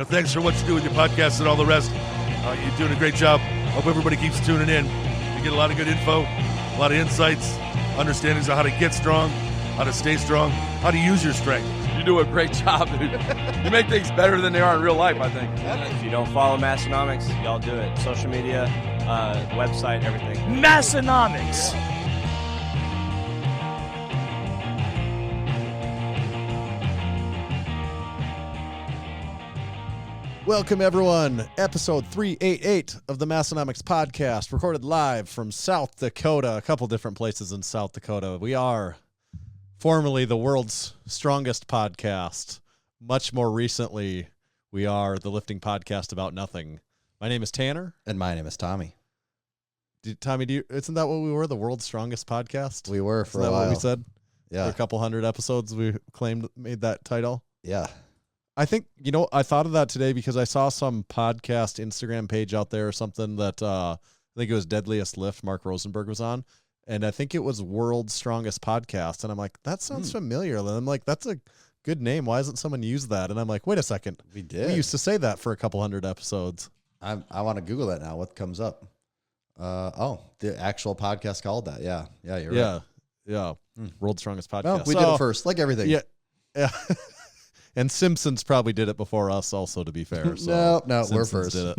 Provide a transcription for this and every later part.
thanks for what you do with your podcast and all the rest. You're doing a great job. Hope everybody keeps tuning in. You get a lot of good info, a lot of insights, understandings of how to get strong, how to stay strong, how to use your strength. You do a great job, dude. You make things better than they are in real life, I think. If you don't follow Massenomics, y'all do it. Social media, website, everything. Massenomics. Welcome, everyone. Episode 388 of the Massenomics podcast, recorded live from South Dakota, a couple different places in South Dakota. We are formerly the world's strongest podcast. Much more recently, we are the lifting podcast about nothing. My name is Tanner. And my name is Tommy. Tommy, isn't that what we were, the world's strongest podcast? We were for Isn't a that while. what we said? Yeah. For a couple hundred episodes, we made that title. Yeah. I think, I thought of that today because I saw some podcast Instagram page out there or something that I think it was Deadliest Lift Mark Rosenberg was on. And I think it was World's Strongest Podcast. And I'm like, that sounds familiar. And I'm like, that's a good name. Why hasn't someone used that? And I'm like, wait a second. We did. We used to say that for a couple hundred episodes. I want to Google that now. What comes up? The actual podcast called that. Yeah. Yeah, you're right. Yeah. World's Strongest Podcast. Well, we did it first, like everything. Yeah. And Simpsons probably did it before us also, to be fair. So No, we're Simpsons first. did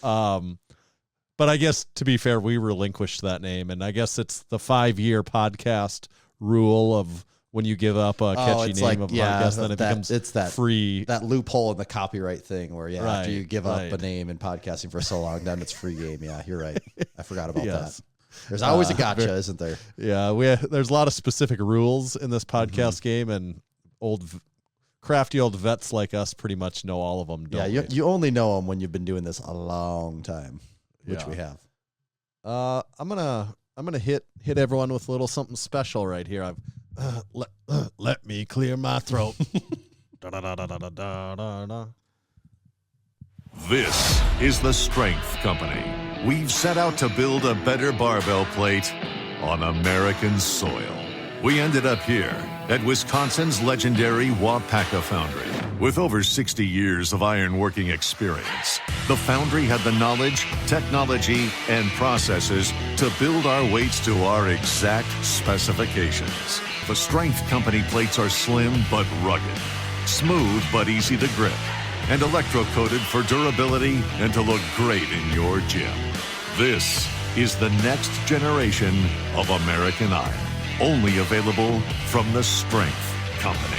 it. But I guess, to be fair, we relinquished that name. And I guess it's the 5-year podcast rule of when you give up a catchy name of a podcast, then it becomes free. That loophole in the copyright thing where, after you give up right. a name in podcasting for so long, then it's free game. Yeah, you're right. I forgot about Yes. that. There's always a gotcha, isn't there? Yeah, there's a lot of specific rules in this podcast game, and crafty old vets like us pretty much know all of them. You only know them when you've been doing this a long time, which we have. I'm gonna hit everyone with a little something special right here. Let me clear my throat. This is the Strength Company. We've set out to build a better barbell plate on American soil. We ended up here at Wisconsin's legendary Wapaka Foundry. With over 60 years of ironworking experience, the foundry had the knowledge, technology, and processes to build our weights to our exact specifications. The Strength Company plates are slim but rugged, smooth but easy to grip, and electro-coated for durability and to look great in your gym. This is the next generation of American iron. Only available from the Strength Company.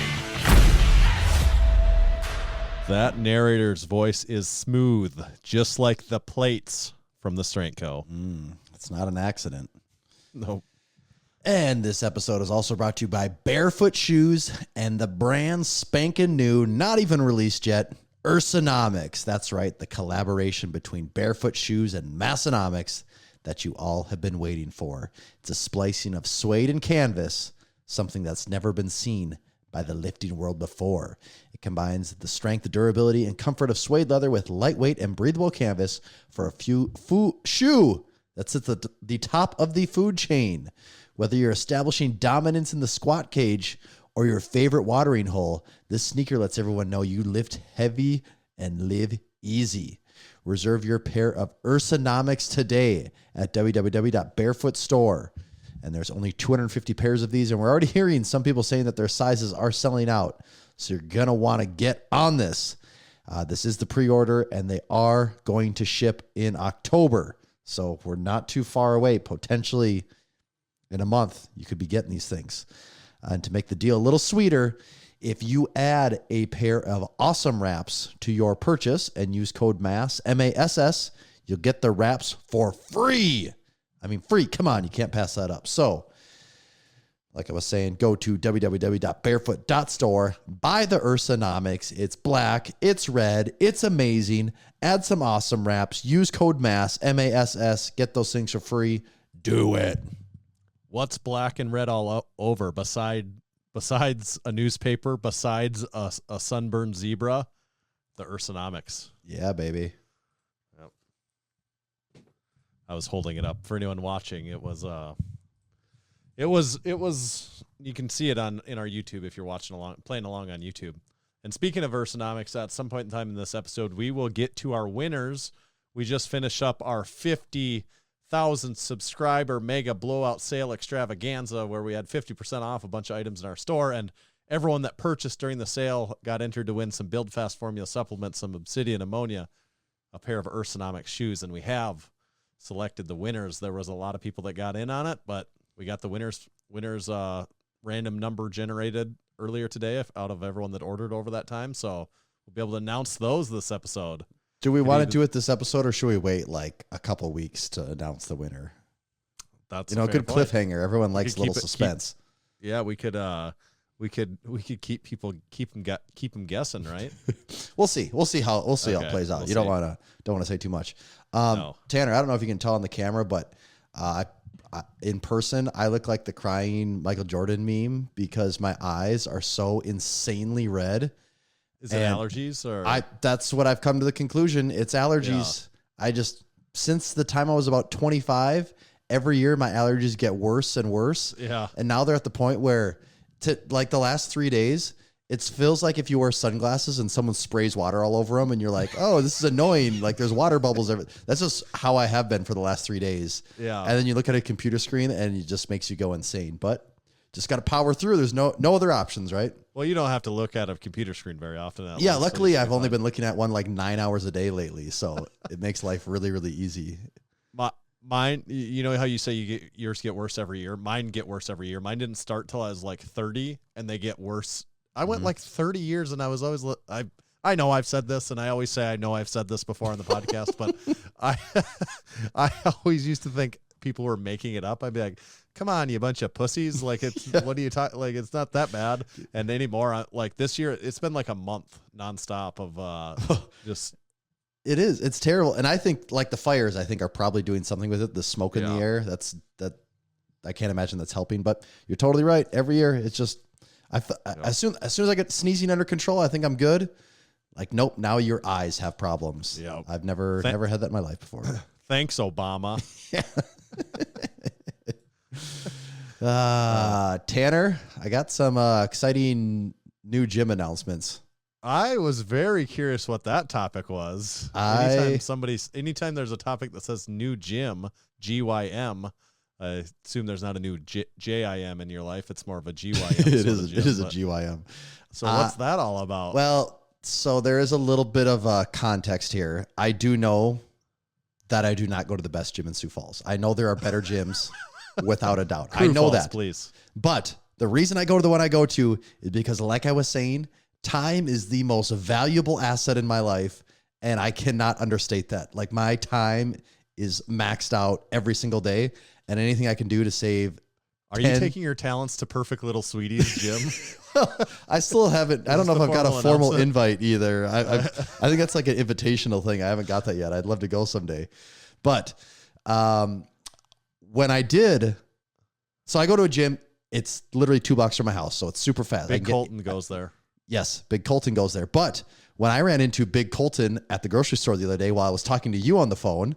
That narrator's voice is smooth, just like the plates from the Strength Co. It's not an accident. Nope. And this episode is also brought to you by Bearfoot Shoes and the brand spanking new, not even released yet, Massenomics. That's right, the collaboration between Bearfoot Shoes and Massenomics that you all have been waiting for. It's a splicing of suede and canvas, something that's never been seen by the lifting world before. It combines the strength, durability, and comfort of suede leather with lightweight and breathable canvas for a shoe that's at the top of the food chain. Whether you're establishing dominance in the squat cage or your favorite watering hole, this sneaker lets everyone know you lift heavy and live easy. Reserve your pair of Massenomics today at www.barefootstore. And there's only 250 pairs of these, and we're already hearing some people saying that their sizes are selling out. So you're going to want to get on this. This is the pre-order, and they are going to ship in October. So we're not too far away. Potentially in a month, you could be getting these things. And to make the deal a little sweeter, if you add a pair of awesome wraps to your purchase and use code MASS, M-A-S-S, you'll get the wraps for free. I mean, free. Come on, you can't pass that up. So, like I was saying, go to www.barefoot.store, buy the Massenomics. It's black, it's red, it's amazing. Add some awesome wraps. Use code MASS, M-A-S-S. Get those things for free. Do it. What's black and red all over besides a newspaper, besides a sunburned zebra? The Massenomics. Yeah, baby. Yep. I was holding it up for anyone watching. It was you can see it in our YouTube if you're playing along on YouTube. And speaking of Ursanomics, at some point in time in this episode, we will get to our winners. We just finished up our 50,000 subscriber mega blowout sale extravaganza where we had 50% off a bunch of items in our store, and everyone that purchased during the sale got entered to win some Build Fast formula supplements, some Obsidian ammonia, a pair of Ursanomics shoes, and we have selected the winners. There was a lot of people that got in on it, but we got the winners random number generated earlier today out of everyone that ordered over that time, so we'll be able to announce those this episode. Do we want to do it this episode, or should we wait like a couple weeks to announce the winner? That's a good point. Cliffhanger. Everyone likes a little suspense. We could keep them guessing, right? We'll see how it plays out. You don't want to say too much. No. Tanner, I don't know if you can tell on the camera, but in person, I look like the crying Michael Jordan meme because my eyes are so insanely red. Is it allergies or? That's what I've come to the conclusion. It's allergies. Yeah. Since the time I was about 25, every year my allergies get worse and worse. Yeah. And now they're at the point where like the last 3 days, it feels like if you wear sunglasses and someone sprays water all over them and you're like, oh, this is annoying. Like there's water bubbles. That's just how I have been for the last 3 days. Yeah. And then you look at a computer screen and it just makes you go insane. But just got to power through. There's no other options, right? Well, you don't have to look at a computer screen very often. Yeah, luckily I've only been looking at one like 9 hours a day lately. So it makes life really, really easy. Mine, you know how you say yours get worse every year? Mine get worse every year. Mine didn't start till I was like 30 and they get worse. I went like 30 years and I was always, I know I've said this and I always say I know I've said this before on the podcast, but I always used to think people were making it up. I'd be like, come on, you bunch of pussies. Like what are you talking? Like, it's not that bad. And anymore, like this year, it's been like a month nonstop of just. It is. It's terrible. And I think like the fires, I think are probably doing something with it. The smoke in the air. I can't imagine that's helping, but you're totally right. Every year it's just, as soon as I get sneezing under control, I think I'm good. Like, nope. Now your eyes have problems. Yeah. I've never had that in my life before. Thanks, Obama. Tanner, I got some exciting new gym announcements. I was very curious what that topic was. Anytime there's a topic that says new gym, GYM, I assume there's not a new JIM in your life. It's more of a GYM. It is a GYM. So what's that all about? Well, so there is a little bit of context here. I do know that I do not go to the best gym in Sioux Falls. I know there are better gyms without a doubt. I know that. Please. But the reason I go to the one I go to is because, like I was saying, time is the most valuable asset in my life, and I cannot understate that. Like, my time is maxed out every single day, and anything I can do to save. Are you taking your talents to Perfect Little Sweeties gym? I still haven't. I don't know if I've got a formal invite either. I think that's like an invitational thing. I haven't got that yet. I'd love to go someday. But when I did, so I go to a gym. It's literally 2 blocks from my house, so it's super fast. Big Colton goes there. Yes, Big Colton goes there. But when I ran into Big Colton at the grocery store the other day while I was talking to you on the phone,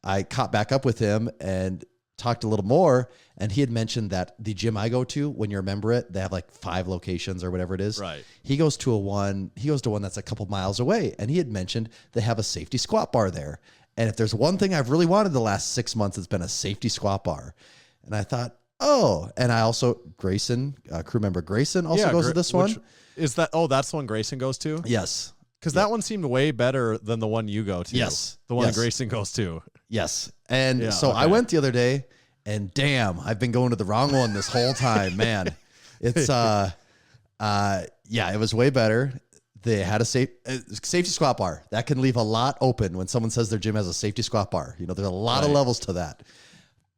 I caught back up with him and talked a little more. And he had mentioned that the gym I go to, when you remember it, they have like 5 locations or whatever it is. Right. He goes to one that's a couple miles away. And he had mentioned they have a safety squat bar there. And if there's one thing I've really wanted the last 6 months, it's been a safety squat bar. And I thought, oh, and I also, Grayson, crew member Grayson also goes to this one. Is that, that's the one Grayson goes to? Yes. Because that one seemed way better than the one you go to. Yes. The one Grayson goes to. Yes. And I went the other day, and damn, I've been going to the wrong one this whole time, man. It's, it was way better. They had a safety squat bar. That can leave a lot open when someone says their gym has a safety squat bar. You know, there's a lot of levels to that.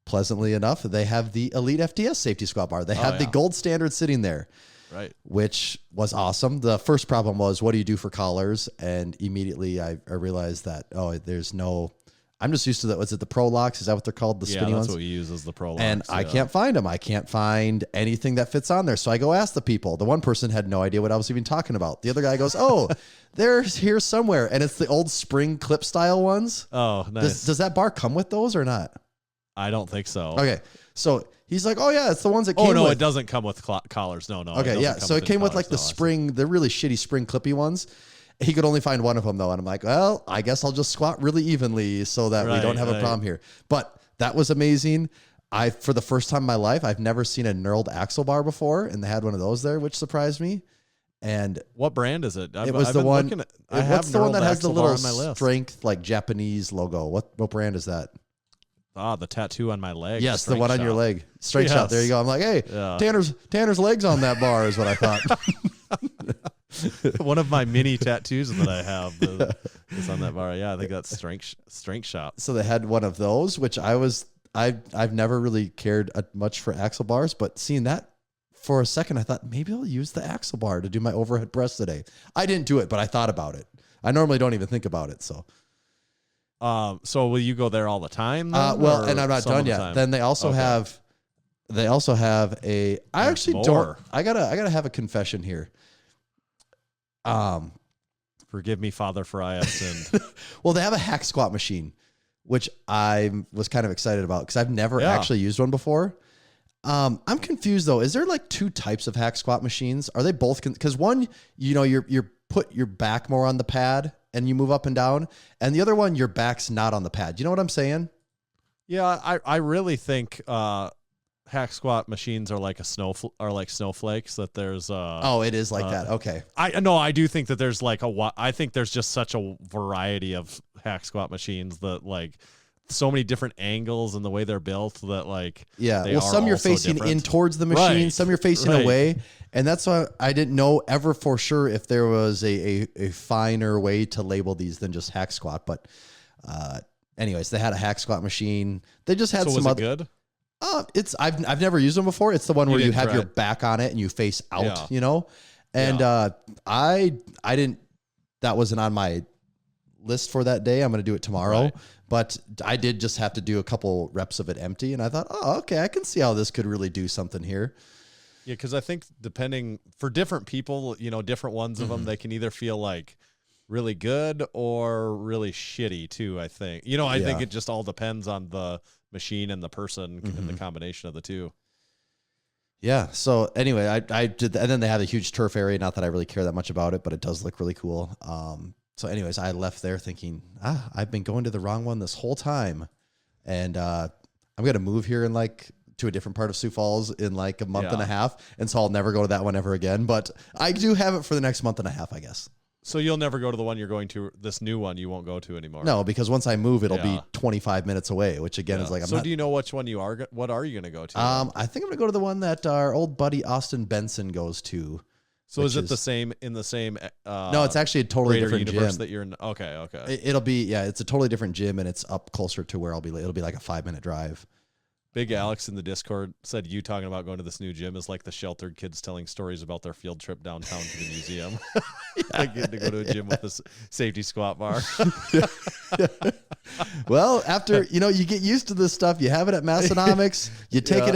Pleasantly enough, they have the Elite FTS safety squat bar. They have the gold standard sitting there. Right. Which was awesome. The first problem was, what do you do for collars? And immediately I realized that, I'm just used to that. Was it the Pro Locks? Is that what they're called? The skinny ones? That's what we use as the Pro Locks. And I can't find them. I can't find anything that fits on there. So I go ask the people. The one person had no idea what I was even talking about. The other guy goes, they're here somewhere. And it's the old spring clip style ones. Oh, nice. Does that bar come with those or not? I don't think so. Okay. So He's like, oh yeah, it's the ones that Oh came no, with. it doesn't come with collars. No. Okay, yeah. So it came with like the spring, the really shitty spring clippy ones. He could only find one of them though, and I'm like, well, I guess I'll just squat really evenly so that we don't have a problem here. But that was amazing. For the first time in my life, I've never seen a knurled axle bar before, and they had one of those there, which surprised me. And what brand is it? It was the one. What's the one that has the little strength like Japanese logo? What brand is that? The tattoo on my leg. Yes, the one on your leg. Straight shot. There you go. I'm like, hey, Tanner's legs on that bar is what I thought. One of my mini tattoos that I have is on that bar. Yeah, I think that's strength shot. So they had one of those, which I've never really cared much for axle bars, but seeing that for a second, I thought maybe I'll use the axle bar to do my overhead press today. I didn't do it, but I thought about it. I normally don't even think about it. So will you go there all the time? Well, and I'm not done yet. Then they also have a. I actually don't. I gotta have a confession here. Forgive me, Father, for I have sinned. Well, they have a hack squat machine, which I was kind of excited about because I've never actually used one before. I'm confused though. Is there like two types of hack squat machines? Are they both? Because one, you put your back more on the pad and you move up and down, and the other one, your back's not on the pad. You know what I'm saying? Yeah, I really think hack squat machines are like snowflakes. That there's it is like that. Okay. I do think that there's I think there's just such a variety of hack squat machines that like so many different angles and the way they're built that like some you're facing in towards the machine, some you're facing away, and that's why I didn't know ever for sure if there was a finer way to label these than just hack squat. But anyways, they had a hack squat machine. They just had some other. Good? I've never used them before. It's the one where you have your back on it and you face out, And I didn't. That wasn't on my list for that day. I'm going to do it tomorrow. Right. But I did just have to do a couple reps of it empty, and I thought, okay, I can see how this could really do something here. Yeah, because I think depending for different people, different ones of them, they can either feel like really good or really shitty too. I think I think it just all depends on the machine and the person and the combination of the two. Yeah. So anyway, I did, and then they have a huge turf area. Not that I really care that much about it, but it does look really cool. So anyways, I left there thinking, I've been going to the wrong one this whole time. And I'm going to move here to a different part of Sioux Falls in like a month and a half. And so I'll never go to that one ever again. But I do have it for the next month and a half, I guess. So you'll never go to the one you're going to, this new one you won't go to anymore? No, because once I move, it'll be 25 minutes away, which again is like, do you know which one you are, what are you going to go to? I think I'm going to go to the one that our old buddy Austin Benson goes to. So is it the same in the same? No, it's actually a totally different universe gym. That you're in. Okay. It'll be it's a totally different gym, and it's up closer to where I'll be. It'll be like a 5-minute drive. Big Alex in the Discord said you talking about going to this new gym is like the sheltered kids telling stories about their field trip downtown to the museum. Like getting to go to a gym with a safety squat bar. Well, after you get used to this stuff, you have it at Massenomics. You take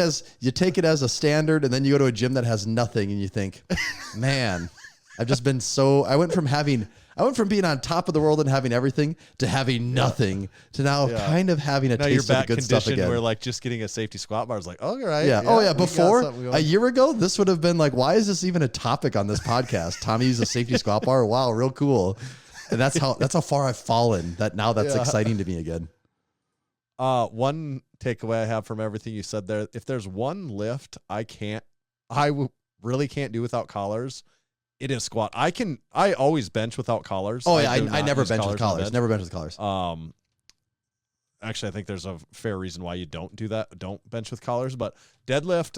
it as a standard, and then you go to a gym that has nothing, and you think, man, I've just been I went from being on top of the world and having everything to having nothing to now kind of having a taste of the good stuff again. Where like just getting a safety squat bar is like, all right. Yeah. Before a year ago, this would have been like, why is this even a topic on this podcast? Tommy used a safety squat bar. Wow, real cool. And that's how far I've fallen. That's exciting to me again. One takeaway I have from everything you said there: if there's one lift I really can't do without collars, it is squat. I always bench without collars. Oh yeah, I never bench with collars. Never bench with collars. Actually, I think there's a fair reason why you don't do that. Don't bench with collars. But deadlift,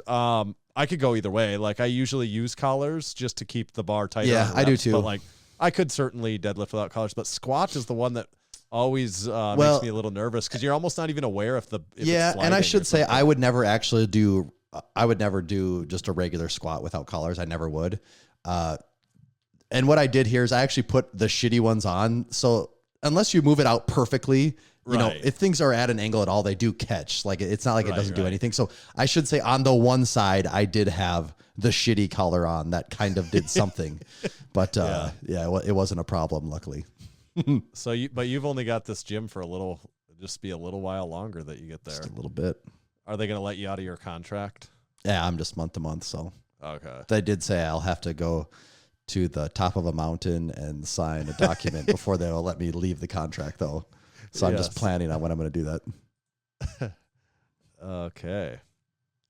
I could go either way. Like I usually use collars just to keep the bar tighter. Yeah, I do too. But like I could certainly deadlift without collars. But squat is the one that always makes me a little nervous because you're almost not even aware if it's and I should say I would never do just a regular squat without collars. I never would. And what I did here is I actually put the shitty ones on. So unless you move it out perfectly, if things are at an angle at all, they do catch. Like it's not like it doesn't do anything. So I should say on the one side, I did have the shitty collar on that kind of did something, but it wasn't a problem, luckily. But you've only got this gym for a little while longer that you get there. Just a little bit. Are they going to let you out of your contract? Yeah, I'm just month to month. So Okay. they did say I'll have to go to the top of a mountain and sign a document before they'll let me leave the contract, though. So I'm just planning on when I'm going to do that. Okay.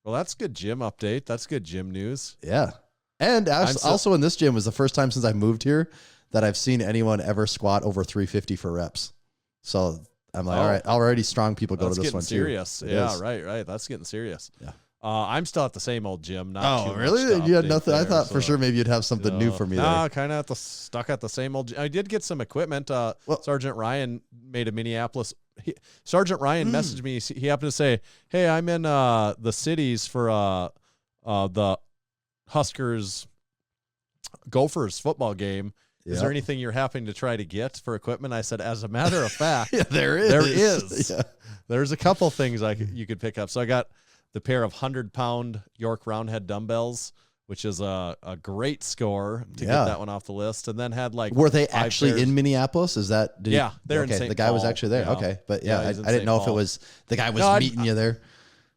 Well, that's good gym update. That's good gym news. Yeah. And also in this gym was the first time since I moved here that I've seen anyone ever squat over 350 for reps. So I'm like, all right, already strong people go to this one serious. too. Yeah, right. That's getting serious. Yeah. I'm still at the same old gym. Not Oh, too really? much to You had update nothing. I there, thought for sure maybe you'd have something new for me there. No, kind of stuck at the same old. I did get some equipment. Sergeant Ryan made a Minneapolis. Sergeant Ryan messaged me. He happened to say, "Hey, I'm in the cities for the Huskers Gophers football game. Is there anything you're happening to try to get for equipment?" I said, "As a matter of fact, Yeah, there is. There is. Yeah. There's a couple things you could pick up." So I got the pair of 100-pound York Roundhead dumbbells, which is a great score to get that one off the list. And then had were they actually in Minneapolis? Is that they're in St. The guy was Paul. actually there. Yeah. Okay, but I he's in didn't St. know if it Paul. was the guy was meeting you there.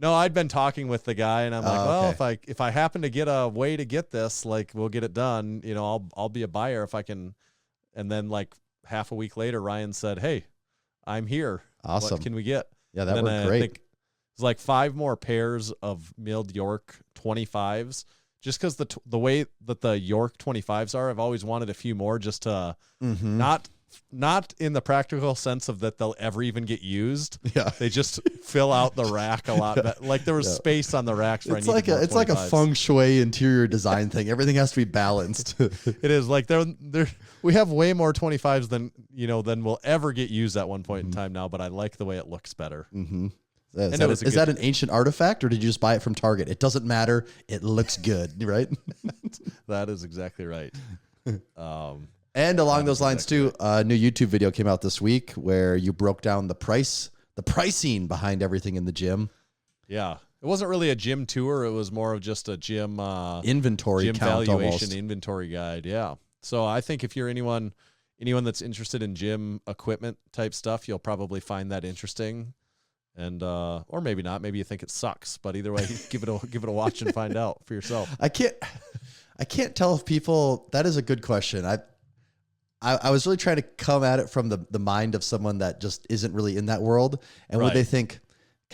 No, I'd been talking with the guy, and I'm like, well, okay. if I happen to get a way to get this, like, we'll get it done. I'll be a buyer if I can. And then like half a week later, Ryan said, "Hey, I'm here. Awesome. What can we get?" Yeah, that worked great. I think it's like 5 more pairs of milled York 25s. Just because the way that the York 25s are, I've always wanted a few more just to not in the practical sense of that they'll ever even get used. Yeah, they just fill out the rack a lot better. Like there was space on the racks. It's like a feng shui interior design thing. Everything has to be balanced. It is like we have way more 25s than we'll ever get used at one point in time now. But I like the way it looks better. Mm-hmm. Is that an ancient artifact, or did you just buy it from Target? It doesn't matter. It looks good, right? That is exactly right. And along those lines too, a new YouTube video came out this week where you broke down the pricing behind everything in the gym. Yeah, it wasn't really a gym tour; it was more of just a gym inventory gym count, valuation almost. Inventory guide. Yeah. So I think if you're anyone that's interested in gym equipment type stuff, you'll probably find that interesting. And or maybe not. Maybe you think it sucks, but either way, give it a watch and find out for yourself. I can't tell if people. That is a good question. I was really trying to come at it from the mind of someone that just isn't really in that world, and would they think,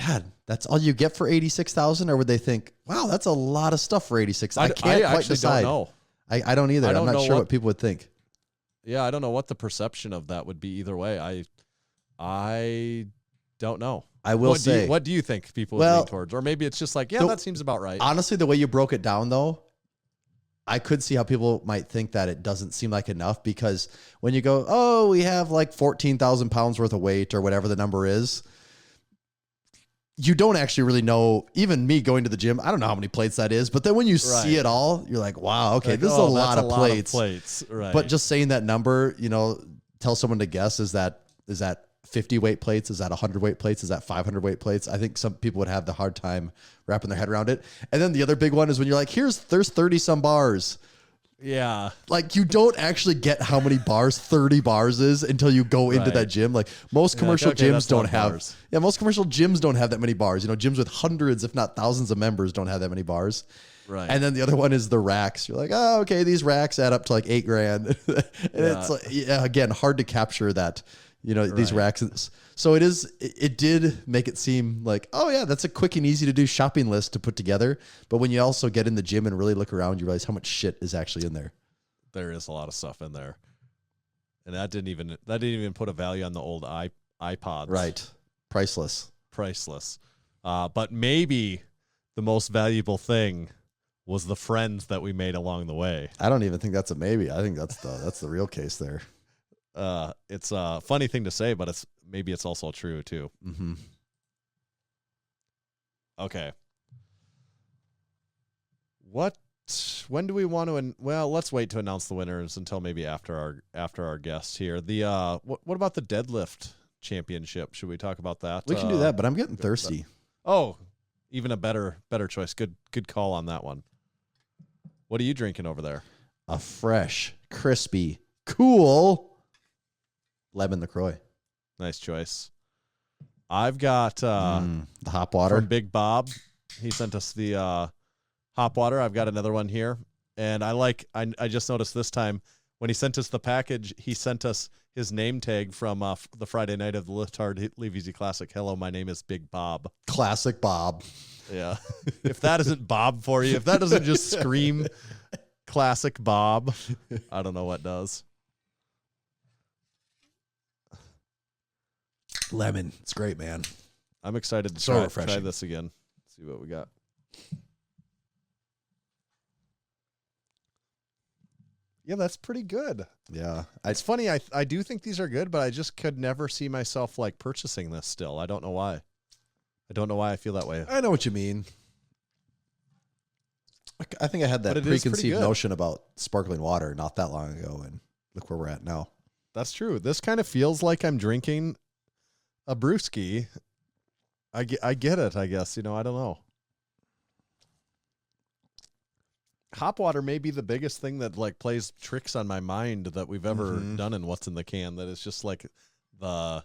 God, that's all you get for $86,000, or would they think, wow, that's a lot of stuff for $86,000? I can't quite decide. Don't know. I don't either. I'm not sure what people would think. Yeah, I don't know what the perception of that would be either way. I don't know. I will say. What do you think people would lean towards? Or maybe it's just like, that seems about right. Honestly, the way you broke it down, though, I could see how people might think that it doesn't seem like enough, because when you go, oh, we have like 14,000 pounds worth of weight or whatever the number is, you don't actually really know. Even me going to the gym, I don't know how many plates that is. But then when you see it all, you're like, wow, okay, this is a lot of plates. Right. But just saying that number, tell someone to guess, is that 50 weight plates? Is that 100 weight plates? Is that 500 weight plates? I think some people would have the hard time wrapping their head around it. And then the other big one is when you're like, there's 30 some bars. Yeah. Like, you don't actually get how many bars 30 bars is until you go into that gym. Like most commercial gyms don't have, most commercial gyms don't have that many bars. gyms with hundreds, if not thousands of members don't have that many bars. Right. And then the other one is the racks. You're like, oh, okay, these racks add up to like $8,000. And it's like, again, hard to capture that. These racks. So it did make it seem like, oh yeah, that's a quick and easy to do shopping list to put together. But when you also get in the gym and really look around, you realize how much shit is actually in there. There is a lot of stuff in there. And that didn't even put a value on the old iPods. Right. Priceless. But maybe the most valuable thing was the friends that we made along the way. I don't even think that's a maybe. I think that's the real case there. It's a funny thing to say, but maybe it's also true too. Mm-hmm. Okay. When do we want to? Well, let's wait to announce the winners until maybe after our guest here. The what about the deadlift championship? Should we talk about that? We can do that, but I'm getting thirsty. Oh, even a better choice. Good call on that one. What are you drinking over there? A fresh, crispy, cool lemon LaCroix. Nice choice. I've got The hop water. from Big Bob. He sent us the hop water. I've got another one here. And I just noticed this time when he sent us the package, he sent us his name tag from the Friday night of the Lift Hard, Leave Easy Classic. Hello, my name is Big Bob. Classic Bob. Yeah. If that isn't Bob for you, if that doesn't just scream classic Bob, I don't know what does. Lemon. It's great, man. I'm excited to So try refreshing. this again. See what we got. Yeah, that's pretty good. Yeah. It's funny. I do think these are good, but I just could never see myself like purchasing this still. I don't know why. I don't know why I feel that way. I know what you mean. I think I had But that it is pretty preconceived good. notion about sparkling water not that long ago, and look where we're at now. That's true. This kind of feels like I'm drinking a brewski. I get it, I guess. I don't know. Hop water may be the biggest thing that like plays tricks on my mind that we've ever done in What's in the Can. That is just like the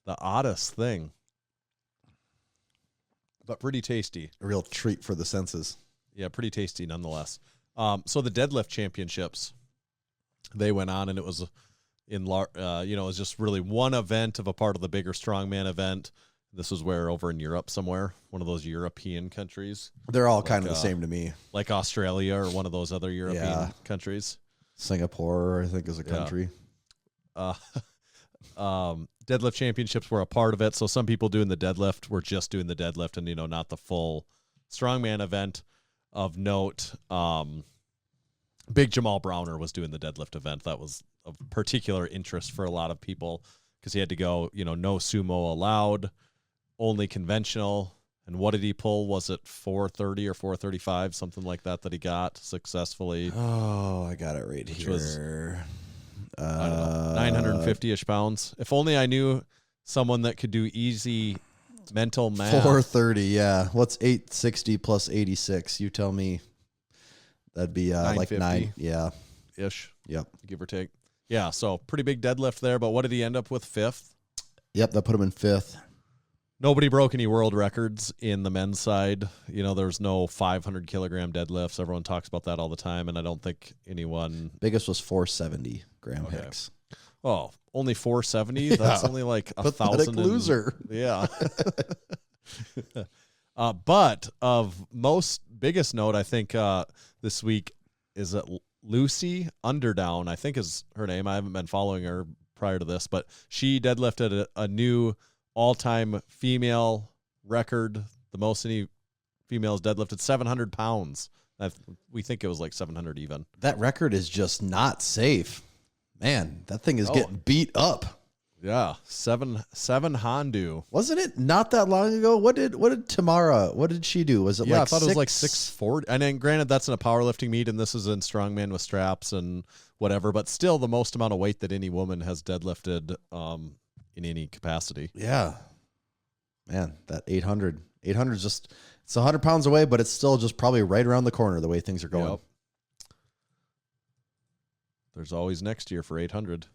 oddest thing, but pretty tasty. A real treat for the senses. Yeah, pretty tasty nonetheless. So the Deadlift Championships, they went on, and it was it was just really one event of a part of the bigger strongman event. This was where over in Europe somewhere, one of those European countries. They're all kind of the same to me. Like Australia or one of those other European Yeah. countries. Singapore, I think, is a country. Deadlift Championships were a part of it. So some people doing the deadlift were just doing the deadlift and, not the full strongman event. Of note, Big Jamal Browner was doing the deadlift event. That was of particular interest for a lot of people because he had to go, no sumo allowed, only conventional. And what did he pull? Was it 430 or 435, something like that he got successfully? Oh, I got it right Which here. was, I don't know, 950-ish pounds. If only I knew someone that could do easy mental math. 430, yeah. What's 860 plus 86? You tell me. That'd be like 9, yeah. Ish. Yep. Give or take. Yeah, so pretty big deadlift there, but what did he end up with? 5th? Yep, that put him in 5th. Nobody broke any world records in the men's side. There's no 500 kilogram deadlifts. Everyone talks about that all the time, and I don't think anyone. Biggest was 470 Graham Hicks. Oh, only 470? That's only like 1,000. Loser. Yeah. But of most biggest note, I think this week is that Lucy Underdown, I think is her name. I haven't been following her prior to this, but she deadlifted a new all-time female record, the most any females deadlifted, 700 pounds. We think it was like 700 even. That record is just not safe. Man, that thing is getting beat up. Yeah, seven Hondu. Wasn't it not that long ago? What did Tamara? What did she do? Was it Yeah, like I thought it was like 640. And then granted, that's in a powerlifting meet, and this is in strongman with straps and whatever. But still, the most amount of weight that any woman has deadlifted in any capacity. Yeah, man, that 800 is just it's 100 pounds away, but it's still just probably right around the corner the way things are going. Yep. There's always next year for 800.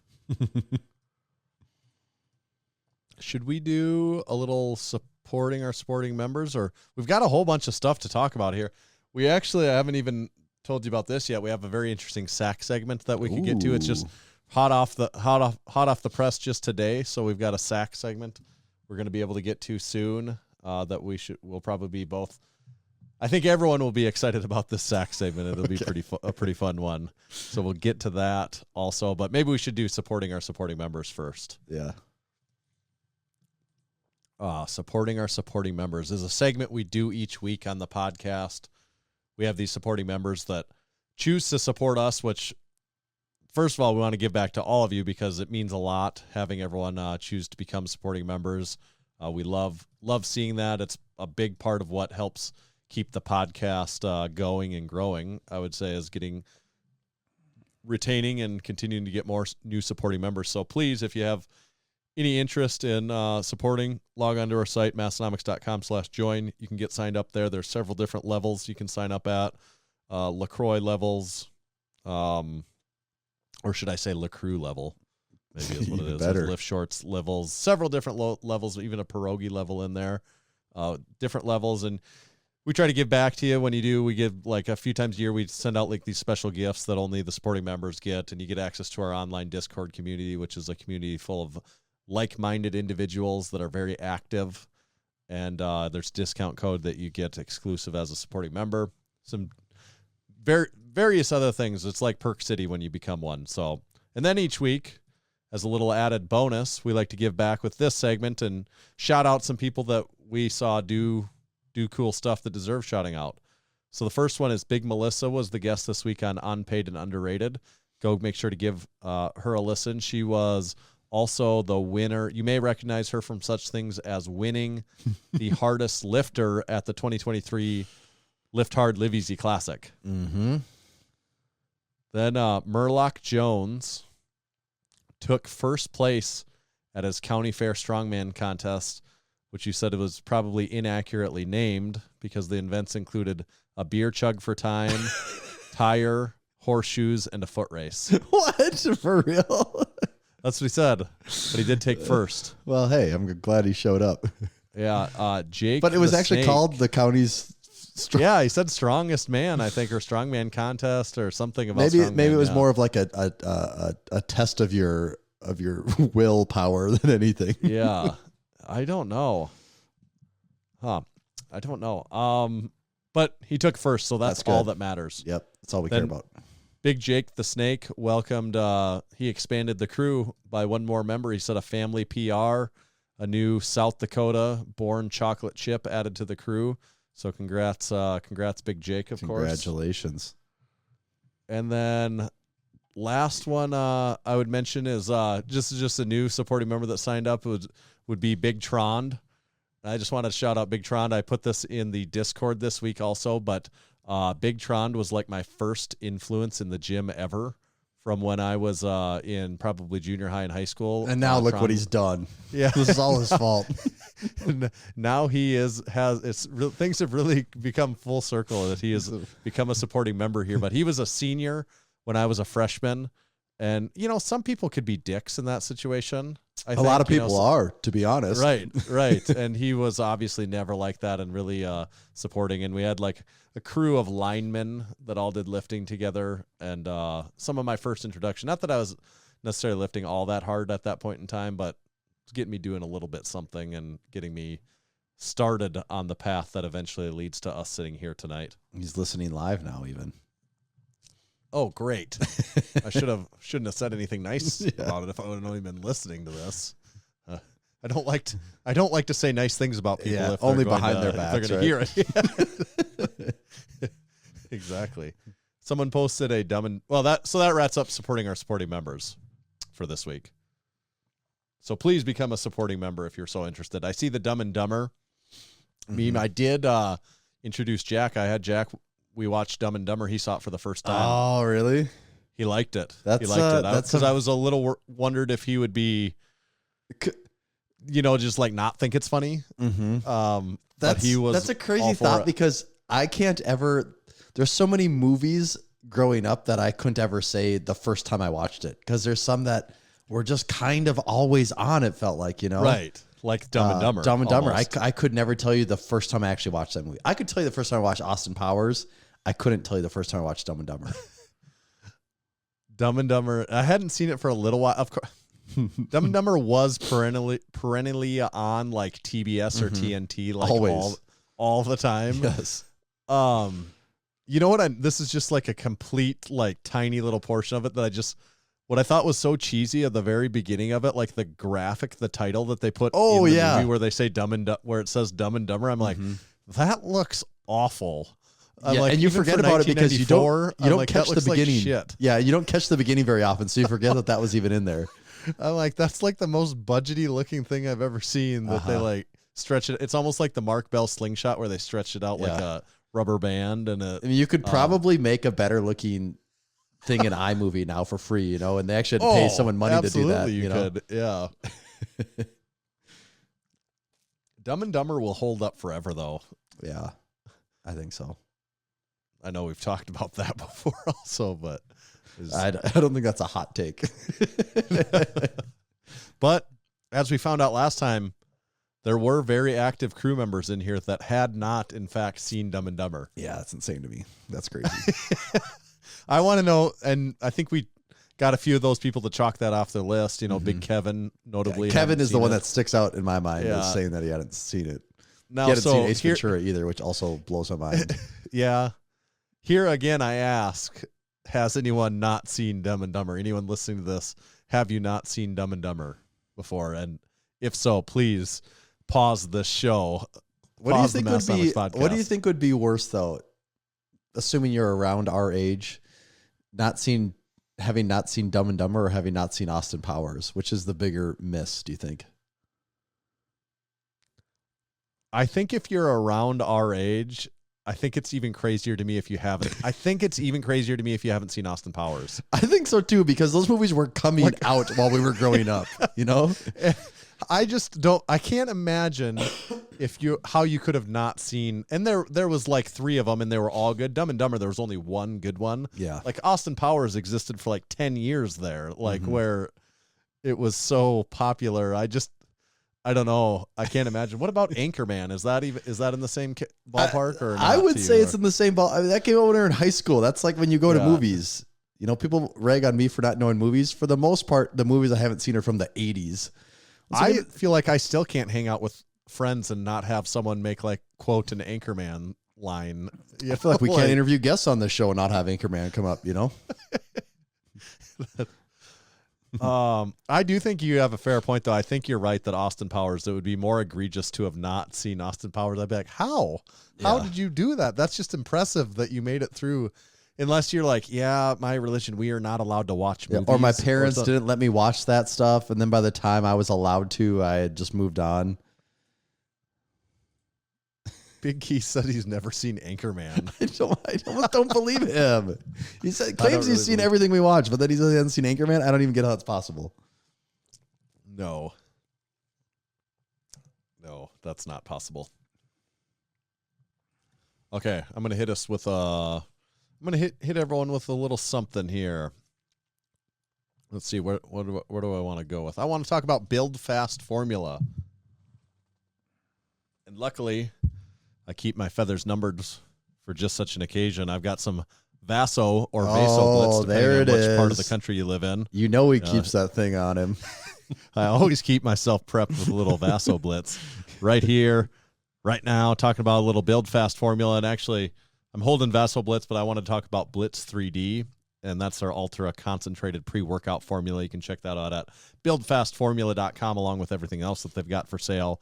Should we do a little supporting our supporting members? Or we've got a whole bunch of stuff to talk about here. I haven't even told you about this yet. We have a very interesting sack segment that we could get to. It's just hot off the press just today. So we've got a sack segment we're going to be able to get to soon. That we'll probably be both. I think everyone will be excited about this sack segment. It'll be a pretty fun one. So we'll get to that also. But maybe we should do supporting our supporting members first. Yeah. Supporting our supporting members is a segment we do each week on the podcast. We have these supporting members that choose to support us, which, first of all, we want to give back to all of you because it means a lot having everyone choose to become supporting members. We love seeing that. It's a big part of what helps keep the podcast going and growing, I would say, is retaining and continuing to get more new supporting members. So please, if you have any interest in supporting, log on to our site, massenomics.com/join. You can get signed up there. There's several different levels you can sign up at. LaCroix levels, or should I say LaCroix level? maybe is what it is. Better. There's lift shorts levels, several different levels, even a pierogi level in there, different levels. And we try to give back to you when you do. We give like a few times a year, we send out like these special gifts that only the supporting members get. And you get access to our online Discord community, which is a community full of like-minded individuals that are very active. And there's discount code that you get exclusive as a supporting member. Some various other things. It's like Perk City when you become one. So, and then each week, as a little added bonus, we like to give back with this segment and shout out some people that we saw do cool stuff that deserve shouting out. So the first one is Big Melissa was the guest this week on Unpaid and Underrated. Go make sure to give her a listen. She was also the winner. You may recognize her from such things as winning the hardest lifter at the 2023 Lift Hard, Live Easy Classic. Mm-hmm. Then Murlock Jones took first place at his county fair strongman contest, which you said it was probably inaccurately named because the events included a beer chug for time, tire, horseshoes, and a foot race. What? For real? That's what he said, but he did take first. Well, hey, I'm glad he showed up. Yeah, Jake. But it was the actually Snake. called the county's. Yeah, he said strongest man, I think, or strongman contest or something about Maybe strongman, it was yeah. more of like a test of your willpower than anything. Yeah, I don't know. I don't know. But he took first, so that's all good. that matters. Yep, that's all we Then- care about. Big Jake the Snake welcomed, he expanded the crew by one more member. He said a family PR, a new South Dakota born chocolate chip added to the crew. So congrats Big Jake, of course. Congratulations. And then last one I would mention is just a new supporting member that signed up would be Big Trond. I just want to shout out Big Trond. I put this in the Discord this week also, but Big Trond was like my first influence in the gym ever from when I was in probably junior high and high school. And now look Trond, what he's done. Yeah. This is all his fault. Now he things have really become full circle that he has become a supporting member here. But he was a senior when I was a freshman, and some people could be dicks in that situation. A lot of people are, to be honest. Right. And he was obviously never like that and really supporting. And we had like a crew of linemen that all did lifting together. And some of my first introduction, not that I was necessarily lifting all that hard at that point in time, but it's getting me doing a little bit something and getting me started on the path that eventually leads to us sitting here tonight. He's listening live now, even. Oh, great. I shouldn't have said anything nice about it if I would have only been listening to this. I don't like to say nice things about people if they're only going behind to, their if backs, they're going to hear it. Exactly. Someone posted a that wraps up supporting our supporting members for this week. So please become a supporting member if you're so interested. I see the Dumb and Dumber meme. I did introduce Jack. I had Jack. We watched Dumb and Dumber. He saw it for the first time. Oh, really? He liked it. That's Because I was a little wondered if he would be, just like not think it's funny. Mm-hmm. That's a crazy thought because I can't ever. There's so many movies growing up that I couldn't ever say the first time I watched it because there's some that were just kind of always on. It felt like right. Like Dumb and Dumber. Dumb and Dumber. Almost. I could never tell you the first time I actually watched that movie. I could tell you the first time I watched Austin Powers. I couldn't tell you the first time I watched Dumb and Dumber. Dumb and Dumber. I hadn't seen it for a little while. Of course, Dumb and Dumber was perennially on like TBS or TNT, like always, all the time. Yes. You know what? This is just like a complete, like tiny little portion of it that what I thought was so cheesy at the very beginning of it, like the graphic, the title that they put in the movie where they say where it says Dumb and Dumber. I'm like, that looks awful. And you forget about it because you don't catch the beginning. Like shit. Yeah, you don't catch the beginning very often, so you forget that was even in there. I'm like, that's like the most budgety looking thing I've ever seen that they like stretch it. It's almost like the Mark Bell slingshot where they stretched it out like a rubber band. And I mean, you could probably make a better looking thing in iMovie now for free, and they actually had to pay someone money to do that. You could, yeah. Dumb and Dumber will hold up forever, though. Yeah, I think so. I know we've talked about that before also, but I don't think that's a hot take. But as we found out last time, there were very active crew members in here that had not, in fact, seen Dumb and Dumber. Yeah, that's insane to me. That's crazy. I want to know, and I think we got a few of those people to chalk that off the list. You know, Mm-hmm. Big Kevin, notably. Kevin is the one that. that sticks out in my mind Yeah. as saying that he hadn't seen it. Now, He hadn't so seen Ace here, Ventura either, which also blows my mind. yeah. Here again, I ask, has anyone not seen Dumb and Dumber? Anyone listening to this, have you not seen Dumb and Dumber before? And if so, please pause this show. What do you Pause the think would be? Massenomics What do you podcast. think would be worse though? Assuming you're around our age, having not seen Dumb and Dumber, or having not seen Austin Powers, which is the bigger miss? Do you think? I think if you're around our age, I think it's even crazier to me if you haven't. I think it's even crazier to me if you haven't seen Austin Powers. I think so too, because those movies were coming out while we were growing up. You know, I just don't. I can't imagine how you could have not seen. And there was like 3 of them, and they were all good. Dumb and Dumber, there was only one good one. Yeah. Like Austin Powers existed for like 10 years there, like where it was so popular. I don't know. I can't imagine. What about Anchorman? Is that in the same ballpark or? I not would to say you, it's or- in the same ball. I mean, that came out when we were in high school. That's like when you go to Yeah. movies. You know, people rag on me for not knowing movies. For the most part, the movies I haven't seen are from the 80s. I feel like I still can't hang out with friends and not have someone make like quote an Anchorman line. I feel like we can't interview guests on this show and not have Anchorman come up, you know? I do think you have a fair point, though. I think you're right that Austin Powers, it would be more egregious to have not seen Austin Powers. I'd be like, how? How Yeah. did you do that? That's just impressive that you made it through. Unless you're like, yeah, my religion, we are not allowed to watch movies. Or my parents something. didn't let me watch that stuff. And then by the time I was allowed to, I had just moved on. Big Keith said he's never seen Anchorman. I almost don't believe him. He said, claims really he's seen believe- everything we watch, but then he says he hasn't seen Anchorman. I don't even get how that's possible. No, that's not possible. Okay, I'm gonna hit us with I'm gonna hit everyone with a little something here. Let's see where do I want to go with? I want to talk about Build Fast formula, and luckily, I keep my feathers numbered for just such an occasion. I've got some Vaso or Vaso Blitz, depending there on it which part of is. the country you live in. You know he keeps that thing on him. I always keep myself prepped with a little Vaso Blitz right here, right now, talking about a little Build Fast formula. And actually, I'm holding Vaso Blitz, but I want to talk about Blitz 3D, and that's our ultra concentrated pre-workout formula. You can check that out at buildfastformula.com, along with everything else that they've got for sale.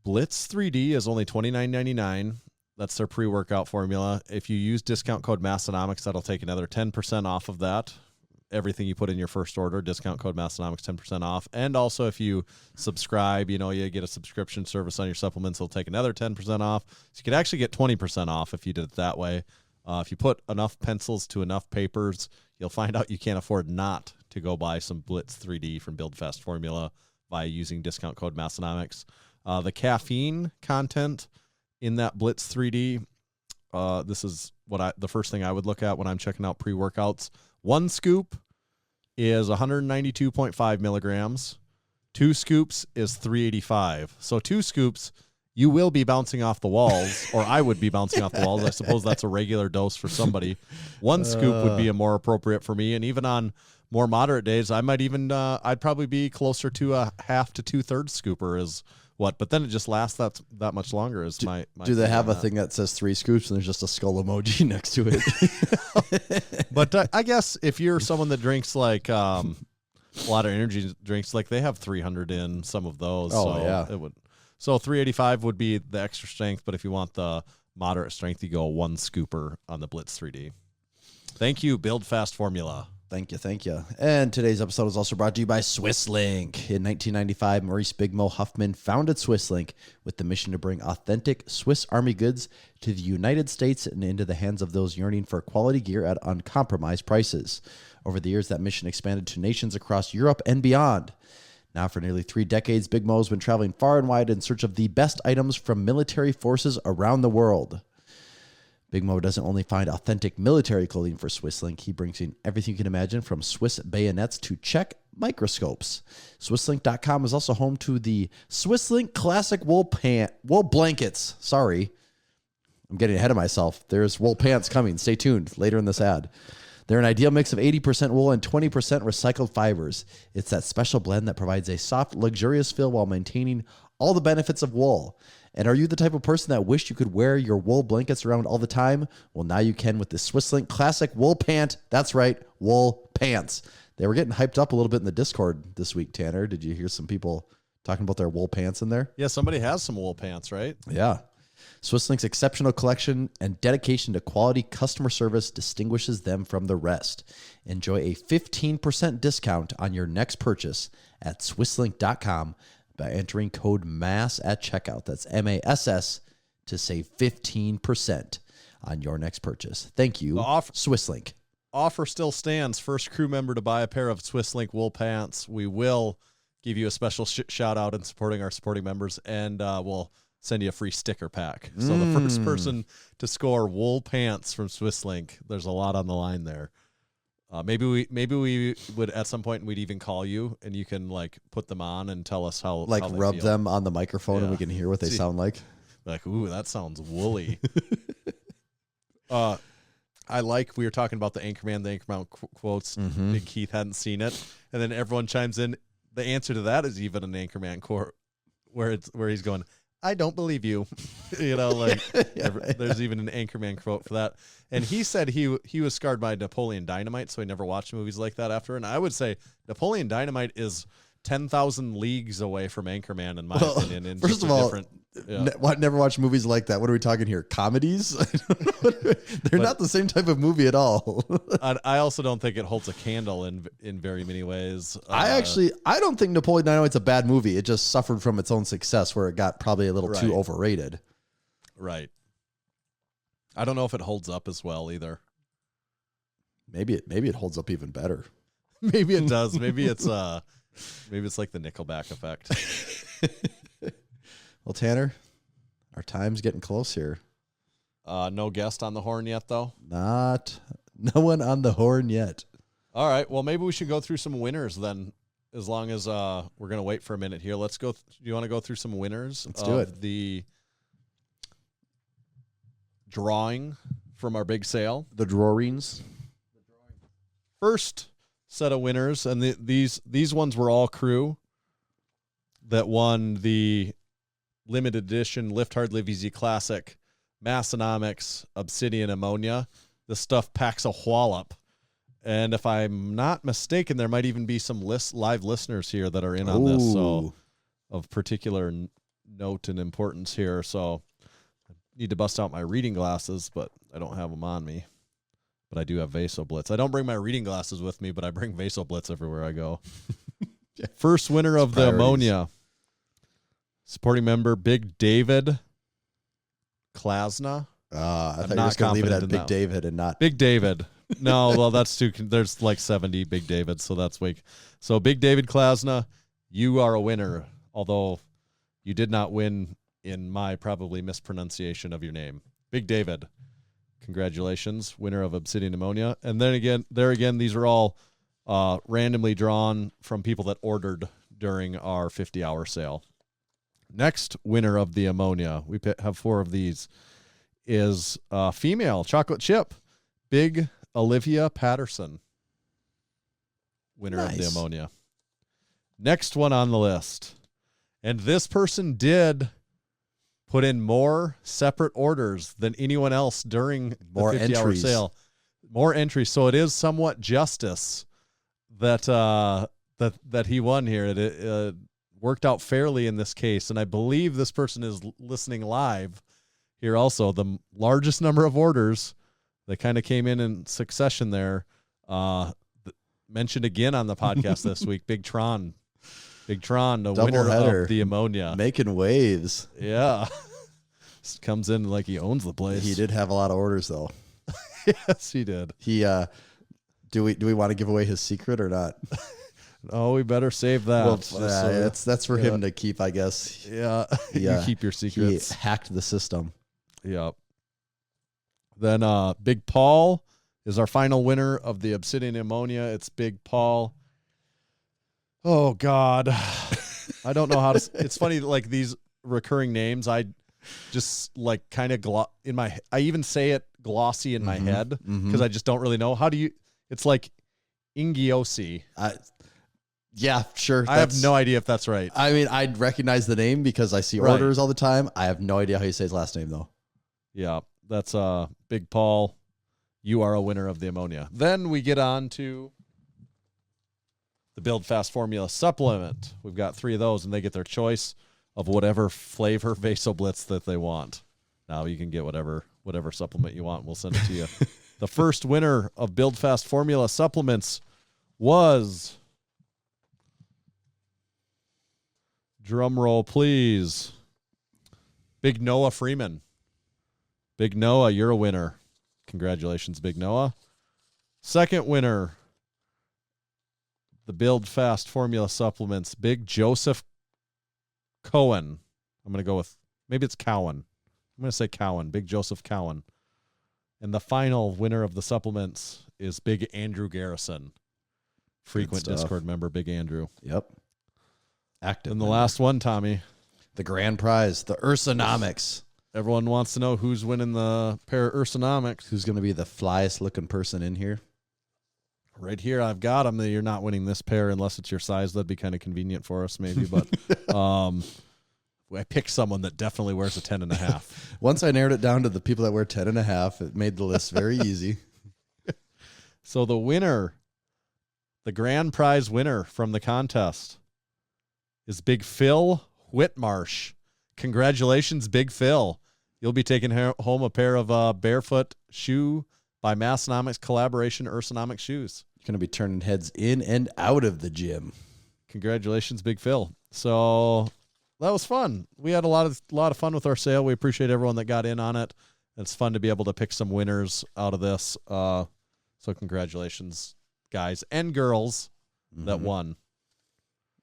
Blitz 3D is only $29.99. That's their pre-workout formula. If you use discount code Massenomics, that'll take another 10% off of that. Everything you put in your first order, discount code Massenomics, 10% off. And also if you subscribe, you get a subscription service on your supplements, it'll take another 10% off. So you could actually get 20% off if you did it that way. If you put enough pencils to enough papers, you'll find out you can't afford not to go buy some Blitz 3D from Build Fast Formula by using discount code Massenomics. The caffeine content in that Blitz 3D, this is the first thing I would look at when I'm checking out pre-workouts. 1 scoop is 192.5 milligrams. 2 scoops is 385. So 2 scoops, you will be bouncing off the walls, or I would be bouncing off the walls. I suppose that's a regular dose for somebody. 1 scoop would be a more appropriate for me, and even on more moderate days, I might even I'd probably be closer to a half to 2/3 scooper is what. But then it just lasts that much longer. Is my Do they thing have on a that. thing that says 3 scoops and there's just a skull emoji next to it? But I guess if you're someone that drinks like a lot of energy drinks, like they have 300 in some of those. Oh, so yeah. it would. So 385 would be the extra strength, but if you want the moderate strength, you go 1 scooper on the Blitz 3D. Thank you, Build Fast Formula. Thank you. And today's episode is also brought to you by SwissLink. In 1995, Maurice Big Mo Huffman founded SwissLink with the mission to bring authentic Swiss Army goods to the United States and into the hands of those yearning for quality gear at uncompromised prices. Over the years, that mission expanded to nations across Europe and beyond. Now, for nearly 3 decades, Big Mo has been traveling far and wide in search of the best items from military forces around the world. Big Mo doesn't only find authentic military clothing for Swisslink, he brings in everything you can imagine from Swiss bayonets to Czech microscopes. Swisslink.com is also home to the Swisslink Classic wool blankets. Sorry, I'm getting ahead of myself. There's wool pants coming. Stay tuned later in this ad. They're an ideal mix of 80% wool and 20% recycled fibers. It's that special blend that provides a soft, luxurious feel while maintaining all the benefits of wool. And are you the type of person that wished you could wear your wool blankets around all the time? Well, now you can with the Swisslink Classic Wool Pant. That's right, wool pants. They were getting hyped up a little bit in the Discord this week, Tanner. Did you hear some people talking about their wool pants in there? Yeah, somebody has some wool pants, right? Yeah. Swisslink's exceptional collection and dedication to quality customer service distinguishes them from the rest. Enjoy a 15% discount on your next purchase at swisslink.com by entering code MASS at checkout. That's MASS to save 15% on your next purchase. Thank you, Swisslink. Offer still stands. First crew member to buy a pair of Swisslink wool pants, we will give you a special shout out in supporting our supporting members, and we'll send you a free sticker pack. So the first person to score wool pants from Swisslink, there's a lot on the line there. Maybe we would at some point, we'd even call you and you can like put them on and tell us how Like how they rub feel. them on the microphone and we can hear what they sound like. Like, ooh, that sounds woolly. I like, we were talking about the Anchorman quotes. Big Keith hadn't seen it. And then everyone chimes in. The answer to that is even an Anchorman quote where he's going, I don't believe you. There's even an Anchorman quote for that. And he said he was scarred by Napoleon Dynamite, so he never watched movies like that after. And I would say Napoleon Dynamite is 10,000 leagues away from Anchorman, in my opinion. And first of all, never watch movies like that. What are we talking here? Comedies? They're not the same type of movie at all. I also don't think it holds a candle in very many ways. I don't think Napoleon Dynamite's a bad movie. It just suffered from its own success where it got probably a little too overrated. Right. I don't know if it holds up as well either. Maybe it holds up even better. Maybe it does. Maybe it's like the Nickelback effect. Well, Tanner, our time's getting close here. No guest on the horn yet, though? No one on the horn yet. All right. Well, maybe we should go through some winners then, as long as we're going to wait for a minute here. Let's go. Do you want to go through some winners? Let's do it. The drawing from our big sale. The drawings. First set of winners, and these ones were all crew that won the limited edition Lift Hard Live Easy Classic Massenomics Obsidian Ammonia. This stuff packs a wallop, and if I'm not mistaken, there might even be some live listeners here that are in on this, so of particular note and importance here. So I need to bust out my reading glasses, but I don't have them on me. But I do have Vasoblitz. I don't bring my reading glasses with me, but I bring Vasoblitz everywhere I go. First winner of the ammonia. Supporting member, Big David Klasna. I thought you were just going to leave it at Big David and not... Big David. No, well, that's too... There's like 70 Big Davids, so that's weak. So Big David Klasna, you are a winner, although you did not win in my probably mispronunciation of your name. Big David. Congratulations, winner of Obsidian Ammonia. And then again, these are all randomly drawn from people that ordered during our 50-hour sale. Next winner of the ammonia, we have 4 of these, is female chocolate chip, Big Olivia Patterson, winner of the ammonia. Next one on the list, and this person did put in more separate orders than anyone else during the 50-hour sale. More entries. So it is somewhat justice that he won here. It worked out fairly in this case, and I believe this person is listening live here also. The largest number of orders that kind of came in succession there, mentioned again on the podcast this week, Big Tron, the winner of the ammonia. Making waves. Yeah. Comes in like he owns the place. He did have a lot of orders, though. Yes, he did. He do we want to give away his secret or not? Oh, we better save that. Well, that's for him to keep, I guess. Yeah, you keep your secrets. He hacked the system. Yep. Then Big Paul is our final winner of the Obsidian Ammonia. It's Big Paul. Oh, God. I don't know how to... It's funny, like, these recurring names, I just, like, kind of... I even say it glossy in my head because I just don't really know. How do you... It's like Ingiosi. Yeah, sure. I have no idea if that's right. I mean, I'd recognize the name because I see orders all the time. I have no idea how you say his last name, though. Yeah, that's Big Paul. You are a winner of the Ammonia. Then we get on to the Build Fast Formula Supplement. We've got 3 of those, and they get their choice of whatever flavor VasoBlitz that they want. Now you can get whatever supplement you want. We'll send it to you. The first winner of Build Fast Formula Supplements was... Drum roll, please. Big Noah Freeman. Big Noah, you're a winner. Congratulations, Big Noah. Second winner, the Build Fast Formula Supplements, Big Joseph Cohen. I'm going to go with, maybe it's Cowan. I'm going to say Cowan, Big Joseph Cowan. And the final winner of the supplements is Big Andrew Garrison. Frequent Discord member, Big Andrew. Yep. Active. And the last one, Tommy. The grand prize, the Ursanomics. Everyone wants to know who's winning the pair of Ursanomics. Who's going to be the flyest looking person in here? Right here, I've got them. You're not winning this pair unless it's your size. That'd be kind of convenient for us, maybe. But I picked someone that definitely wears a 10.5. Once I narrowed it down to the people that wear 10.5, it made the list very easy. So the winner, the grand prize winner from the contest, is Big Phil Whitmarsh. Congratulations, Big Phil. You'll be taking home a pair of Barefoot Shoe by Massenomics collaboration Ursanomics shoes. You're going to be turning heads in and out of the gym. Congratulations, Big Phil. So that was fun. We had a lot of fun with our sale. We appreciate everyone that got in on it. It's fun to be able to pick some winners out of this. So congratulations, guys and girls that won.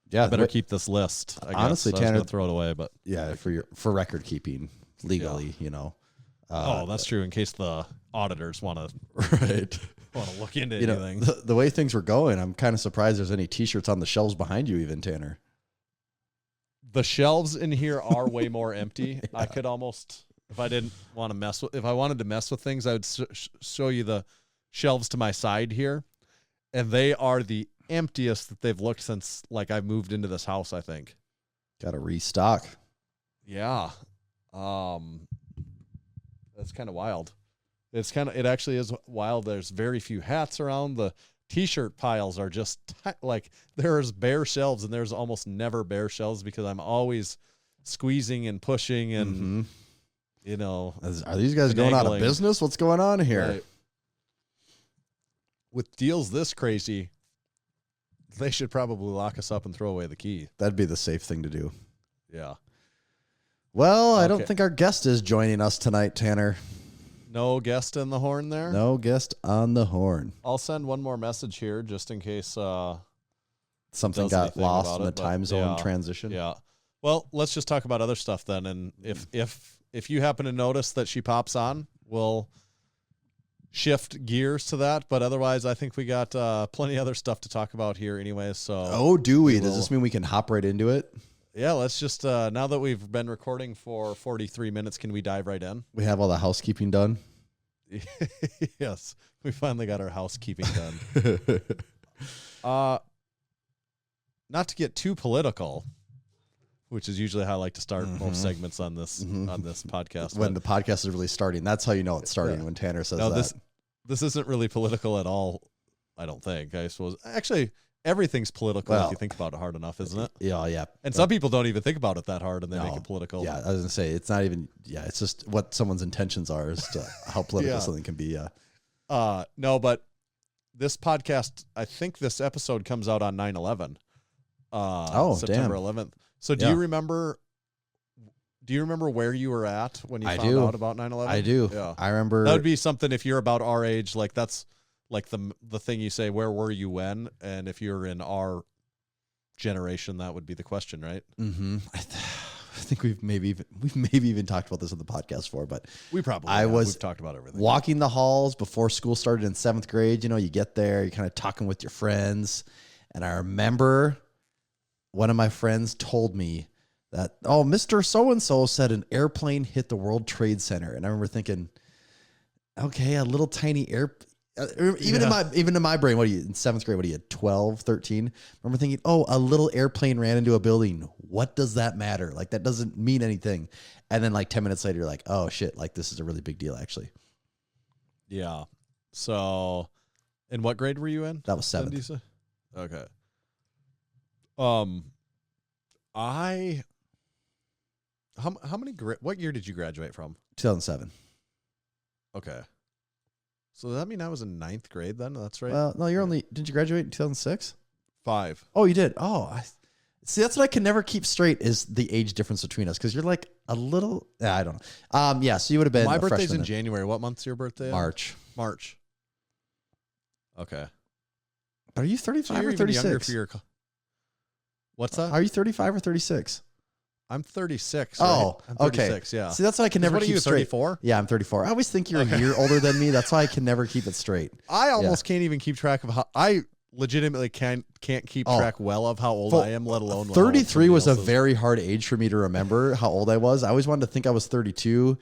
Yeah, I better keep this list. Honestly, guess. Tanner, throw it away, but yeah, for record keeping legally, that's true. In case the auditors want to want to look into anything. The way things were going, I'm kind of surprised there's any T-shirts on the shelves behind you, even Tanner. The shelves in here are way more empty. Yeah. I could almost, if I wanted to mess with things, I would show you the shelves to my side here, and they are the emptiest that they've looked since like I moved into this house, I think. Got to restock. Yeah. That's kind of wild. It actually is wild. There's very few hats around. The T-shirt piles are just like there's bare shelves, and there's almost never bare shelves because I'm always squeezing and pushing and are these guys going out of business? What's going on here? Right. With deals this crazy, they should probably lock us up and throw away the key. That'd be the safe thing to do. Yeah. Well, I don't think our guest is joining us tonight, Tanner. No guest in the horn there? No guest on the horn. I'll send one more message here just in case something got lost in the time zone transition. Yeah. Well, let's just talk about other stuff then. And if you happen to notice that she pops on, we'll shift gears to that, but otherwise I think we got plenty of other stuff to talk about here anyway. So do we? Does this mean we can hop right into it? Yeah, let's just now that we've been recording for 43 minutes, can we dive right in? We have all the housekeeping done. Yes, we finally got our housekeeping done. Not to get too political, which is usually how I like to start most segments on this podcast. When the podcast is really starting, that's how you know it's starting, when Tanner says that. This isn't really political at all, I don't think. I suppose actually everything's political if you think about it hard enough, isn't it? Yeah. And some people don't even think about it that hard, and they make it political. Yeah, I was gonna say it's not even. Yeah, it's just what someone's intentions are as to how political something can be. Yeah. No, but this podcast, I think this episode comes out on 9/11. September 11th. So do you remember where you were at when you found out about 9/11? I do. Yeah. I remember. That would be something if you're about our age, like that's like the thing you say, where were you when? And if you're in our generation, that would be the question, right? Mm-hmm. I think we've maybe even talked about this on the podcast before, but We probably we've talked about everything. Walking the halls before school started in 7th grade. You know, you get there, you're kind of talking with your friends. And I remember one of my friends told me that, oh, Mr. So-and-so said an airplane hit the World Trade Center. And I remember thinking, okay, a little tiny even in my brain, what are you in 7th grade? What are you, 12, 13? I remember thinking, oh, a little airplane ran into a building. What does that matter? Like, that doesn't mean anything. And then like 10 minutes later, you're like, oh shit, like this is a really big deal actually. Yeah. So in what grade were you in? That was 7th. Okay. What year did you graduate from? 2007. Okay. So does that mean I was in 9th grade then? That's right. Well, no, did you graduate in 2006? 5. Oh, you did. Oh, see, that's what I can never keep straight is the age difference between us. Cause you're like a little, I don't know. Yeah. So you would have been. My a birthday's freshman in then. January. What month's your birthday? March. Okay. Are you So 35 you're or even younger 36? for your. What's that? Are you 35 or 36? I'm 36. Oh, right? I'm okay. 36, yeah. See, that's why I can never What are keep you, straight. 34? Yeah, I'm 34. I always think you're a year older than me. That's why I can never keep it straight. I almost can't even keep track of how I legitimately can't keep track well of how old I am, let alone 33 was a very hard age for me to remember how old I was. I always wanted to think I was 32.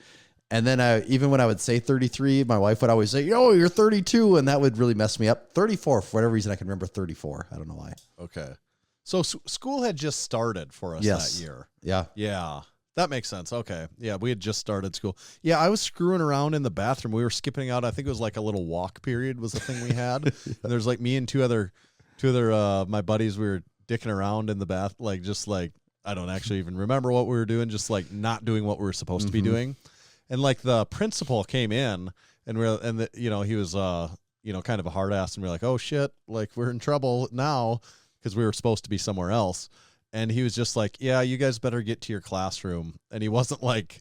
And then even when I would say 33, my wife would always say, "Oh, you're 32," and that would really mess me up. 34, for whatever reason, I can remember 34. I don't know why. Okay. So school had just started for us that year. Yeah. Yeah. That makes sense. Okay. Yeah, we had just started school. Yeah, I was screwing around in the bathroom. We were skipping out. I think it was like a little walk period was the thing we had. And there's like me and two other my buddies. We were dicking around in the bath, like just like I don't actually even remember what we were doing, just like not doing what we were supposed to be doing. And like the principal came in and he was kind of a hard ass, and we're like, oh shit, like we're in trouble now because we were supposed to be somewhere else. And he was just like, yeah, you guys better get to your classroom. And he wasn't like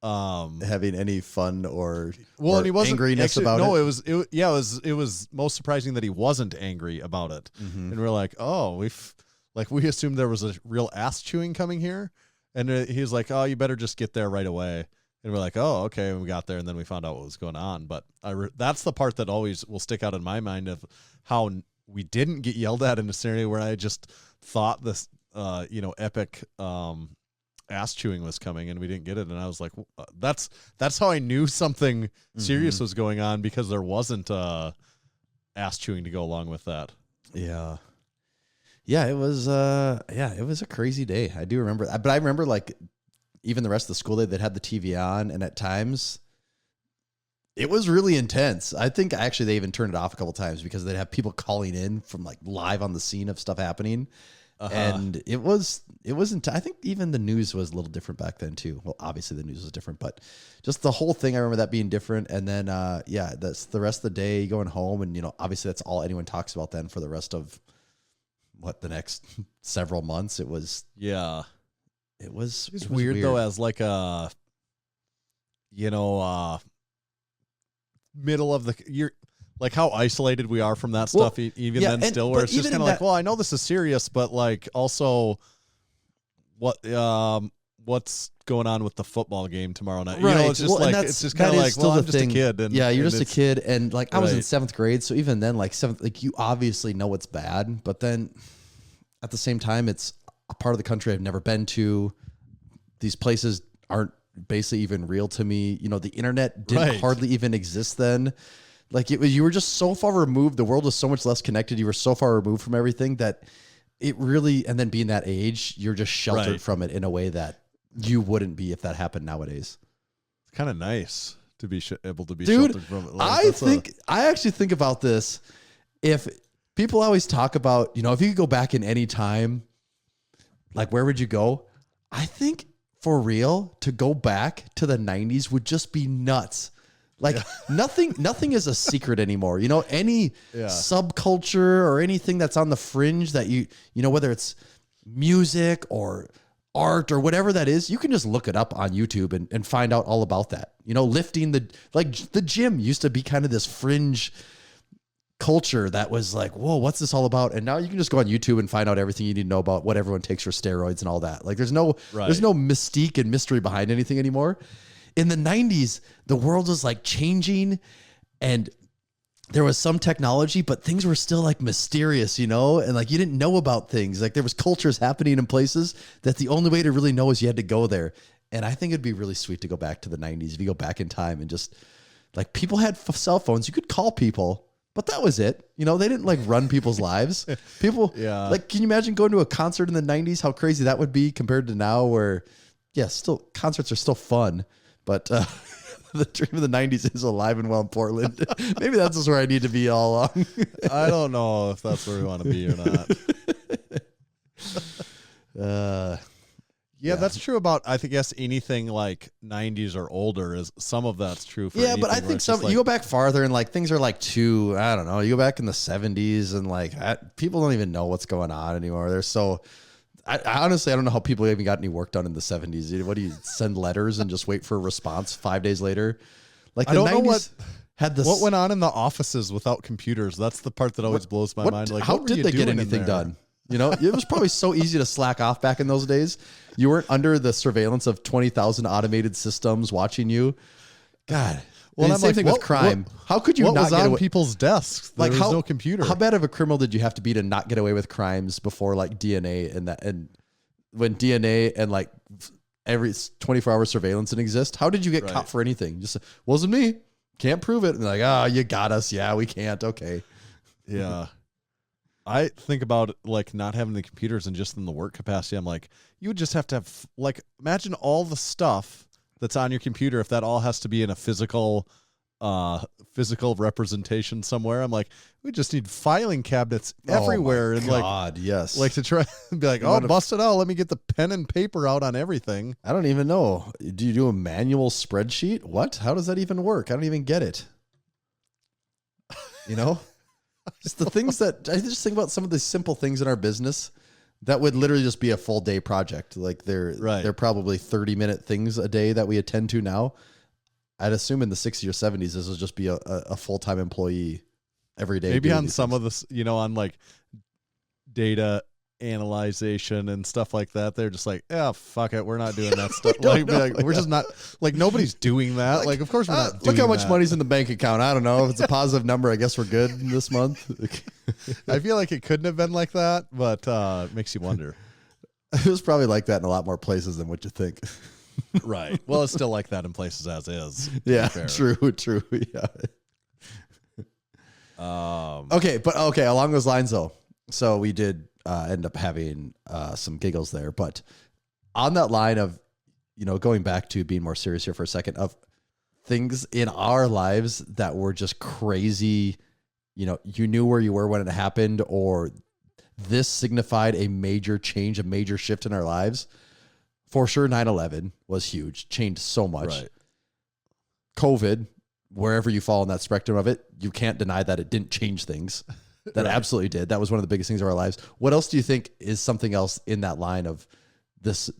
having any fun or and he wasn't angriness actually, about no, it. it was most surprising that he wasn't angry about it. And we're like, oh, we assumed there was a real ass chewing coming here. And he was like, oh, you better just get there right away. And we're like, oh, okay. And we got there, and then we found out what was going on. But that's the part that always will stick out in my mind of how we didn't get yelled at in a scenario where I just thought this epic ass chewing was coming, and we didn't get it. And I was like, that's how I knew something serious was going on, because there wasn't ass chewing to go along with that. Yeah. Yeah, it was a crazy day. I do remember that. But I remember like even the rest of the school day that had the TV on, and at times it was really intense. I think actually they even turned it off a couple times because they'd have people calling in from like live on the scene of stuff happening. And it wasn't, I think even the news was a little different back then too. Well, obviously the news was different, but just the whole thing, I remember that being different. And then, that's the rest of the day going home. And, obviously that's all anyone talks about then for the rest of the next several months. It was weird though, as like a, middle of the year, like how isolated we are from that stuff, even then still, where it's just kind of like, well, I know this is serious, but like also what's going on with the football game tomorrow night? Right. It's just it's just kind of like, well, I'm just a kid. And you're just a kid. And like, I was in 7th grade. So even then, like 7th, like you obviously know it's bad, but then at the same time, it's a part of the country I've never been to. These places aren't basically even real to me. The internet didn't hardly even exist then. Like you were just so far removed. The world was so much less connected. You were so far removed from everything that it really, and then being that age, you're just sheltered from it in a way that you wouldn't be if that happened nowadays. It's kind of nice to be able to be Dude, sheltered from it. I actually think about this. If people always talk about, if you could go back in any time, like where would you go? I think for real, to go back to the 90s would just be nuts. Like nothing is a secret anymore. Any subculture or anything that's on the fringe that whether it's music or art or whatever that is, you can just look it up on YouTube and find out all about that. Lifting the gym used to be kind of this fringe culture that was like, whoa, what's this all about? And now you can just go on YouTube and find out everything you need to know about what everyone takes for steroids and all that. Like there's no mystique and mystery behind anything anymore. In the 90s, the world was like changing and there was some technology, but things were still like mysterious, you know? And like you didn't know about things. Like there was cultures happening in places that the only way to really know is you had to go there. And I think it'd be really sweet to go back to the 90s if you go back in time and just like people had cell phones. You could call people. But that was it. You know, they didn't like run people's lives. People, like, can you imagine going to a concert in the 90s? How crazy that would be compared to now where, still concerts are still fun. But the dream of the 90s is alive and well in Portland. Maybe that's just where I need to be all along. I don't know if that's where we want to be or not. Yeah, that's true about, I think, anything like 90s or older is some of that's true for but I think some, you go back farther and like things are like I don't know, you go back in the 70s and like people don't even know what's going on anymore. They're so, I honestly, I don't know how people even got any work done in the 70s. What do you send letters and just wait for a response 5 days later? Like the I don't 90s know what had this. What went on in the offices without computers? That's the part that always blows my mind. Like, how did they get anything done? You know, it was probably so easy to slack off back in those days. You weren't under the surveillance of 20,000 automated systems watching you. God. Well, same thing with crime. How could you not get on people's desks? There was no computer. How bad of a criminal did you have to be to not get away with crimes before like DNA and when DNA and like every 24-hour surveillance didn't exist? How did you get caught for anything? Just wasn't me. Can't prove it. And like, you got us. Yeah, we can't. Okay. Yeah. I think about like not having the computers and just in the work capacity. I'm like, you would just have to have like, imagine all the stuff that's on your computer. If that all has to be in a physical representation somewhere, I'm like, we just need filing cabinets everywhere. And God, yes. Like to try and be like, bust it out. Let me get the pen and paper out on everything. I don't even know. Do you do a manual spreadsheet? What? How does that even work? I don't even get it. You know? Just the things that I just think about some of the simple things in our business that would literally just be a full day project. Like they're probably 30-minute things a day that we attend to now. I'd assume in the 60s or 70s, this will just be a full-time employee every day. Maybe on some of this, you know, on like data analyzation and stuff like that, they're just like, fuck it, we're not doing that stuff. We're just not, like, nobody's doing that. Like, of course we're not doing look how much that. Money's in the bank account. I don't know. If it's a positive number, I guess we're good this month. I feel like it couldn't have been like that, but it makes you wonder. It was probably like that in a lot more places than what you think. Right. Well, it's still like that in places as is. Yeah, true. Yeah. Okay. Along those lines, though. So we did end up having some giggles there, but on that line of, you know, going back to being more serious here for a second, of things in our lives that were just crazy. You know, you knew where you were when it happened, or this signified a major change, a major shift in our lives. For sure, 9/11 was huge, changed so much. Right. COVID, wherever you fall in that spectrum of it, you can't deny that it didn't change things. That absolutely did. That was one of the biggest things of our lives. What else do you think is something else in that line of this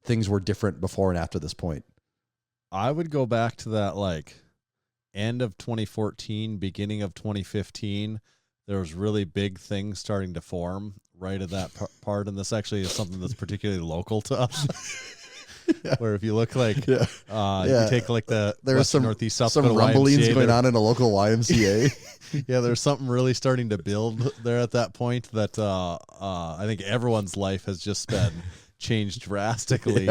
things were different before and after this point? I would go back to that like end of 2014, beginning of 2015. There was really big things starting to form right at that part. And this actually is something that's particularly local to us. Where if you look like, you take like the there was some Northeast South some rumblings going on in a local YMCA. Yeah, there's something really starting to build there at that point that I think everyone's life has just been changed drastically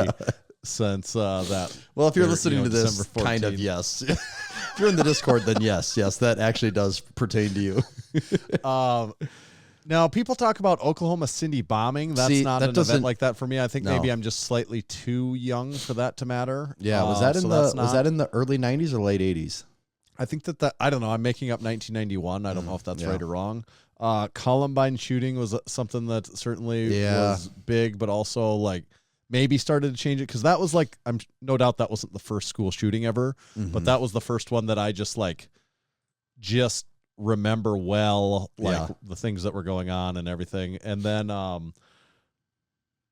since that. Well, if you're listening to this, December 14. kind of yes. If you're in the Discord, then yes, that actually does pertain to you. Now, people talk about Oklahoma City bombing. That's not an event like that for me. I think maybe I'm just slightly too young for that to matter. Yeah, was that in the early 90s or late 80s? I think that I don't know. I'm making up 1991. I don't know if that's right or wrong. Columbine shooting was something that certainly was big, but also like maybe started to change it, because that was like, I'm no doubt that wasn't the first school shooting ever, but that was the first one that I just remember well, like the things that were going on and everything. And then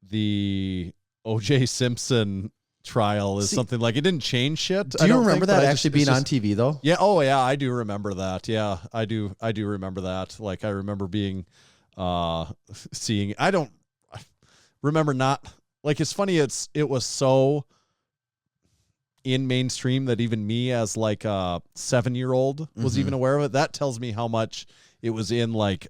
the O.J. Simpson trial is something like it didn't change shit. Do you remember that actually being on TV though? Yeah. Oh yeah, I do remember that. Yeah, I do remember that. Like I remember being seeing. I don't remember not like it's funny. It was so in mainstream that even me as like a 7-year-old was even aware of it. That tells me how much it was in like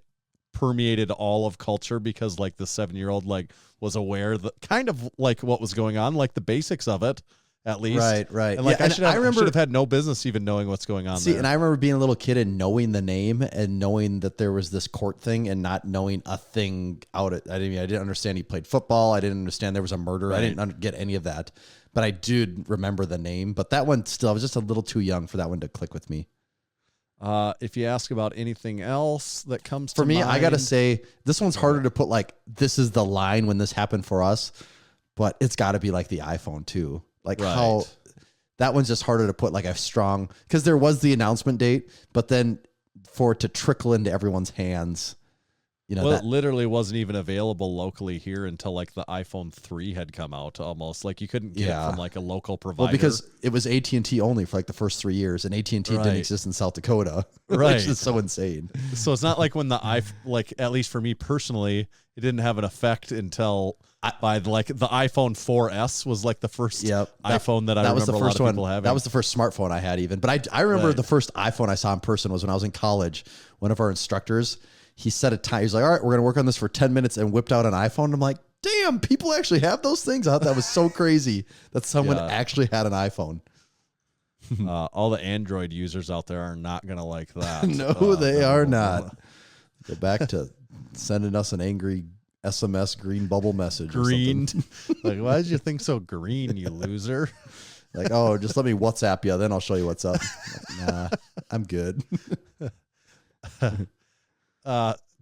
permeated all of culture because like the 7-year-old like was aware that kind of like what was going on, like the basics of it at least. Right. And like yeah, I should have had no business even knowing what's going on there. And I remember being a little kid and knowing the name and knowing that there was this court thing and not knowing a thing out it. I didn't understand he played football. I didn't understand there was a murder. Right. I didn't get any of that. But I did remember the name. But that one still, I was just a little too young for that one to click with me. If you ask about anything else that comes for to me, mind, I got to say this one's harder to put like, this is the line when this happened for us, but it's got to be like the iPhone too. Like how that one's just harder to put like a strong, because there was the announcement date, but then for it to trickle into everyone's hands, you know, it literally wasn't even available locally here until like the iPhone 3 had come out almost. Like you couldn't get it from like a local provider. Well, because it was AT&T only for like the first 3 years and AT&T didn't exist in South Dakota. Right. Which is so insane. So it's not like when like at least for me personally, it didn't have an effect until by like the iPhone 4S was like the first iPhone that I remember was the first a lot of people having. That was the first smartphone I had even. But I remember the first iPhone I saw in person was when I was in college. One of our instructors, he set a time. He's like, all right, we're going to work on this for 10 minutes and whipped out an iPhone. I'm like, damn, people actually have those things. I thought that was so crazy that someone actually had an iPhone. All the Android users out there are not going to like that. No, they are not. Go back to sending us an angry SMS green bubble message. Green. Like, why did you think so green, you loser? Like, oh, just let me WhatsApp you. Then I'll show you what's up. Like, nah, I'm good.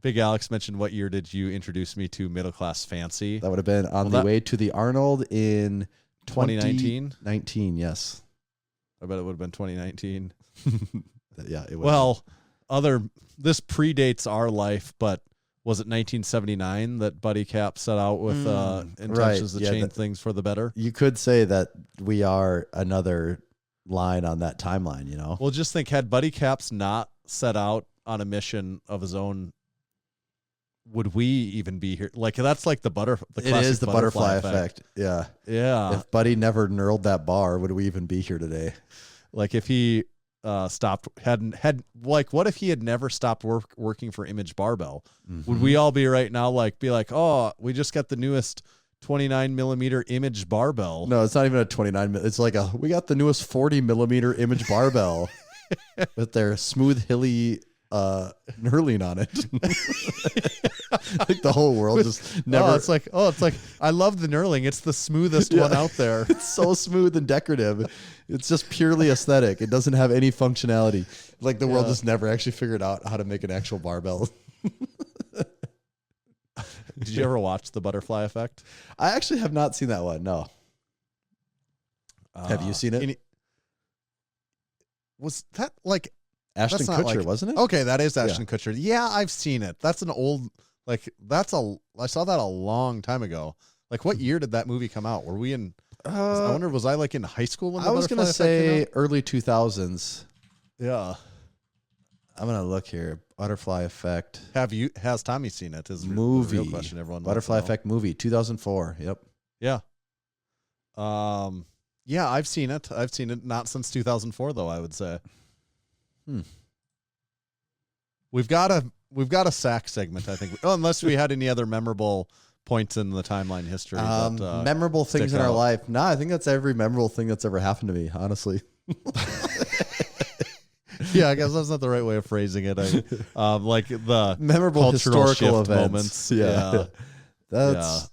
Big Alex mentioned, what year did you introduce me to Middle Class Fancy? That would have been on the way to the Arnold in 2019. 19, yes. I bet it would have been 2019. Yeah, it would. Well, this predates our life, but was it 1979 that Buddy Cap set out with intentions to change things for the better? You could say that we are another line on that timeline, you know? Well, just think, had Buddy Caps not set out on a mission of his own, would we even be here? Like, that's like the it is the butterfly effect. Yeah. Yeah. If Buddy never knurled that bar, would we even be here today? Like if he what if he had never stopped working for Image Barbell? Mm-hmm. Would we all be right now be like, oh, we just got the newest 29 millimeter Image Barbell? No, it's not even a 29. It's like we got the newest 40 millimeter Image Barbell with their smooth, hilly knurling on it. Like the whole world just never. It's like I love the knurling. It's the smoothest one out there. It's so smooth and decorative. It's just purely aesthetic. It doesn't have any functionality. Like the world just never actually figured out how to make an actual barbell. Did you ever watch The Butterfly Effect? I actually have not seen that one. No. Have you seen it? Was that like Ashton Kutcher, wasn't it? Okay, that is Ashton Kutcher. Yeah, I've seen it. That's an old, I saw that a long time ago. Like, what year did that movie come out? Were we in, I wonder, was I like in high school when the I was going to say early 2000s. Yeah. I'm going to look here. Butterfly Effect. Has Tommy seen it? Is movie. The real question everyone Butterfly Effect movie, 2004. Yep. Yeah. Yeah, I've seen it. Not since 2004 though, I would say. We've got a sack segment, I think. Unless we had any other memorable points in the timeline history. Memorable things in our life. No, I think that's every memorable thing that's ever happened to me, honestly. Yeah, I guess that's not the right way of phrasing it. Like the memorable historical events. Moments. Yeah. That's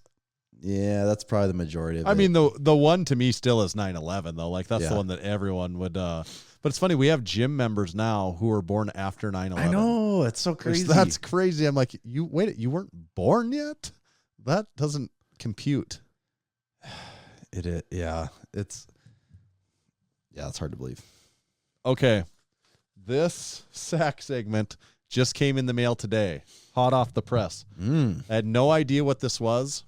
probably the majority of it. I mean, the one to me still is 9/11 though. Like that's the one that everyone would. But it's funny, we have gym members now who were born after 9/11. I know, it's so crazy. That's crazy. I'm like, you weren't born yet? That doesn't compute. It's hard to believe. Okay. This sack segment just came in the mail today, hot off the press. I had no idea what this was,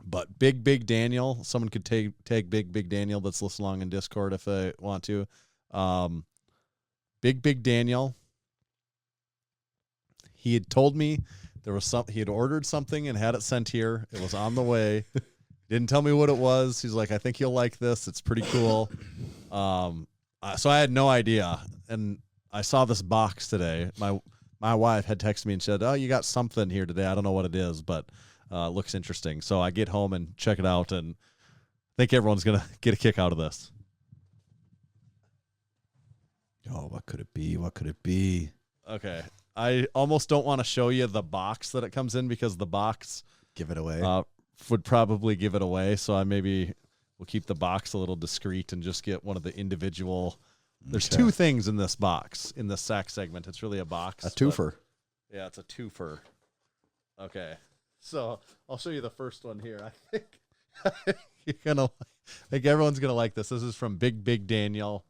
But Big Daniel, someone could tag Big Daniel that's listening along in Discord if they want to. Big Daniel, he had told me there was he had ordered something and had it sent here. It was on the way. Didn't tell me what it was. He's like, I think you'll like this. It's pretty cool. So I had no idea. And I saw this box today. My wife had texted me and said, oh, you got something here today. I don't know what it is, but it looks interesting. So I get home and check it out, and I think everyone's going to get a kick out of this. Oh, what could it be? What could it be? Okay. I almost don't want to show you the box that it comes in because the box Give it away. would probably give it away. So I maybe will keep the box a little discreet and just get one of the individual. There's two things in this box, in the sack segment. It's really a box. A twofer. Yeah, it's a twofer. Okay. So I'll show you the first one here. I think you're gonna like everyone's gonna like this. This is from Big Daniel.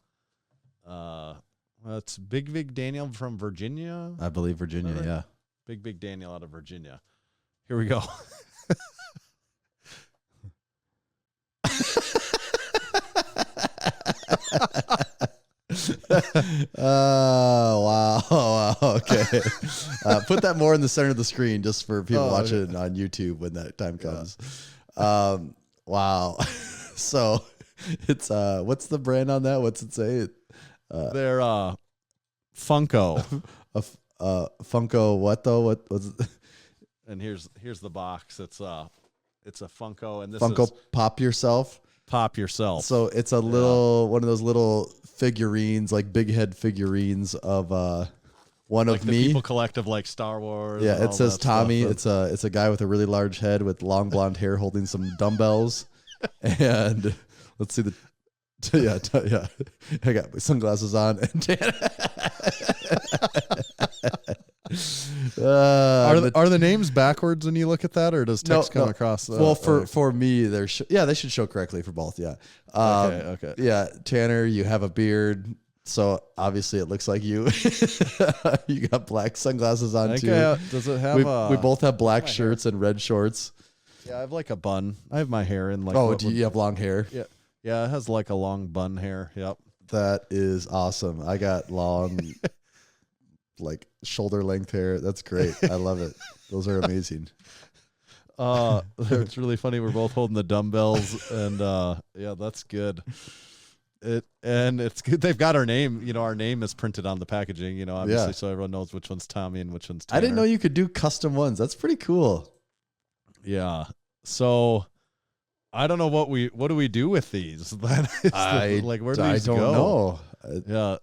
It's Big Daniel from Virginia. I believe Virginia, yeah. Big Daniel out of Virginia. Here we go. Wow. Okay. Put that more in the center of the screen just for people watching on YouTube when that time comes. Wow. So it's what's the brand on that? What's it say? They're Funko. Funko what though? What was it? And here's the box. It's a Funko, and this Funko is Pop Yourself. Pop Yourself. So it's a little one of those little figurines, like big head figurines of one like of the me. People collective like Star Wars. Yeah, and it all says that Tommy. stuff. It's a guy with a really large head with long blonde hair holding some dumbbells. And let's see yeah. I got my sunglasses on. Are the names backwards when you look at that, or does text come across? Well, for me, they should show correctly for both. Yeah. Okay. Yeah, Tanner, you have a beard, so obviously it looks like you. You got black sunglasses on too. Does it have? We both have black shirts and red shorts. Yeah, I have like a bun. I have my hair in like. Oh, do you have long hair? Yeah. Yeah, it has like a long bun hair. Yep. That is awesome. I got long, like shoulder length hair. That's great. I love it. Those are amazing. It's really funny. We're both holding the dumbbells, and yeah, that's good. It's good. They've got our name. You know, our name is printed on the packaging. You know, obviously, so everyone knows which one's Tommy and which one's Tanner. I didn't know you could do custom ones. That's pretty cool. Yeah. So I don't know what do we do with these? Where do these don't go? know. Yeah.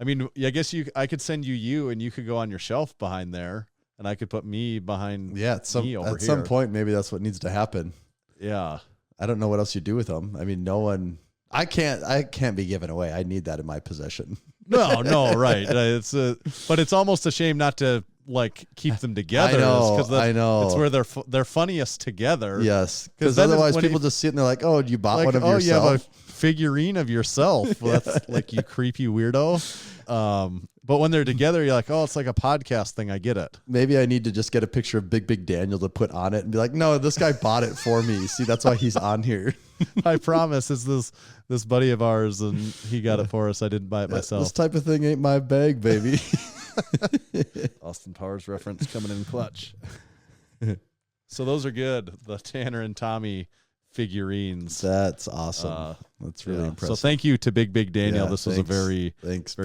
I mean, I guess I could send you and you could go on your shelf behind there, and I could put me behind me over here. At some point, maybe that's what needs to happen. Yeah. I don't know what else you do with them. I mean, no one. I can't be given away. I need that in my possession. No, right. But it's almost a shame not to like keep them together. I know. It's where they're funniest together. Yes, because otherwise people just sit and they're like, "Oh, you bought one of yourself." You have a figurine of yourself. Well, that's like, you creepy weirdo. But when they're together, you're like, "Oh, it's like a podcast thing." I get it. Maybe I need to just get a picture of Big Daniel to put on it and be like, "No, this guy bought it for me. See, that's why he's on here." I promise, it's this buddy of ours, and he got it for us. I didn't buy it myself. This type of thing ain't my bag, baby. Austin Powers reference coming in clutch. So those are good. The Tanner and Tommy figurines. That's awesome. That's really impressive. So thank you to Big Daniel. This was a very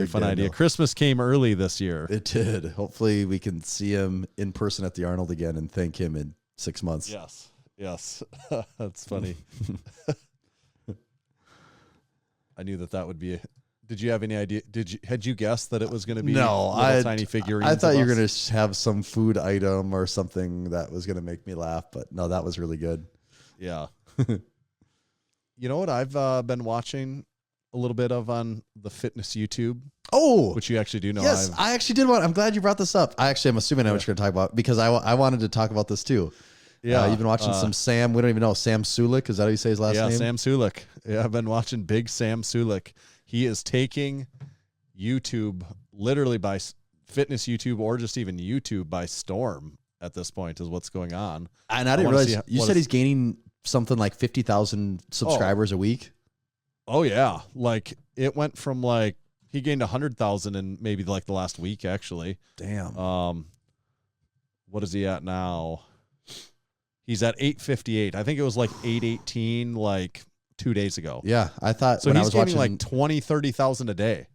fun idea. Christmas came early this year. It did. Hopefully we can see him in person at the Arnold again and thank him in 6 months. Yes. That's funny. I knew that would be Did you have any idea? Had you guessed that it was going to be tiny figurines? I thought you were going to have some food item or something that was going to make me laugh, but no, that was really good. Yeah. You know what I've been watching a little bit of on the fitness YouTube? Oh, which you actually do know. Yes, I actually did want. I'm glad you brought this up. I'm assuming I know what you're going to talk about because I wanted to talk about this too. Yeah, you've been watching some Sam. We don't even know Sam Sulek. Is that how you say his last name? Yeah, Sam Sulek. Yeah, I've been watching Big Sam Sulek. He is taking YouTube literally by fitness YouTube or just even YouTube by storm at this point. Is what's going on. And I didn't realize you said he's gaining something like 50,000 subscribers a week? Oh yeah. Like it went from like, he gained 100,000 in maybe like the last week, actually. Damn. What is he at now? He's at 858. I think it was like 818 like 2 days ago. Yeah, I thought So when I he's was gaining watching, like 20, 30,000 a day.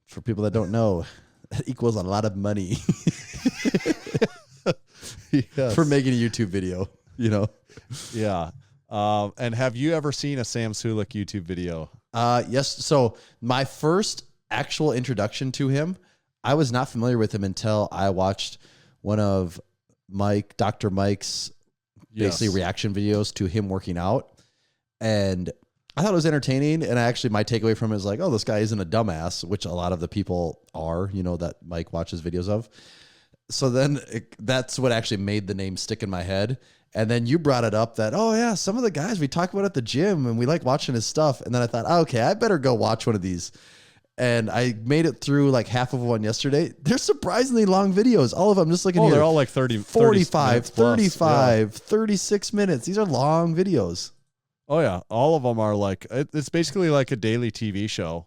for people that don't know, that equals a lot of money Yes. for making a YouTube video, you know? Yeah. And have you ever seen a Sam Sulek YouTube video? Yes. So my first actual introduction to him, I was not familiar with him until I watched one of Dr. Mike's basically reaction videos to him working out. And I thought it was entertaining. And my takeaway from it is like, oh, this guy isn't a dumbass, which a lot of the people are, you know, that Mike watches videos of. So then that's what actually made the name stick in my head. And then you brought it up that, oh yeah, some of the guys we talk about at the gym and we like watching his stuff. And then I thought, okay, I better go watch one of these. And I made it through like half of one yesterday. They're surprisingly long videos. All of them, just looking here. They're all like 30, 45, 35, 36 minutes. These are long videos. Oh yeah. All of them are like, it's basically like a daily TV show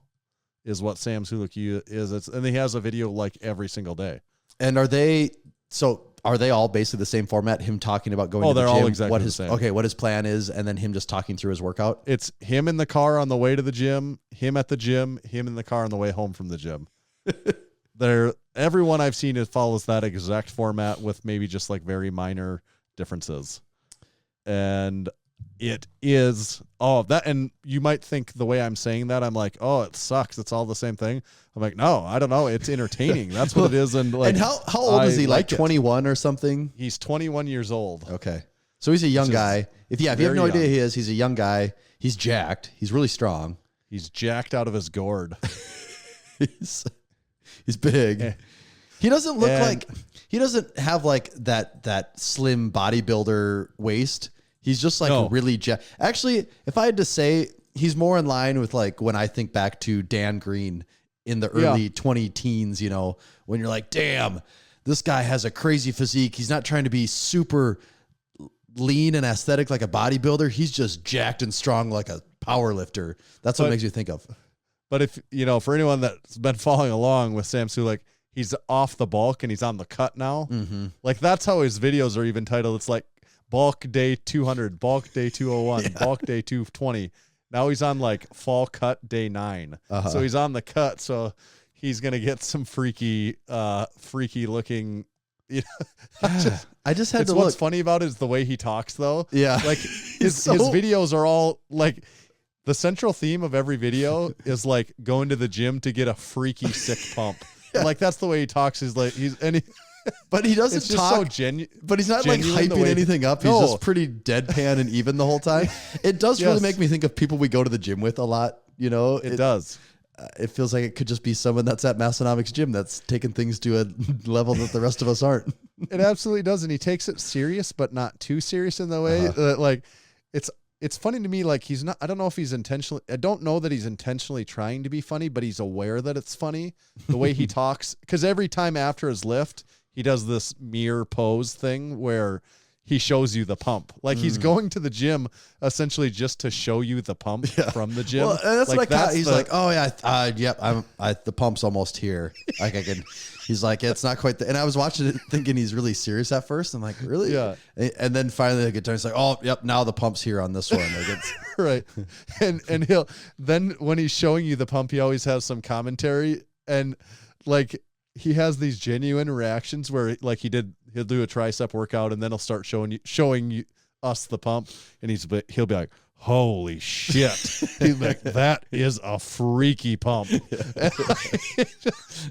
is what Sam Sulek is. And he has a video like every single day. And are they all basically the same format? Him talking about going to the they're gym, all exactly the same. Okay, what his plan is, and then him just talking through his workout? It's him in the car on the way to the gym, him at the gym, him in the car on the way home from the gym. Everyone I've seen follows that exact format with maybe just like very minor differences. And it is and you might think the way I'm saying that, I'm like, oh, it sucks. It's all the same thing. I'm like, no, I don't know. It's entertaining. That's what it is. And like, and how old is he? Like 21 it. or something? He's 21 years old. Okay. So he's a young guy. If you have no idea who he is, he's a young guy. He's jacked. He's really strong. He's jacked out of his gourd. He's big. He doesn't look he doesn't have like that slim bodybuilder waist. He's just like really jacked. Actually, if I had to say, he's more in line with like when I think back to Dan Green in the early 20 teens, you know, when you're like, damn, this guy has a crazy physique. He's not trying to be super lean and aesthetic like a bodybuilder. He's just jacked and strong like a power lifter. That's what it makes you think of. But if, you know, for anyone that's been following along with Sam Sulek, he's off the bulk and he's on the cut now. Mm-hmm. Like that's how his videos are even titled. It's like bulk day 200, bulk day 201, bulk day 220. Now he's on like fall cut day 9. So he's on the cut. So he's going to get some freaky looking, you know, I just had to what's look. funny about it is the way he talks though. Yeah. Like his videos are all like, the central theme of every video is like going to the gym to get a freaky sick pump. Yeah. Like that's the way he talks. But he doesn't talk. So genuine. But he's not like hyping anything up. He's just pretty deadpan and even the whole time. It does really make me think of people we go to the gym with a lot. You know, it does. It feels like it could just be someone that's at Massenomics gym that's taking things to a level that the rest of us aren't. It absolutely does, and he takes it serious, but not too serious in the way that like it's funny to me. Like he's not. I don't know if he's intentionally. I don't know that he's intentionally trying to be funny, but he's aware that it's funny the way he talks. Because every time after his lift, he does this mirror pose thing where he shows you the pump. Like he's going to the gym essentially just to show you the pump from the gym. Well, that's like he's like, oh yeah, yep, the pump's almost here. Like I can. He's like, it's not quite. And I was watching it thinking he's really serious at first. I'm like, really? Yeah. And then finally the guitar, he's like, oh, yep, now the pump's here on this one. Like it's right. And he'll then when he's showing you the pump, he always has some commentary and like he has these genuine reactions where like he'll do a tricep workout and then he'll start showing you us the pump and he'll be like, holy shit. He's like, that is a freaky pump.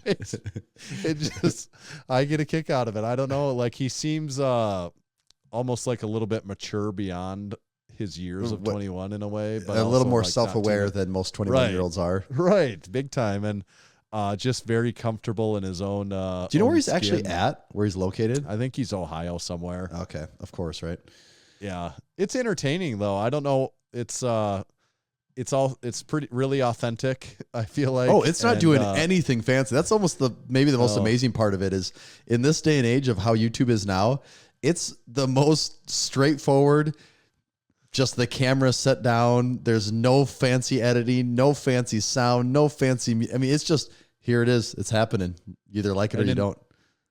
it just I get a kick out of it. I don't know. Like he seems almost like a little bit mature beyond his years of 21 in a way, but a little more like self-aware than most 21-year-olds are. Right. Big time. And just very comfortable in his own. Do you know where he's actually at? Where he's located? I think he's Ohio somewhere. Okay. Of course. Right. Yeah. It's entertaining though. I don't know. It's pretty really authentic. I feel like. Oh, it's not doing anything fancy. That's almost maybe the most amazing part of it is in this day and age of how YouTube is now. It's the most straightforward, Just the camera set down. There's no fancy editing, no fancy sound, no fancy. I mean, it's just here it is. It's happening. You either like it or you don't.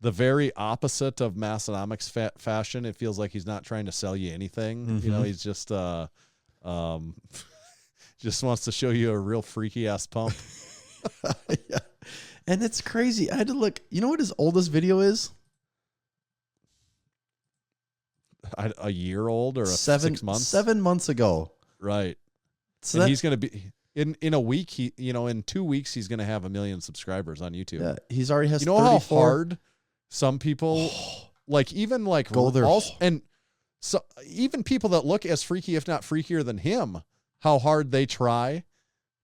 The very opposite of Massenomics fashion. It feels like he's not trying to sell you anything. Mm-hmm. You know, he's just just wants to show you a real freaky ass pump. Yeah. And it's crazy. I had to look. You know what his oldest video is? A year old or 6 months? 7 months ago. Right. So and he's going to be in a week. In 2 weeks, he's going to have 1 million subscribers on YouTube. Yeah, he's already has. You know 34. how hard some people go there. And so even people that look as freaky, if not freakier than him, how hard they try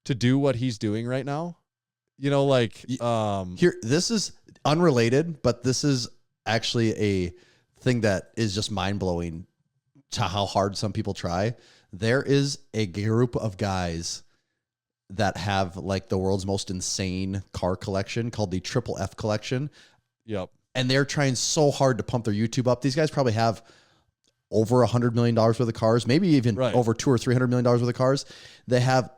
to do what he's doing right now. You know, here, this is unrelated, but this is actually a thing that is just mind blowing to how hard some people try. There is a group of guys that have like the world's most insane car collection called the Triple F collection. Yep. And they're trying so hard to pump their YouTube up. These guys probably have over $100 million worth of cars, maybe even over $200 or $300 million worth of cars. They have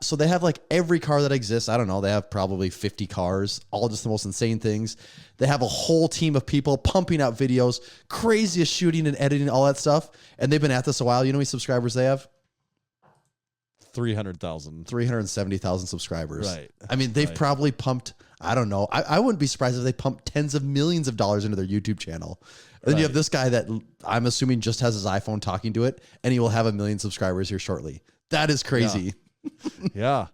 like every car that exists. I don't know. They have probably 50 cars, all just the most insane things. They have a whole team of people pumping out videos, craziest shooting and editing, all that stuff. And they've been at this a while. You know how many subscribers they have? 300,000. 370,000 subscribers. Right. I mean, they've probably pumped, I don't know. I wouldn't be surprised if they pumped tens of millions of dollars into their YouTube channel. And then you have this guy that I'm assuming just has his iPhone talking to it, and he will have 1 million subscribers here shortly. That is crazy. Yeah.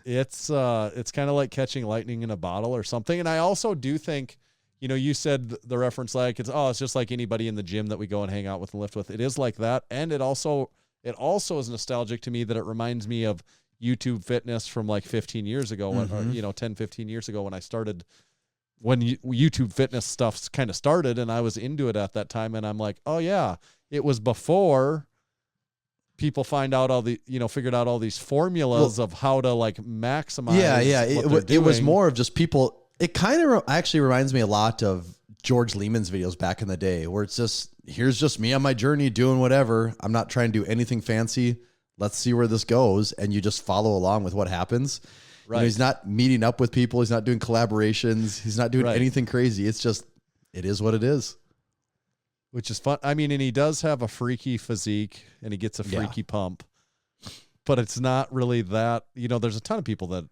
It's kind of like catching lightning in a bottle or something. And I also do think, you said the reference like it's just like anybody in the gym that we go and hang out with and lift with. It is like that. And it also is nostalgic to me that it reminds me of YouTube fitness from like 15 years ago, when, 10, 15 years ago when I started, when YouTube fitness stuff kind of started, and I was into it at that time. And I'm like, oh yeah, it was before people figured out all these formulas of how to like maximize. Yeah. It was more of just people. It kind of actually reminds me a lot of George Lehman's videos back in the day, where it's just, here's just me on my journey doing whatever. I'm not trying to do anything fancy. Let's see where this goes. And you just follow along with what happens. Right. He's not meeting up with people. He's not doing collaborations. He's not doing anything crazy. It's just, it is what it is. Which is fun. I mean, and he does have a freaky physique and he gets a freaky pump, but it's not really that, there's a ton of people that,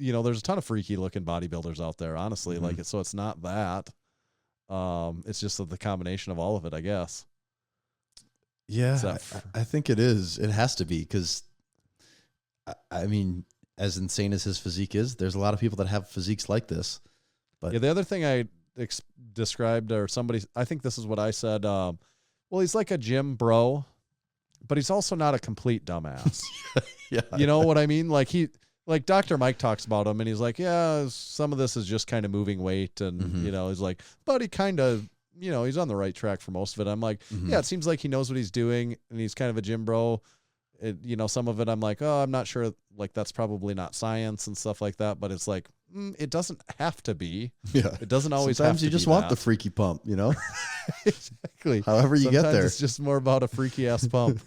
there's a ton of freaky looking bodybuilders out there, honestly. Mm-hmm. So it's not that. It's just the combination of all of it, I guess. Yeah, I think it is. It has to be, because I mean, as insane as his physique is, there's a lot of people that have physiques like this. But yeah, the other thing I described, or somebody, I think this is what I said. Well, he's like a gym bro, but he's also not a complete dumbass. Yeah, you know what I mean? Like Dr. Mike talks about him, and he's like, yeah, some of this is just kind of moving weight, and he's like, but he kind of, he's on the right track for most of it. I'm like, yeah, it seems like he knows what he's doing, and he's kind of a gym bro. Some of it I'm like, oh, I'm not sure, like that's probably not science and stuff like that, but it's like, it doesn't have to be. Yeah. It doesn't always Sometimes have to you just be want that. the freaky pump, Exactly. However you Sometimes get there. It's just more about a freaky ass pump.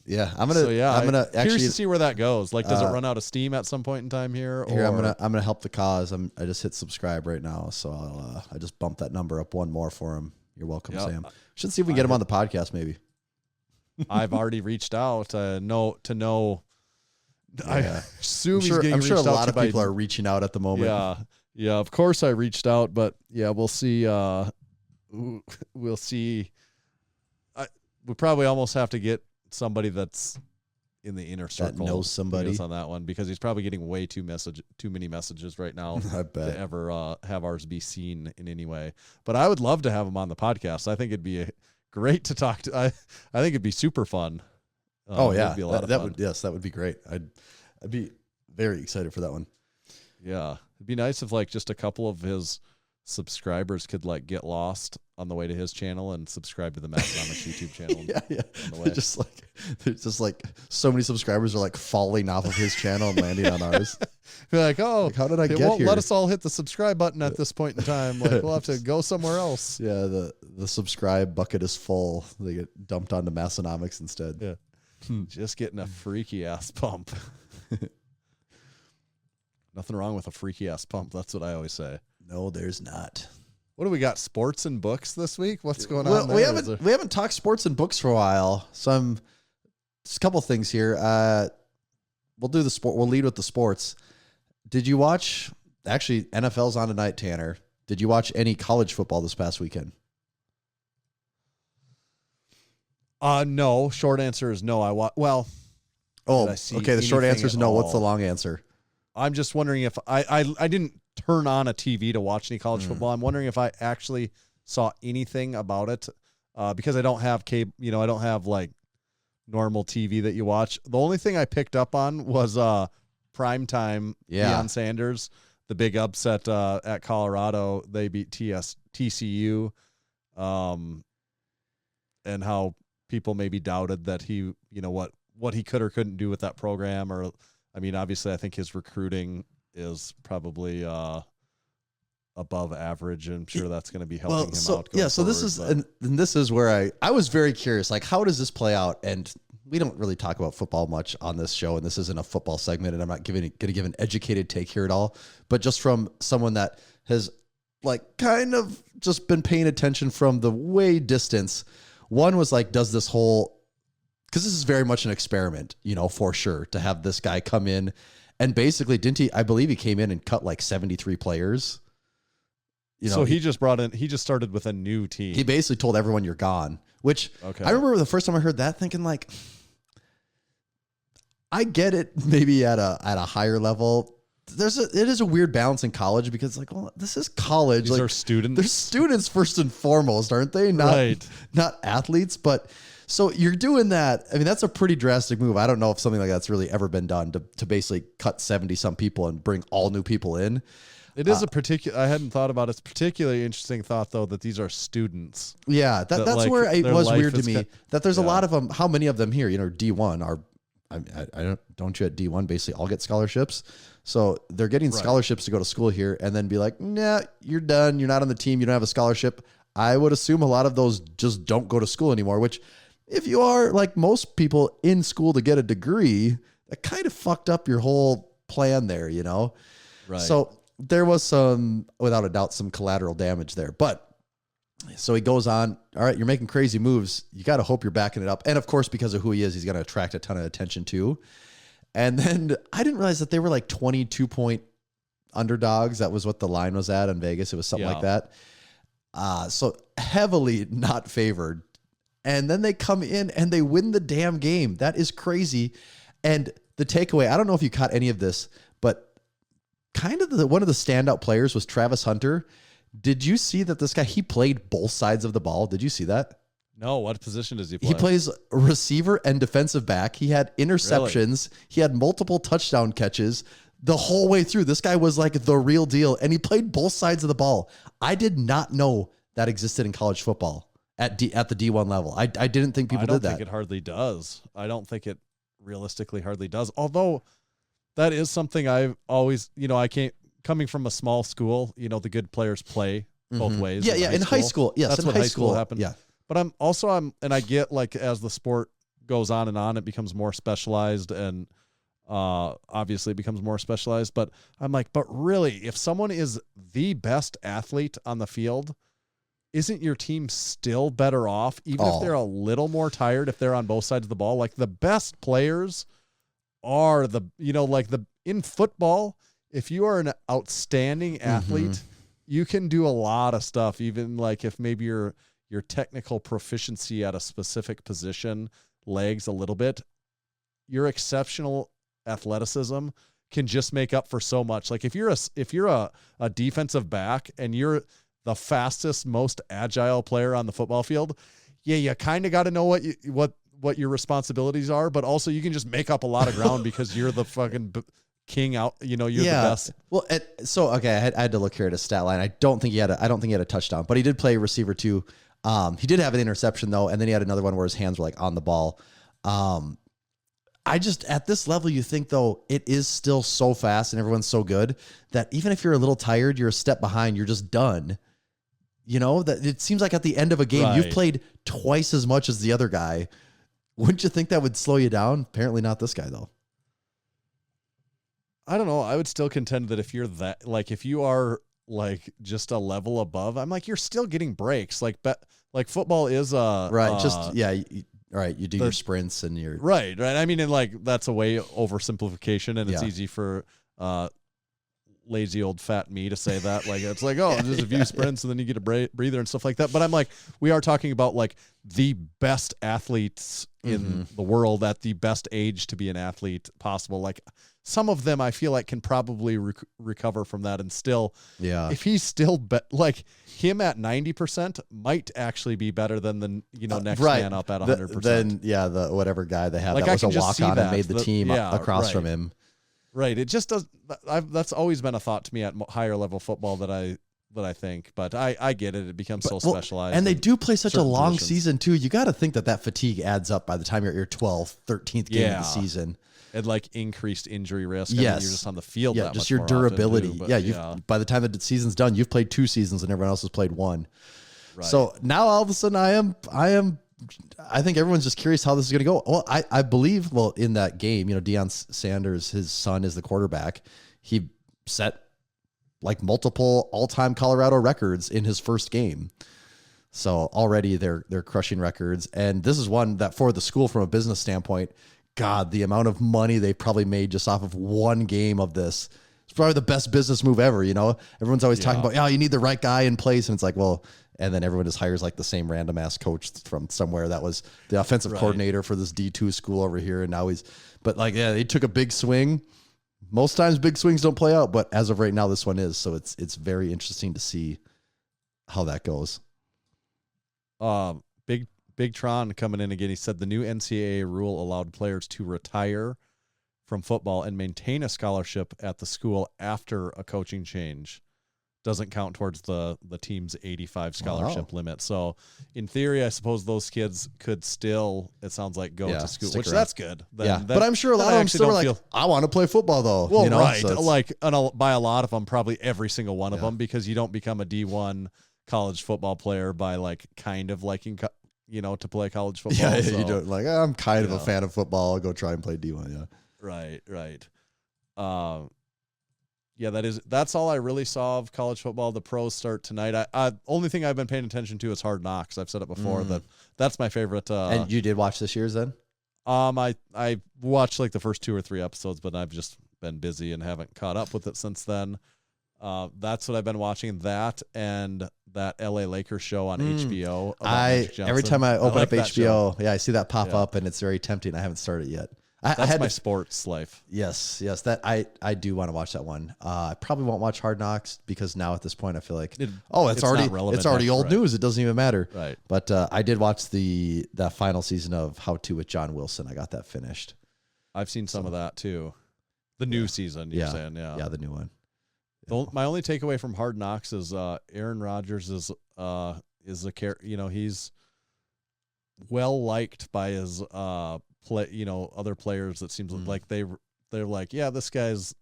Yeah, I'm gonna actually curious to see where that goes. Like, does it run out of steam at some point in time here? Here, or? I'm gonna help the cause. I just hit subscribe right now, so I just bumped that number up one more for him. You're welcome, Sam. Should see if we can get him on the podcast, maybe. I've already reached out to know. Yeah. I assume I'm sure a lot of people are reaching out at the moment. Yeah. Of course, I reached out, but yeah, we'll see. We'll see. We probably almost have to get somebody that's in the inner circle that knows somebody on that one, because he's probably getting way too many messages right now I bet. to ever have ours be seen in any way. But I would love to have him on the podcast. I think it'd be great to talk to. I think it'd be super fun. It'd be a lot of fun. That would be great. I'd be very excited for that one. Yeah, it'd be nice if like just a couple of his subscribers could like get lost on the way to his channel and subscribe to the Massenomics YouTube channel. Yeah. On the way. There's just like so many subscribers are like falling off of his channel and landing on ours. You're like, oh, Like, how did I it get won't here? let us all hit the subscribe button at this point in time. Like, we'll have to go somewhere else. Yeah, the subscribe bucket is full. They get dumped onto Massenomics instead. Yeah. Just getting a freaky ass pump. Nothing wrong with a freaky ass pump. That's what I always say. No, there's not. What do we got? Sports and books this week? What's going on there? We haven't talked sports and books for a while. So just a couple things here. We'll do the sport. We'll lead with the sports. Did you watch? Actually, NFL's on tonight, Tanner. Did you watch any college football this past weekend? No. Short answer is no. Oh, Did I see okay. The short anything answer is at no. What's the all? long answer? I'm just wondering if I didn't turn on a TV to watch any college football. I'm wondering if I actually saw anything about it because I don't have cable. I don't have like normal TV that you watch. The only thing I picked up on was primetime. Deion Sanders, the big upset at Colorado. They beat TCU, and how people maybe doubted that he, what he could or couldn't do with that program. Or, I mean, obviously, I think his recruiting is probably above average. I'm sure that's going to be helping him out. So this is and this is where I was very curious. Like, how does this play out? And we don't really talk about football much on this show, and this isn't a football segment, and I'm not going to give an educated take here at all. But just from someone that has like kind of just been paying attention from the way distance. One was like, does this whole, because this is very much an experiment, for sure, to have this guy come in and basically I believe he came in and cut like 73 players. So he just started with a new team. He basically told everyone you're gone, which Okay. I remember the first time I heard that thinking like, I get it maybe at a higher level. It is a weird balance in college because like, well, this is college. These like, are students. They're students first and foremost, aren't they? Not athletes, but so you're doing that. I mean, that's a pretty drastic move. I don't know if something like that's really ever been done to basically cut 70 some people and bring all new people in. It is I hadn't thought about it. It's a particularly interesting thought though, that these are students. Yeah. That's like, where it their was life weird to is me that there's a lot of them. How many of them here, D1 are, I don't you at D1 basically all get scholarships. So they're getting scholarships to go to school here and then be like, nah, you're done. You're not on the team. You don't have a scholarship. I would assume a lot of those just don't go to school anymore, which if you are like most people in school to get a degree, that kind of fucked up your whole plan there, Right. So there was without a doubt, some collateral damage there, but so he goes on, all right, you're making crazy moves. You got to hope you're backing it up. And of course, because of who he is, he's going to attract a ton of attention too. And then I didn't realize that they were like 22-point underdogs. That was what the line was at in Vegas. It was something like that. So heavily not favored. And then they come in and they win the damn game. That is crazy. And the takeaway, I don't know if you caught any of this, but kind of one of the standout players was Travis Hunter. Did you see that this guy, he played both sides of the ball? Did you see that? No, what position does he play? He plays receiver and defensive back. He had interceptions. Really? He had multiple touchdown catches the whole way through. This guy was like the real deal, and he played both sides of the ball. I did not know that existed in college football at the D1 level. I didn't think people did that. I don't think it hardly does. I don't think it realistically hardly does. Although that is something I've always, coming from a small school, the good players play both ways. Yeah, in high school. Yes, that's in what high school happened. Yeah. But and I get like as the sport goes on, it becomes more specialized and obviously it becomes more specialized. But I'm like, but really, if someone is the best athlete on the field, isn't your team still better off, even if they're a little more tired, if they're on both sides of the ball? Like the best players are in football, if you are an outstanding athlete, you can do a lot of stuff, even like if maybe your technical proficiency at a specific position lags a little bit, your exceptional athleticism can just make up for so much. Like if you're a defensive back and you're the fastest, most agile player on the football field, you kind of got to know what your responsibilities are, but also you can just make up a lot of ground because you're the fucking king out. You're the best. Well, okay, I had to look here at his stat line. I don't think he had a touchdown, but he did play receiver too. He did have an interception though, and then he had another one where his hands were like on the ball. I just, at this level, you think though, it is still so fast and everyone's so good that even if you're a little tired, you're a step behind, you're just done. That it seems like at the end of a game, You've played twice as much as the other guy. Wouldn't you think that would slow you down? Apparently not this guy though. I don't know. I would still contend that if you're if you are like just a level above, I'm like, you're still getting breaks. Like football is right. Right. You do your sprints and your right. I mean, and like that's a way oversimplification, and it's easy for lazy old fat me to say that. Like it's like, oh, just a few sprints and then you get a breather and stuff like that. But I'm like, we are talking about like the best athletes in the world at the best age to be an athlete possible. Like some of them I feel like can probably recover from that and still, if he's still like him at 90% might actually be better than the next man up at 100%. Then the whatever guy they had that was a walk on and made the team across from him. Right. It just does. That's always been a thought to me at higher level football that I think, but I get it. It becomes so specialized. And they do play such a long season too. You got to think that fatigue adds up by the time you're at your 12th, 13th game of the season. And like increased injury risk. Yes. I mean, you're just on the field. Yeah. Just your durability. By the time the season's done, you've played 2 seasons and everyone else has played 1. Right. So now all of a sudden I think everyone's just curious how this is going to go. Well, I believe, in that game, Deion Sanders, his son is the quarterback. He set like multiple all-time Colorado records in his first game. So already they're crushing records. And this is one that for the school from a business standpoint, God, the amount of money they probably made just off of one game of this. It's probably the best business move ever. Everyone's always talking about, you need the right guy in place. And it's like, and then everyone just hires like the same random ass coach from somewhere that was the offensive coordinator for this D2 school over here. And now they took a big swing. Most times big swings don't play out, but as of right now, this one is. So it's very interesting to see how that goes. Big Tron coming in again. He said the new NCAA rule allowed players to retire from football and maintain a scholarship at the school after a coaching change. Doesn't count towards the team's 85 scholarship limit. So in theory, I suppose those kids could still, it sounds like, go to school, which that's good. But I'm sure a lot of them still were like, I want to play football though. Well, right. So by a lot of them, probably every single one of them, because you don't become a D1 college football player by like kind of liking to play college football. Yeah, so, you don't like, I'm kind of a fan of football. I'll go try and play D1. Yeah. Right. That's all I really saw of college football. The pros start tonight. Only thing I've been paying attention to is Hard Knocks. I've said it before that's my favorite. And you did watch this year's then? I watched like the first 2 or 3 episodes, but I've just been busy and haven't caught up with it since then. That's what I've been watching. That and that LA Lakers show on HBO. Every time I open up HBO, I see that pop up and it's very tempting. I haven't started yet. That's my sports life. Yes. That I do want to watch that one. I probably won't watch Hard Knocks because now at this point I feel like it's already old news. It doesn't even matter. Right. But I did watch the final season of How To with John Wilson. I got that finished. I've seen some of that too. The new season. You're saying, yeah, the new one. My only takeaway from Hard Knocks is Aaron Rodgers is a character. He's well liked by his other players. That seems like they're like, this guy's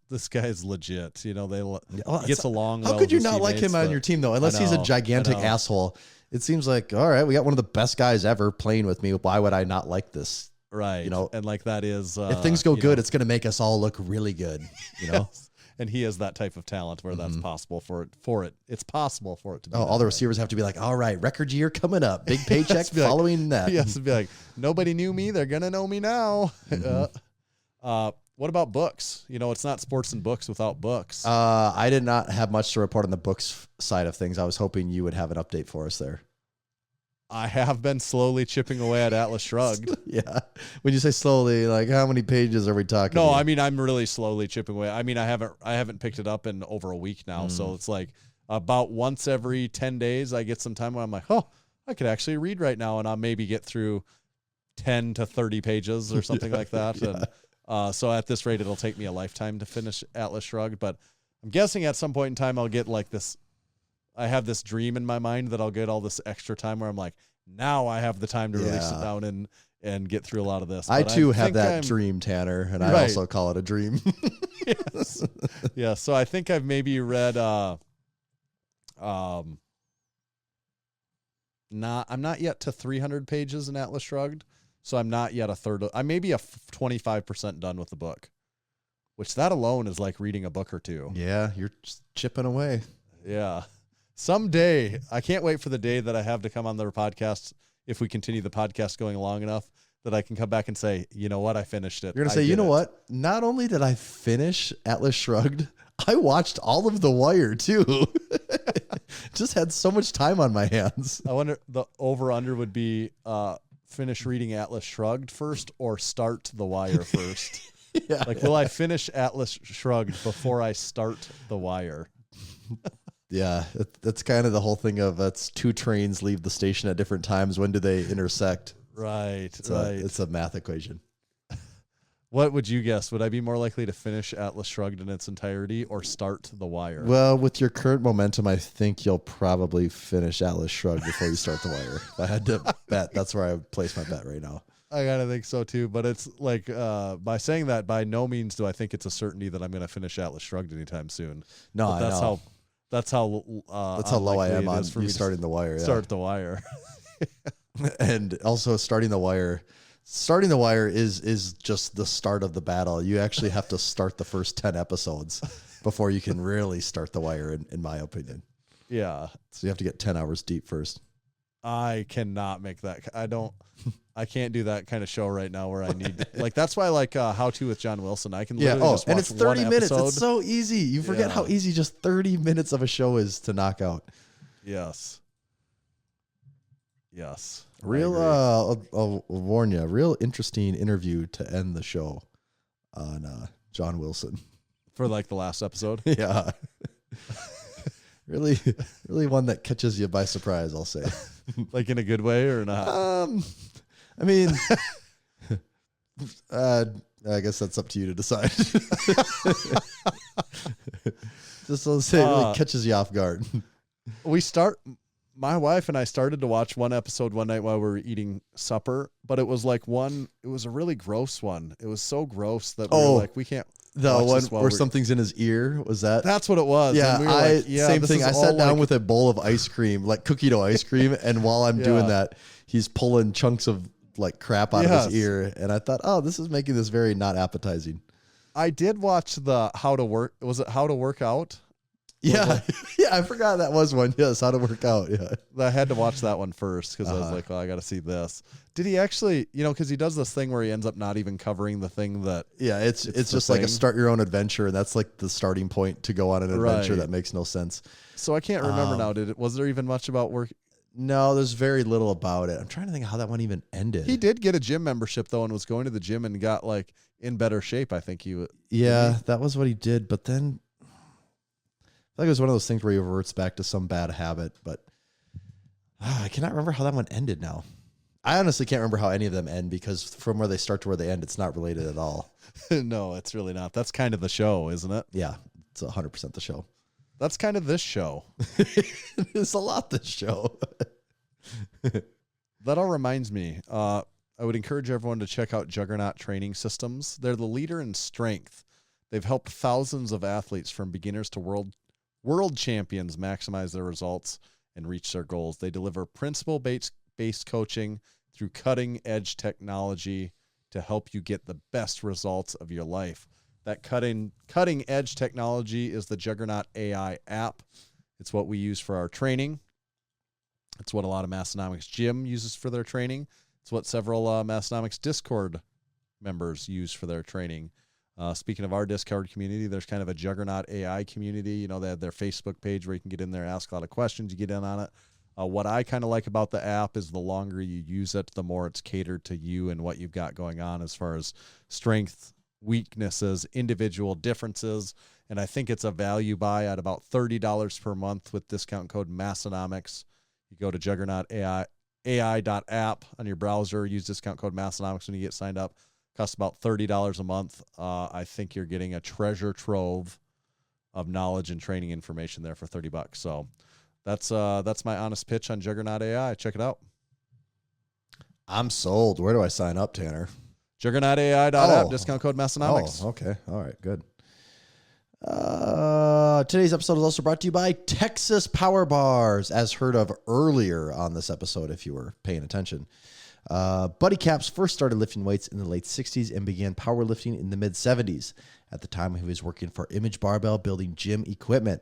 legit. He gets along. How could you not like him on your team though? Unless he's a gigantic asshole. It seems like, all right, we got one of the best guys ever playing with me. Why would I not like this? Right. And like that is if things go good, it's going to make us all look really good. Yes. And he has that type of talent where that's possible for it. It's possible for it to be. All the receivers have to be like, all right, record year coming up, big paycheck following that. He has to be like, nobody knew me, they're gonna know me now. What about books? It's not sports and books without books. I did not have much to report on the books side of things. I was hoping you would have an update for us there. I have been slowly chipping away at Atlas Shrugged. Yeah. When you say slowly, like how many pages are we talking? No, I mean, I'm really slowly chipping away. I mean, I haven't picked it up in over a week now. So it's like about once every 10 days, I get some time where I'm like, I could actually read right now. And I'll maybe get through 10 to 30 pages or something like that. So at this rate, it'll take me a lifetime to finish Atlas Shrugged. But I'm guessing at some point in time, I'll get like this. I have this dream in my mind that I'll get all this extra time where I'm like, now I have the time to really sit down and get through a lot of this. I But too have that dream, Tanner, and I also call it a dream. Yes. Yeah. So I think I've maybe read, I'm not yet to 300 pages in Atlas Shrugged. So I'm not yet a third. I'm maybe 25% done with the book, which that alone is like reading a book or two. Yeah. You're just chipping away. Yeah. Someday, I can't wait for the day that I have to come on their podcast. If we continue the podcast going long enough, that I can come back and say, you know what, I finished it. You're going to say, you know what? Not only did I finish Atlas Shrugged, I watched all of The Wire too. Just had so much time on my hands. I wonder the over-under would be finish reading Atlas Shrugged first or start The Wire first. Yeah. Like, will I finish Atlas Shrugged before I start The Wire? Yeah, that's kind of the whole thing of it's two trains leave the station at different times. When do they intersect? Right, It's a math equation. What would you guess? Would I be more likely to finish Atlas Shrugged in its entirety or start The Wire? Well, with your current momentum, I think you'll probably finish Atlas Shrugged before you start The Wire. If I had to bet, that's where I would place my bet right now. I gotta think so too, but it's like by saying that, by no means do I think it's a certainty that I'm going to finish Atlas Shrugged anytime soon. No, but I know. That's how low I am on you starting The Wire. Yeah. Start The Wire. And also starting The Wire. Starting The Wire is just the start of the battle. You actually have to start the first 10 episodes before you can really start The Wire, in my opinion. Yeah. So you have to get 10 hours deep first. I cannot make that. I can't do that kind of show right now where I need like, that's why I like How To with John Wilson. I can literally just watch and it's 30 one minutes. episode. It's so easy. You forget how easy just 30 minutes of a show is to knock out. Yes. Yes. I'll warn you, real interesting interview to end the show on John Wilson. For like the last episode. Yeah. Really one that catches you by surprise, I'll say. Like in a good way or not? I mean, I guess that's up to you to decide. Just let's say it really catches you off guard. My wife and I started to watch one episode one night while we were eating supper, but it was like it was a really gross one. It was so gross that we were like, we can't. The one where something's in his ear, was that? That's what it was. Yeah, and we were same thing. I sat down with a bowl of ice cream, like cookie dough ice cream, and while I'm doing that, he's pulling chunks of like crap out of his ear, and I thought, oh, this is making this very not appetizing. I did watch the How to Work. Was it How to Work Out? Yeah, yeah, I forgot that was one. Yes, How to Work Out. Yeah, I had to watch that one first because I was like, well, I got to see this. Did he actually, because he does this thing where he ends up not even covering the thing that. Yeah, it's just like a start your own adventure, and that's like the starting point to go on an adventure that makes no sense. So I can't remember now. Was there even much about work? No, there's very little about it. I'm trying to think how that one even ended. He did get a gym membership though, and was going to the gym and got like in better shape. I think he. Yeah, that was what he did, but then. I think it was one of those things where he reverts back to some bad habit, but I cannot remember how that one ended now. I honestly can't remember how any of them end because from where they start to where they end, it's not related at all. No, it's really not. That's kind of the show, isn't it? Yeah, it's 100% the show. That's kind of this show. It's a lot this show. That all reminds me. I would encourage everyone to check out Juggernaut Training Systems. They're the leader in strength. They've helped thousands of athletes from beginners to world champions maximize their results and reach their goals. They deliver principle-based coaching through cutting-edge technology to help you get the best results of your life. That cutting-edge technology is the Juggernaut AI app. It's what we use for our training. It's what a lot of Massenomics Gym uses for their training. It's what several Massenomics Discord members use for their training. Speaking of our Discord community, there's kind of a Juggernaut AI community. They have their Facebook page where you can get in there, ask a lot of questions, you get in on it. What I kind of like about the app is the longer you use it, the more it's catered to you and what you've got going on as far as strength, weaknesses, individual differences. And I think it's a value buy at about $30 per month with discount code Massenomics. You go to Juggernaut AI.app on your browser, use discount code Massenomics when you get signed up. Costs about $30 a month. I think you're getting a treasure trove of knowledge and training information there for $30. So that's my honest pitch on Juggernaut AI. Check it out. I'm sold. Where do I sign up, Tanner? Juggernautai.app, discount code Massenomics. Oh, okay. All right, good. Today's episode is also brought to you by Texas Power Bars, as heard of earlier on this episode, if you were paying attention. Buddy Caps first started lifting weights in the late 60s and began powerlifting in the mid-70s. At the time, he was working for Image Barbell building gym equipment.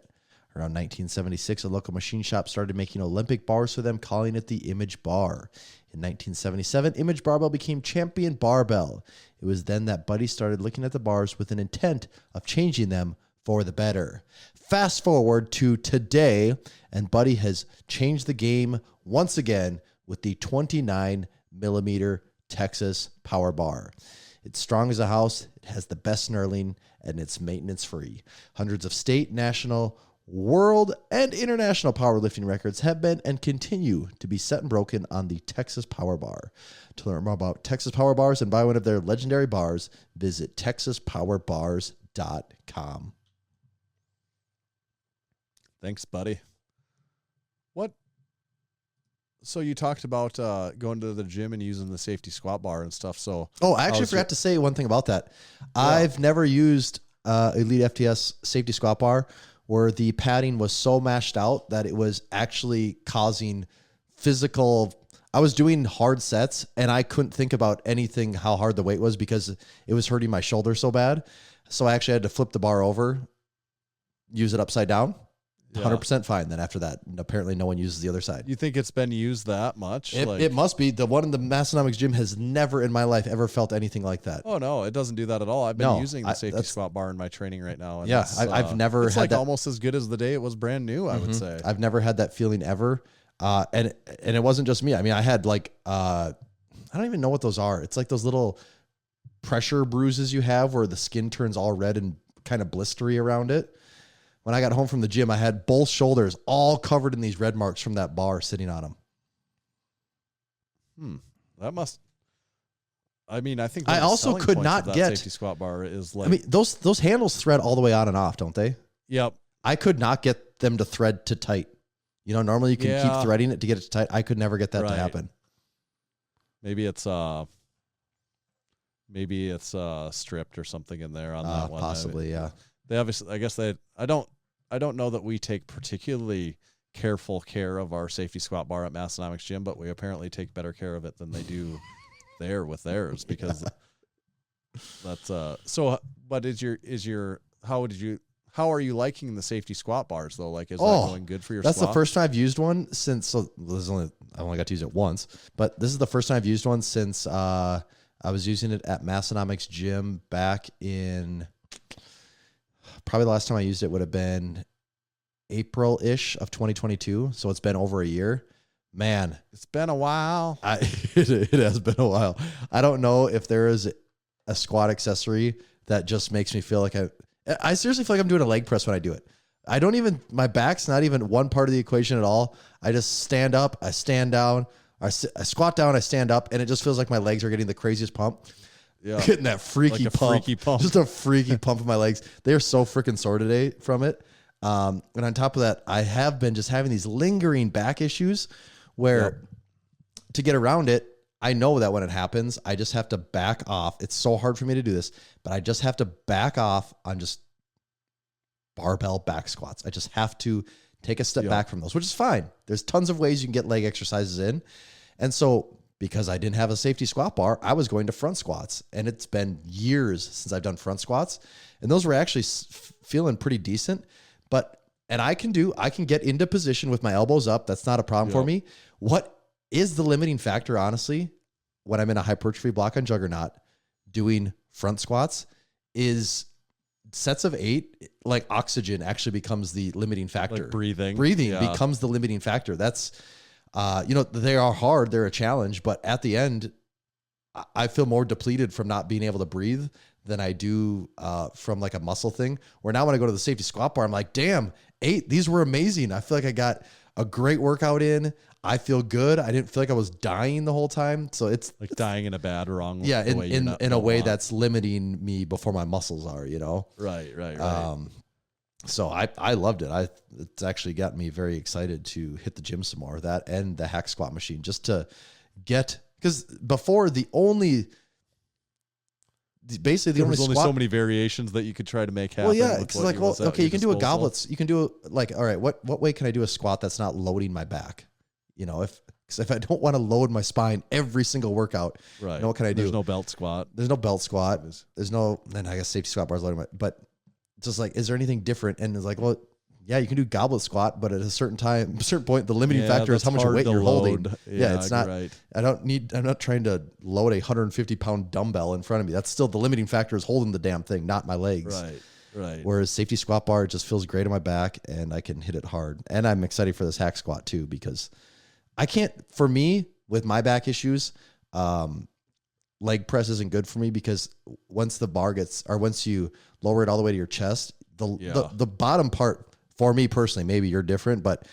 Around 1976, a local machine shop started making Olympic bars for them, calling it the Image Bar. In 1977, Image Barbell became Champion Barbell. It was then that Buddy started looking at the bars with an intent of changing them for the better. Fast forward to today, and Buddy has changed the game once again with the 29mm Texas Power Bar. It's strong as a house, it has the best knurling, and it's maintenance free. Hundreds of state, national, world, and international powerlifting records have been and continue to be set and broken on the Texas Power Bar. To learn more about Texas Power Bars and buy one of their legendary bars, visit texaspowerbars.com. Thanks, buddy. What? So you talked about going to the gym and using the safety squat bar and stuff. So I actually forgot to say one thing about that. Yeah. I've never used Elite FTS safety squat bar where the padding was so mashed out that it was actually causing physical. I was doing hard sets and I couldn't think about anything, how hard the weight was, because it was hurting my shoulder so bad. So I actually had to flip the bar over, use it upside down. 100% fine then after that. And apparently no one uses the other side. You think it's been used that much? It must be. The one in the Massenomics gym has never in my life ever felt anything like that. Oh, no, it doesn't do that at all. I've been using the safety squat bar in my training right now. And I've never it's had like that. Almost as good as the day it was brand new, I would say. I've never had that feeling ever. And it wasn't just me. I mean, I had I don't even know what those are. It's like those little pressure bruises you have where the skin turns all red and kind of blistery around it. When I got home from the gym, I had both shoulders all covered in these red marks from that bar sitting on them. That must. I mean, I think I also could not get safety squat bar is like. I mean, those handles thread all the way on and off, don't they? Yep. I could not get them to thread to tight. You know, normally you can keep threading it to get it to tight. I could never get that to happen. Maybe it's stripped or something in there on that one. Possibly, yeah. They obviously, I guess I don't know that we take particularly careful care of our safety squat bar at Massenomics Gym, but we apparently take better care of it than they do there with theirs, because that's so. But how are you liking the safety squat bars though? Like, is that going good for your That's squat? the first time I've used one since, I only got to use it once, but this is the first time I've used one since I was using it at Massenomics Gym back in, probably the last time I used it would have been April-ish of 2022. So it's been over a year. Man, it's been a while. It has been a while. I don't know if there is a squat accessory that just makes me feel like I seriously feel like I'm doing a leg press when I do it. My back's not even one part of the equation at all. I just stand up, I stand down, I squat down, I stand up, and it just feels like my legs are getting the craziest pump. Yeah. Getting that freaky pump. Just a freaky pump in my legs. They are so freaking sore today from it. And on top of that, I have been just having these lingering back issues where to get around it, I know that when it happens, I just have to back off. It's so hard for me to do this, but I just have to back off on just barbell back squats. I just have to take a step back from those, which is fine. There's tons of ways you can get leg exercises in. And so because I didn't have a safety squat bar, I was going to front squats, and it's been years since I've done front squats, and those were actually feeling pretty decent. And I can get into position with my elbows up. That's not a problem for me. What is the limiting factor, honestly, when I'm in a hypertrophy block on Juggernaut doing front squats is sets of 8, like oxygen actually becomes the limiting factor. Like breathing becomes the limiting factor. That's, they are hard. They're a challenge, but at the end, I feel more depleted from not being able to breathe than I do from like a muscle thing. Where now when I go to the safety squat bar, I'm like, damn, 8, these were amazing. I feel like I got a great workout in. I feel good. I didn't feel like I was dying the whole time. So it's like dying in a bad or wrong yeah, way in a way that's limiting me before my muscles are, Right. So I loved it. It's actually got me very excited to hit the gym some more. That and the hack squat machine, just to get, because before basically the only only squat, so many variations that you could try to make happen. well, yeah, with it's what like, was well, at okay, your you can do a disposal. goblets. You can do like, all right, what way can I do a squat that's not loading my back? If I don't want to load my spine every single workout, Right. what can I do? There's no belt squat. There's no belt squat. There's no, then I guess safety squat bars loading my, but just like, is there anything different? And it's like, well, yeah, you can do goblet squat, but at a certain point, the limiting factor is how much weight you're holding. Yeah, it's not, right. I'm not trying to load a 150-pound dumbbell in front of me. That's still the limiting factor is holding the damn thing, not my legs. Right. Whereas safety squat bar just feels great on my back and I can hit it hard. And I'm excited for this hack squat too, because for me, with my back issues, leg press isn't good for me, because once you lower it all the way to your chest, the bottom part, for me personally, maybe you're different, but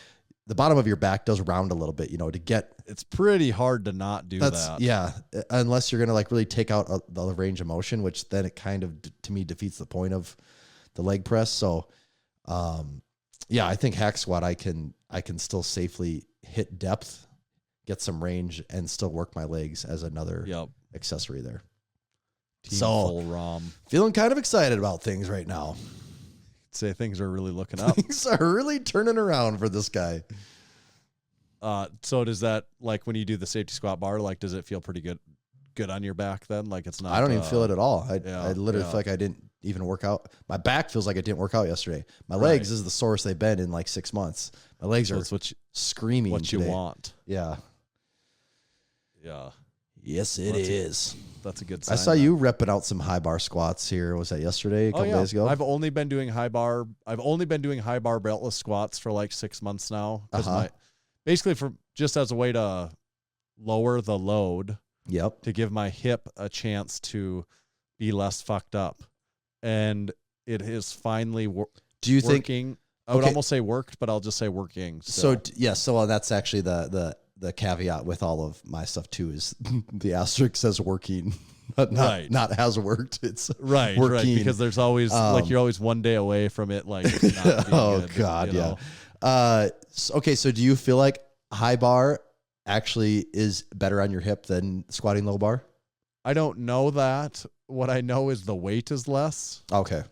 the bottom of your back does round a little bit, to get. It's pretty hard to not do that. Yeah. Unless you're going to like really take out the range of motion, which then it kind of, to me, defeats the point of the leg press. So, I think hack squat, I can still safely hit depth, get some range, and still work my legs as another accessory there. Team full ROM. Feeling kind of excited about things right now. Say things are really looking up. Things are really turning around for this guy. So does that, like when you do the safety squat bar, like does it feel pretty good on your back then? Like it's not. I don't even feel it at all. I literally feel like I didn't even work out. My back feels like I didn't work out yesterday. My legs is the sorest they've been in like 6 months. My legs are screaming. What today. you want? Yeah. Yes, it is. That's a good sign. I saw you repping out some high bar squats here. Was that yesterday? A couple days ago? I've only been doing high bar beltless squats for like 6 months now. Basically for just as a way to lower the load. Yep. To give my hip a chance to be less fucked up. And it is finally working. I would almost say worked, but I'll just say working. So that's actually the caveat with all of my stuff too, is the asterisk says working, not has worked. It's working, because there's always like you're always one day away from it. Like, not being good, God. Okay. So do you feel like high bar actually is better on your hip than squatting low bar? I don't know that. What I know is the weight is less. Okay.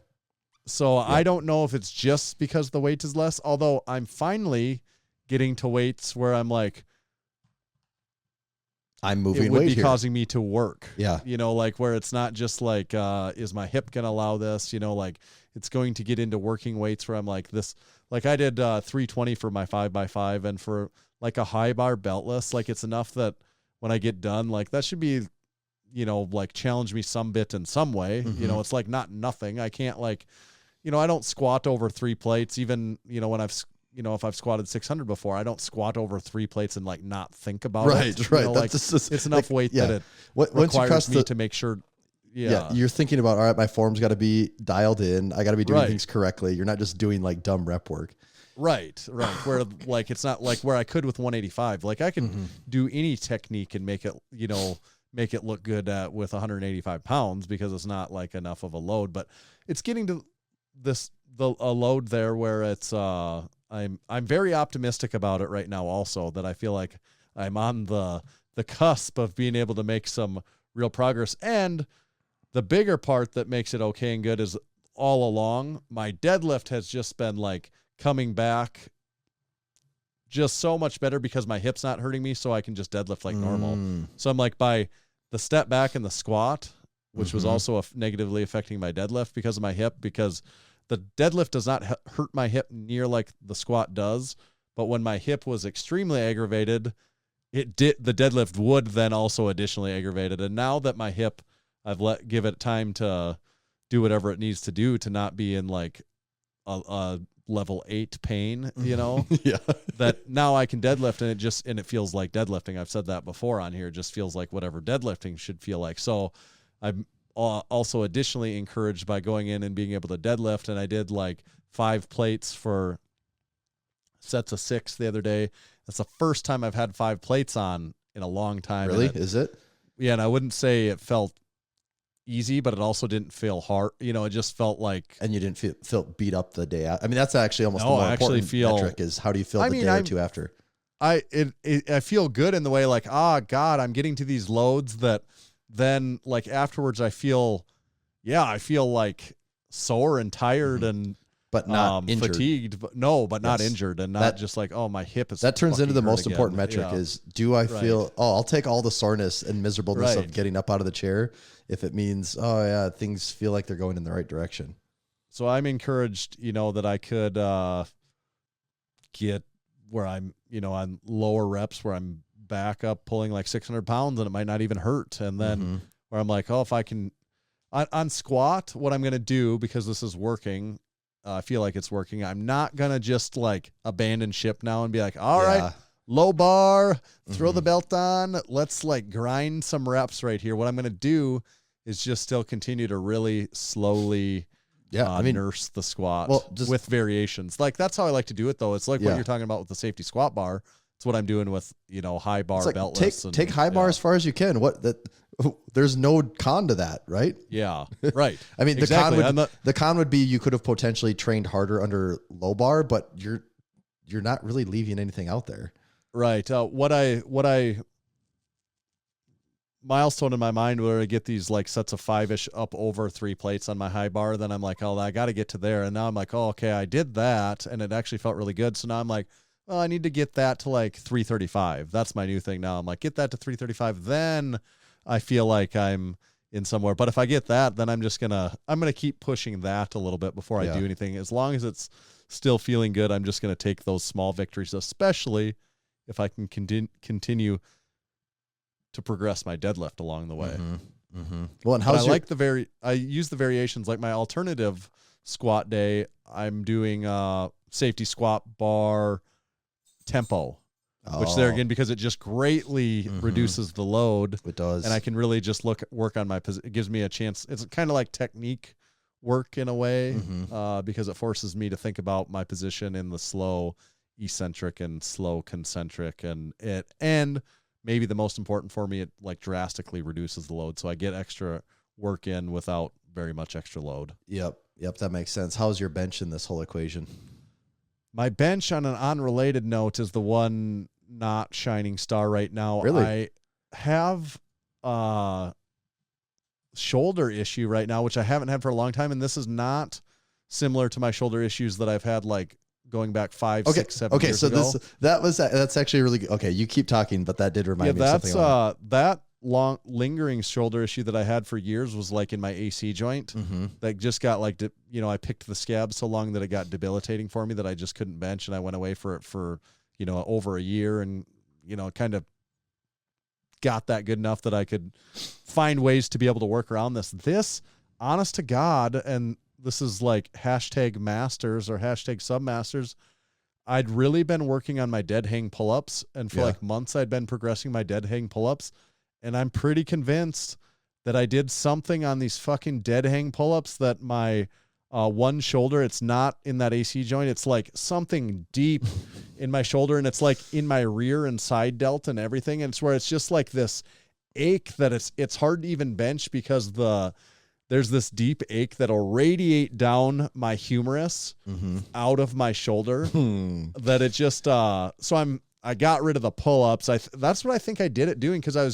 So I don't know if it's just because the weight is less, although I'm finally getting to weights where I'm like, I'm moving it would weight be here. causing me to work. Yeah. Like where it's not just like, is my hip going to allow this? Like it's going to get into working weights where I'm like this, like I did 320 for my 5x5, and for like a high bar beltless, like it's enough that when I get done, like that should be, like challenge me some bit in some way. Mm-hmm. It's like not nothing. I can't like, I don't squat over 3 plates, even, when if I've squatted 600 before, I don't squat over 3 plates and like not think about it. Right. Like it's enough weight that it requires me to make sure. Yeah. You're thinking about, all right, my form's got to be dialed in. I got to be doing things correctly. You're not just doing like dumb rep work. Right. Where like, it's not like where I could with 185, like I can do any technique and make it, make it look good with 185 pounds, because it's not like enough of a load, but it's getting to a load there where it's, I'm very optimistic about it right now also, that I feel like I'm on the cusp of being able to make some real progress. And the bigger part that makes it okay and good is all along, my deadlift has just been like coming back just so much better because my hip's not hurting me, so I can just deadlift like normal. So I'm like, by the step back in the squat, which was also negatively affecting my deadlift because of my hip, because the deadlift does not hurt my hip near like the squat does. But when my hip was extremely aggravated, the deadlift would then also additionally aggravate it. And now that my hip, I've give it time to do whatever it needs to do to not be in like a level 8 pain, that now I can deadlift and it feels like deadlifting. I've said that before on here. It just feels like whatever deadlifting should feel like. So I'm also additionally encouraged by going in and being able to deadlift. And I did like 5 plates for sets of 6 the other day. That's the first time I've had 5 plates on in a long time. Really? Is it? Yeah, and I wouldn't say it felt easy, but it also didn't feel hard. You know, it just felt like. And you didn't feel beat up the day out. I mean, that's actually almost the No, more I actually important feel- metric is how do you feel the day or two after? I feel good in the way like, God, I'm getting to these loads that then like afterwards I feel like sore and tired and But not injured. fatigued, but not Yes. injured and not That- just like, oh, my hip is. That turns into fucking the hurt most again. important metric Yeah. is, do I Right. feel, I'll take all the soreness and miserableness Right. of getting up out of the chair if it means, things feel like they're going in the right direction. So I'm encouraged, that I could get where I'm, on lower reps where I'm back up pulling like 600 pounds and it might not even hurt. And then where I'm like, if I can, on squat, what I'm going to do, because this is working, I feel like it's working. I'm not going to just like abandon ship now and be like, all right, low bar, throw the belt on. Let's like grind some reps right here. What I'm going to do is just still continue to really slowly nurse the squat with variations. Like that's how I like to do it though. It's like what you're talking about with the safety squat bar. It's what I'm doing with, high bar beltless. Take high bar as far as you can. There's no con to that, right? Yeah, right. I mean, exactly. the con would be you could have potentially trained harder under low bar, but you're not really leaving anything out there. Right. What I milestone in my mind where I get these like sets of 5-ish up over 3 plates on my high bar, then I'm like, I got to get to there. And now I'm like, okay, I did that and it actually felt really good. So now I'm like, well, I need to get that to like 335. That's my new thing now. I'm like, get that to 335. Then I feel like I'm in somewhere. But if I get that, then I'm going to keep pushing that a little bit before I do anything. As long as it's still feeling good, I'm just going to take those small victories, especially if I can continue to progress my deadlift along the way. Well, and I use the variations like my alternative squat day. I'm doing safety squat bar tempo, which there again, because it just greatly reduces the load. It does. And I can really just work on my position. It gives me a chance. It's kind of like technique work in a way, because it forces me to think about my position in the slow eccentric and slow concentric, and maybe the most important for me, it like drastically reduces the load. So I get extra work in without very much extra load. Yep. That makes sense. How's your bench in this whole equation? My bench, on an unrelated note, is the one not shining star right now. Really? I have a shoulder issue right now, which I haven't had for a long time. And this is not similar to my shoulder issues that I've had like going back 5, 6, 7 years ago. So that's actually really good. Okay, you keep talking, but that did remind me of something. That long lingering shoulder issue that I had for years was like in my AC joint that just got like, I picked the scab so long that it got debilitating for me that I just couldn't bench. And I went away for it for, over a year and, kind of got that good enough that I could find ways to be able to work around this, honest to God. And this is like #masters or #submasters. I'd really been working on my dead hang pull-ups, and for like months I'd been progressing my dead hang pull-ups. And I'm pretty convinced that I did something on these fucking dead hang pull-ups that my one shoulder, it's not in that AC joint. It's like something deep in my shoulder, and it's like in my rear and side delt and everything. And it's where it's just like this ache that it's hard to even bench because there's this deep ache that'll radiate down my humerus out of my shoulder that it just, so I got rid of the pull-ups. That's what I think I did it doing, because I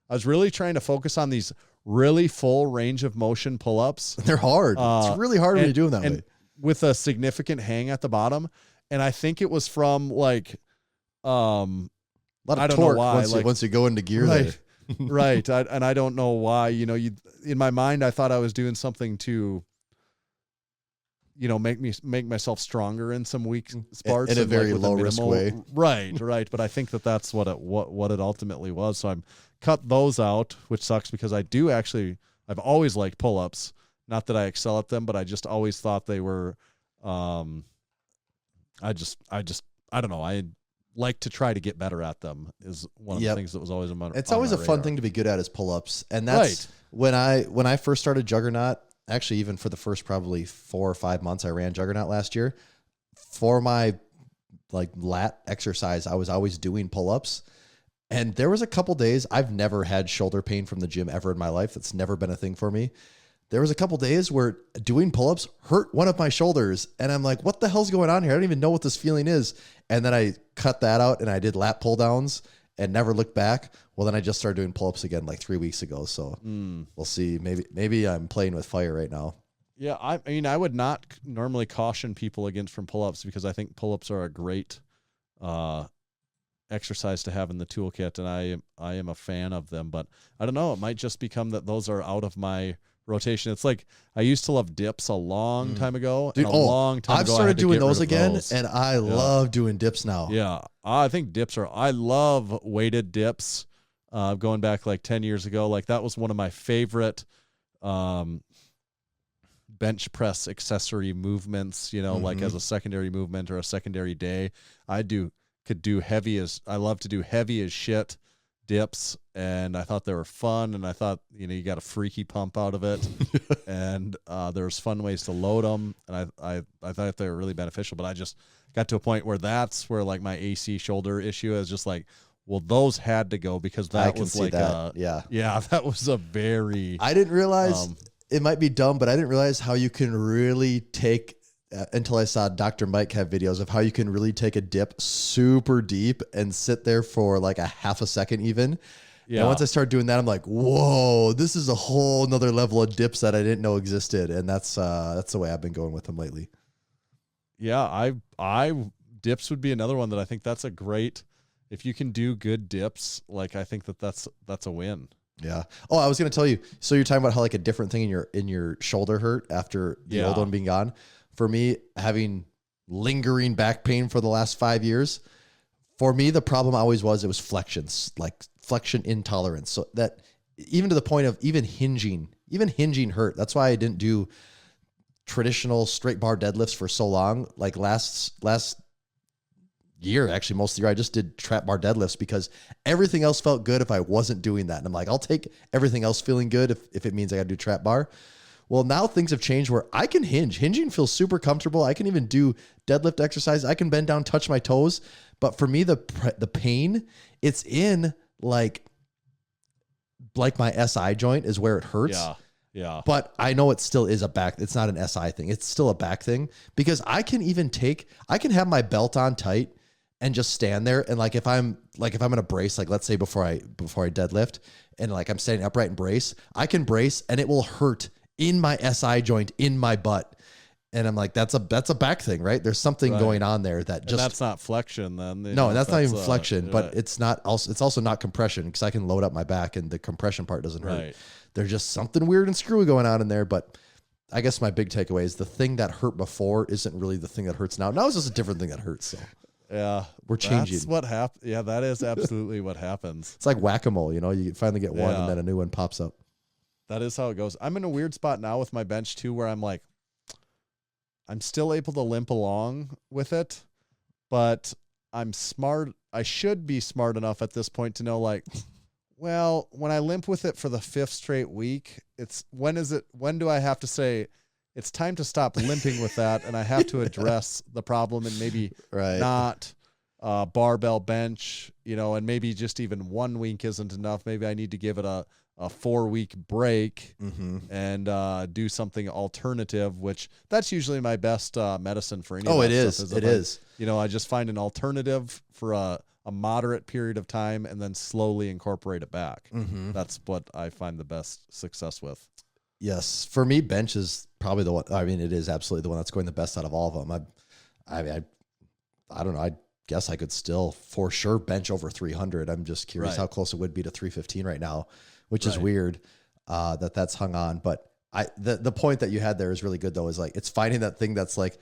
was really trying to focus on these really full range of motion pull-ups. They're hard. It's really hard when you do them that way. With a significant hang at the bottom. And I think it was from like, a lot of I don't torque know why, once you go into gear right, there. right. And I don't know why, in my mind, I thought I was doing something to, make myself stronger in some weak parts in a very low risk way. Right. But I think that's what it ultimately was. So I'm cut those out, which sucks because I've always liked pull-ups. Not that I excel at them, but I just always thought they were, I don't know. I like to try to get better at them is one of the things that was always It's always a fun thing to be good at is pull-ups. And that's when I first started Juggernaut, actually even for the first probably 4 or 5 months I ran Juggernaut last year, for my like lat exercise, I was always doing pull-ups. And there was a couple days, I've never had shoulder pain from the gym ever in my life. That's never been a thing for me. There was a couple days where doing pull-ups hurt one of my shoulders. And I'm like, what the hell's going on here? I don't even know what this feeling is. And then I cut that out and I did lat pull downs and never looked back. Well, then I just started doing pull-ups again like 3 weeks ago. So we'll see. Maybe I'm playing with fire right now. Yeah, I mean, I would not normally caution people against from pull-ups because I think pull-ups are a great exercise to have in the toolkit, and I am a fan of them. But I don't know, it might just become that those are out of my rotation. It's like I used to love dips a long time ago. Dude, and a long time I've ago, started doing those again, again, and I love doing dips now. Yeah, I think dips are. I love weighted dips. Going back like 10 years ago, like that was one of my favorite bench press accessory movements. You know, like as a secondary movement or a secondary day. I love to do heavy as shit dips, and I thought they were fun, and I thought, you know, you got a freaky pump out of it, and there's fun ways to load them, and I thought they were really beneficial. But I just got to a point where that's where like my AC shoulder issue is just like, well, those had to go because that was like that was a very. I didn't realize it might be dumb, but I didn't realize how you can really take. Until I saw Dr. Mike have videos of how you can really take a dip super deep and sit there for like a half a second even. Yeah. And once I started doing that, I'm like, whoa, this is a whole nother level of dips that I didn't know existed. And that's the way I've been going with them lately. Yeah, I dips would be another one that I think that's a great, if you can do good dips, like I think that's a win. Yeah. Oh, I was going to tell you, so you're talking about how like a different thing in your shoulder hurt after the old one being gone. For me, having lingering back pain for the last 5 years, for me, the problem always was it was flexions, like flexion intolerance. So that even to the point of even hinging hurt. That's why I didn't do traditional straight bar deadlifts for so long. Like last year, actually, most of the year, I just did trap bar deadlifts because everything else felt good if I wasn't doing that. And I'm like, I'll take everything else feeling good if it means I got to do trap bar. Well, now things have changed where I can hinge. Hinging feels super comfortable. I can even do deadlift exercise. I can bend down, touch my toes. But for me, the pain, it's in like my SI joint is where it hurts. Yeah. But I know it still is a back. It's not an SI thing. It's still a back thing because I can have my belt on tight and just stand there. And if I'm going to brace, like let's say before I deadlift and like I'm standing upright and brace, I can brace and it will hurt in my SI joint, in my butt. And I'm like, that's a back thing, right? There's something going on there that just. And that's not flexion then. No, that's not even flexion, but it's also not compression because I can load up my back and the compression part doesn't hurt. Right. There's just something weird and screwy going on in there. But I guess my big takeaway is the thing that hurt before isn't really the thing that hurts now. Now it's just a different thing that hurts. So. Yeah, we're changing. That's what happened. Yeah, that is absolutely what happens. It's like whack-a-mole, you finally get one and then a new one pops up. That is how it goes. I'm in a weird spot now with my bench too, where I'm like, I'm still able to limp along with it, but I'm smart. I should be smart enough at this point to know like, well, when I limp with it for the 5th straight week, when do I have to say it's time to stop limping with that? And I have to address the problem and maybe not barbell bench, and maybe just even 1 week isn't enough. Maybe I need to give it a 4-week break and do something alternative, which that's usually my best medicine for any of that stuff. It is. I just find an alternative for a moderate period of time and then slowly incorporate it back. That's what I find the best success with. Yes. For me, bench is probably the one. I mean, it is absolutely the one that's going the best out of all of them. I don't know. I guess I could still for sure bench over 300. I'm just curious how close it would be to 315 right now, which is weird that's hung on. But the point that you had there is really good though, is like, it's finding that thing that's like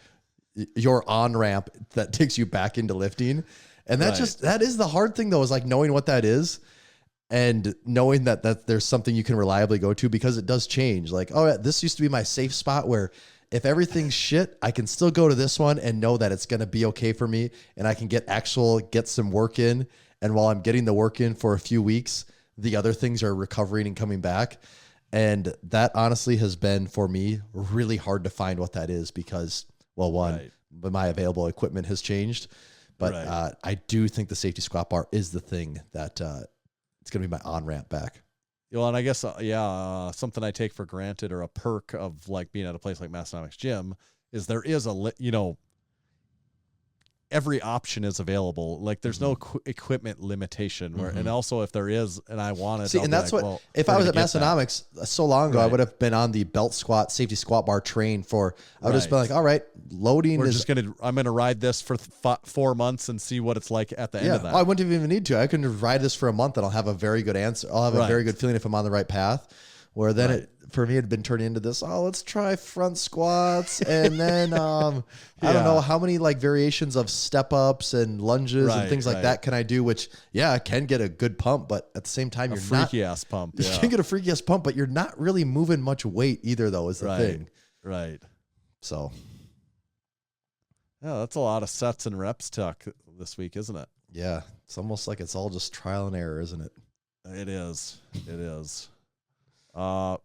your on ramp that takes you back into lifting. And that is the hard thing though, is like knowing what that is and knowing that there's something you can reliably go to, because it does change. Like, oh, this used to be my safe spot where if everything's shit, I can still go to this one and know that it's going to be okay for me. And I can get some work in. And while I'm getting the work in for a few weeks, the other things are recovering and coming back. And that honestly has been for me really hard to find what that is because, well, one, but my available equipment has changed, But Right. I do think the safety squat bar is the thing that it's going to be my on-ramp back. Well, and I guess, something I take for granted or a perk of like being at a place like Massenomics Gym is there is every option is available. Like there's no equipment limitation where, and also if there is, and I want it. See, and that's what, if I was at Massenomics so long ago, I would have been on the belt squat, safety squat bar train for, I would have just been like, all right, loading I'm going to ride this for 4 months and see what it's like at the end of that. I wouldn't even need to. I can ride this for a month and I'll have a very good answer. I'll have a very good feeling if I'm on the right path. Where then for me, it had been turning into this, let's try front squats. And then, I don't know how many like variations of step ups and lunges and things like that can I do, which I can get a good pump, but at the same time, you're freaky ass pump. You can get a freaky ass pump, but you're not really moving much weight either though, is the thing. Right. So. Yeah, that's a lot of sets and reps talk this week, isn't it? Yeah. It's almost like it's all just trial and error, isn't it? It is. It is.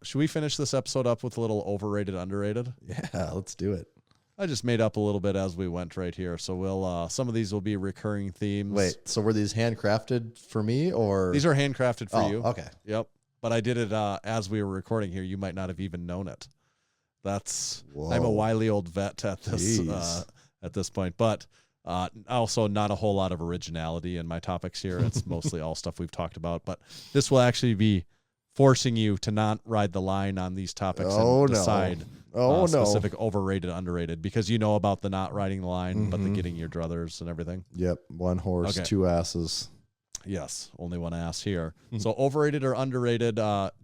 Should we finish this episode up with a little overrated, underrated? Yeah, let's do it. I just made up a little bit as we went right here. So we'll, some of these will be recurring themes. Wait, so were these handcrafted for me or? These are handcrafted for you. Okay. Yep. But I did it, as we were recording here. You might not have even known it. I'm a wily old vet at this point, but, also not a whole lot of originality in my topics here. It's mostly all stuff we've talked about, but this will actually be forcing you to not ride the line on these topics and decide specific overrated, underrated, because you know about the not riding the line, but the getting your druthers and everything. Yep. One horse, two asses. Yes. Only one ass here. So overrated or underrated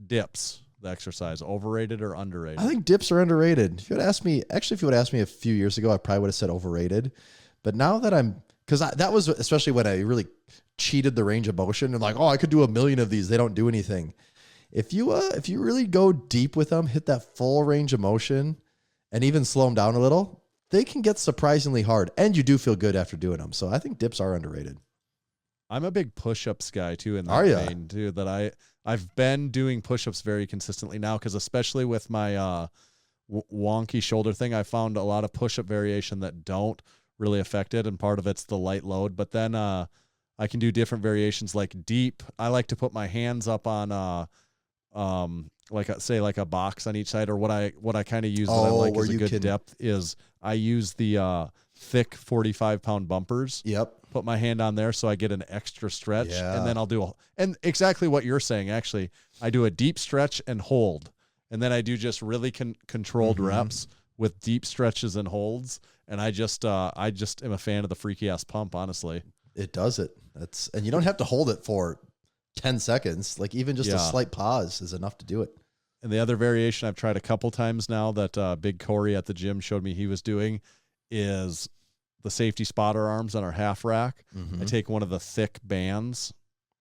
dips, the exercise, overrated or underrated? I think dips are underrated. If you would ask me a few years ago, I probably would have said overrated. But now that that was especially when I really cheated the range of motion and like, I could do 1,000,000 of these. They don't do anything. If you really go deep with them, hit that full range of motion and even slow them down a little, they can get surprisingly hard. And you do feel good after doing them. So I think dips are underrated. I'm a big push-ups guy too in that vein too, that I've been doing push-ups very consistently now, because especially with my wonky shoulder thing, I found a lot of push-up variation that don't really affect it, and part of it's the light load. But then I can do different variations like deep. I like to put my hands up on like a box on each side, or what I kind of use that I like as a good depth is I use the thick 45-pound bumpers. Yep. Put my hand on there so I get an extra stretch, and then I'll do and exactly what you're saying. Actually, I do a deep stretch and hold, and then I do just really controlled reps with deep stretches and holds. And I just am a fan of the freaky ass pump. Honestly, it does it. And you don't have to hold it for 10 seconds. Like even just a slight pause is enough to do it. And the other variation I've tried a couple times now that Big Corey at the gym showed me he was doing is the safety spotter arms on our half rack. I take one of the thick bands,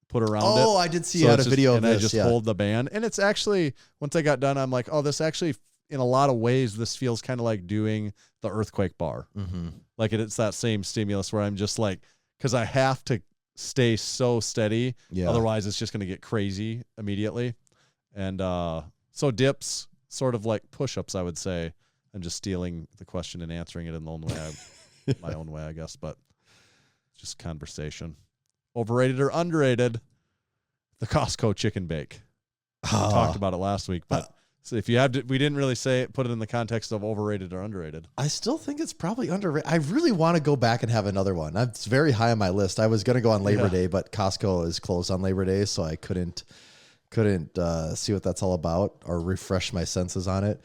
put around it. Oh, I did see a video of this. And I just hold the band. And it's actually, once I got done, I'm like, this actually, in a lot of ways, this feels kind of like doing the earthquake bar. Like it's that same stimulus where I'm just like, because I have to stay so steady. Otherwise, it's just going to get crazy immediately. And so dips, sort of like push-ups, I would say. I'm just stealing the question and answering it in the own way, my own way, I guess. But it's just conversation. Overrated or underrated? The Costco chicken bake. We talked about it last week, but so if you have to, we didn't really say it, put it in the context of overrated or underrated. I still think it's probably underrated. I really want to go back and have another one. It's very high on my list. I was going to go on Labor Day, but Costco is closed on Labor Day, so I couldn't see what that's all about or refresh my senses on it.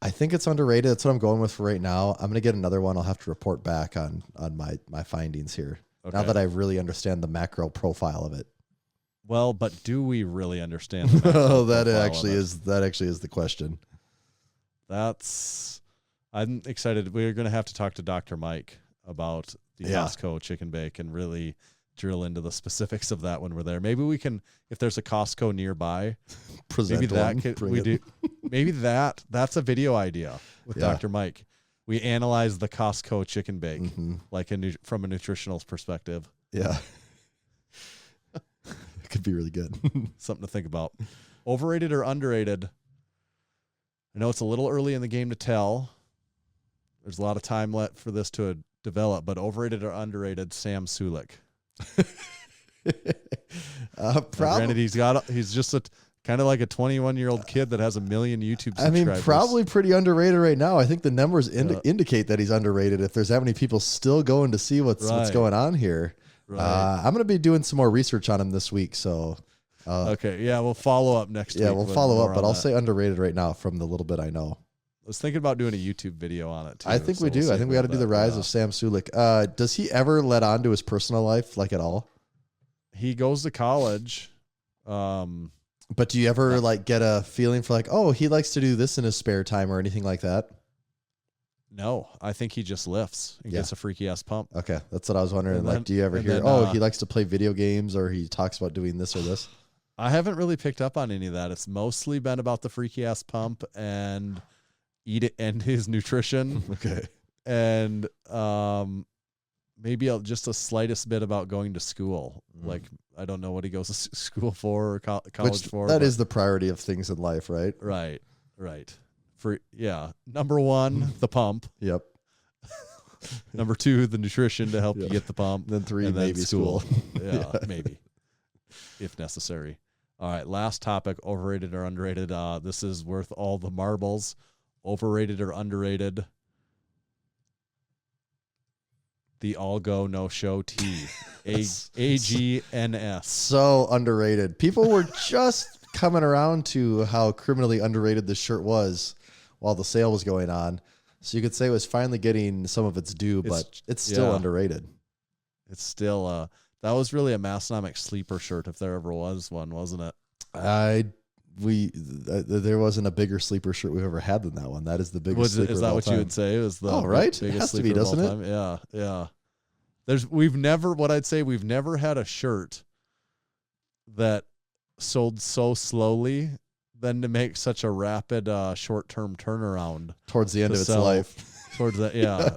I think it's underrated. That's what I'm going with for right now. I'm going to get another one. I'll have to report back on my findings here. Okay. Now that I really understand the macro profile of it. Well, but do we really understand the macro that actually is the question. I'm excited. We're going to have to talk to Dr. Mike about the Costco chicken bake and really drill into the specifics of that when we're there. Maybe we can, if there's a Costco nearby, maybe that's a video idea with Dr. Mike. We analyze the Costco chicken bake, like from a nutritional perspective. Yeah. It could be really good. Something to think about. Overrated or underrated? I know it's a little early in the game to tell. There's a lot of time left for this to develop, but overrated or underrated, Sam Sulik. Probably. Granted, he's just a kind of like a 21-year-old kid that has 1 million YouTube subscribers. I mean, probably pretty underrated right now. I think the numbers indicate that he's underrated if there's that many people still going to see what's going on here. Right. I'm going to be doing some more research on him this week. So, okay. Yeah, we'll follow up next week. Yeah, we'll follow up, but I'll say underrated right now from the little bit I know. I was thinking about doing a YouTube video on it, too. I think we do. I think we got to do the rise of Sam Sulik. Does he ever let on to his personal life, like at all? He goes to college. But do you ever like get a feeling for like, oh, he likes to do this in his spare time or anything like that? No, I think he just lifts and gets a freaky ass pump. Okay, that's what I was wondering. And like, then- do you ever and hear, then, he likes to play video games or he talks about doing this or this? I haven't really picked up on any of that. It's mostly been about the freaky ass pump and eat it and his nutrition. Okay. And maybe just a slightest bit about going to school. Like, I don't know what he goes to school for or college for. That is the priority of things in life, right? Right. Number 1, the pump. Yep. Number 2, the nutrition to help you get the pump. Then 3, and maybe school. Yeah, maybe, if necessary. All right, last topic, overrated or underrated. This is worth all the marbles. Overrated or underrated? The All Go No Show Tea. AGNS. So underrated. People were just coming around to how criminally underrated this shirt was while the sale was going on. So you could say it was finally getting some of its due, but it's still underrated. It's still that was really a Massenomics sleeper shirt if there ever was one, wasn't it? There wasn't a bigger sleeper shirt we've ever had than that one. That is the biggest sleeper Is of that all what time. you would say? It was the right? biggest It has to sleeper be, of all doesn't it? time? Yeah. We've never had a shirt that sold so slowly than to make such a rapid short-term turnaround Towards the end of its sell life. towards that. Yeah.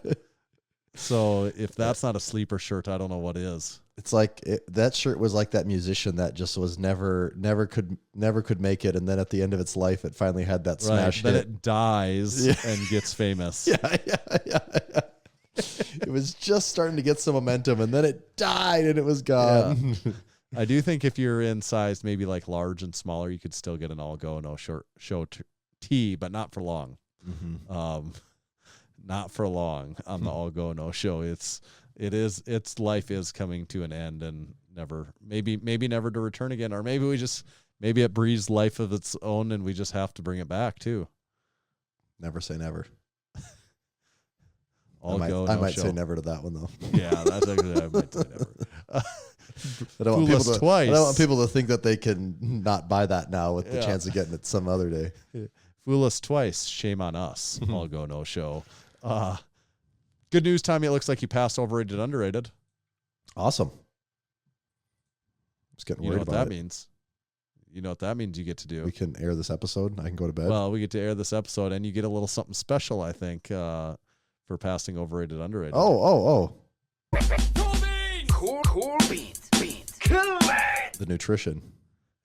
So if that's not a sleeper shirt, I don't know what is. It's like that shirt was like that musician that just was never could make it, and then at the end of its life, it finally had that smash Then hit. it dies and gets famous. Yeah. It was just starting to get some momentum, and then it died, and it was gone. Yeah. I do think if you're in size maybe like large and smaller, you could still get an All Go No Show tee, but not for long. Mm-hmm. Not for long on the All Go No Show. Its life is coming to an end and maybe never to return again, or maybe it breathes life of its own and we just have to bring it back too. Never say never. I might say never to that one though. Yeah, that's actually I might say never. I don't Twice. I don't want people to think that they can not buy that now with the chance of getting it some other day. Fool us twice, shame on us. All Go No Show. Good news, Tommy. It looks like you passed overrated, underrated. Awesome. Just getting You know worried what about that it. means. You know what that means you get to do. We can air this episode. I can go to bed. Well, we get to air this episode, and you get a little something special, I think, for passing overrated, underrated. Oh. Cool beans. The nutrition.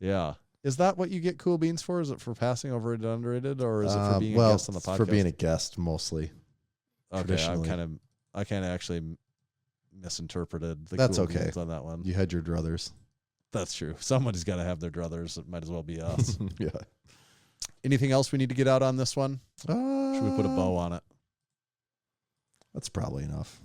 Yeah. Is that what you get cool beans for? Is it for passing overrated, underrated, or is it for being a guest on the podcast? For being a guest mostly. Okay, traditionally. I kind of actually misinterpreted the That's cool okay. beans on that one. You had your druthers. That's true. Somebody's got to have their druthers. It might as well be us. Yeah. Anything else we need to get out on this one? Should we put a bow on it? That's probably enough.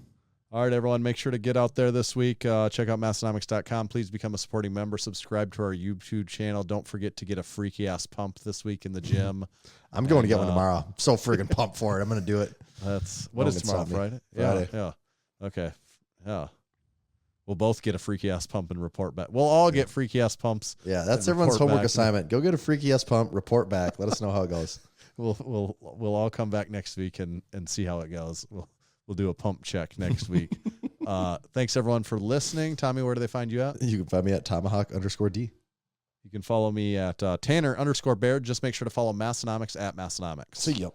All right, everyone, make sure to get out there this week. Check out Massenomics.com. Please become a supporting member. Subscribe to our YouTube channel. Don't forget to get a freaky-ass pump this week in the gym. I'm going to get one tomorrow. I'm so friggin' pumped for it. I'm going to do it. What is tomorrow, Friday? Friday. Yeah. Okay. Yeah. We'll both get a freaky-ass pump and report back. We'll all get freaky-ass pumps. Yeah, that's and everyone's report homework back. assignment. Go get a freaky-ass pump, report back. Let us know how it goes. We'll all come back next week and see how it goes. We'll do a pump check next week. Thanks, everyone, for listening. Tommy, where do they find you at? You can find me at Tomahawk_D. You can follow me at Tanner_Baird. Just make sure to follow Massenomics at Massenomics. See ya.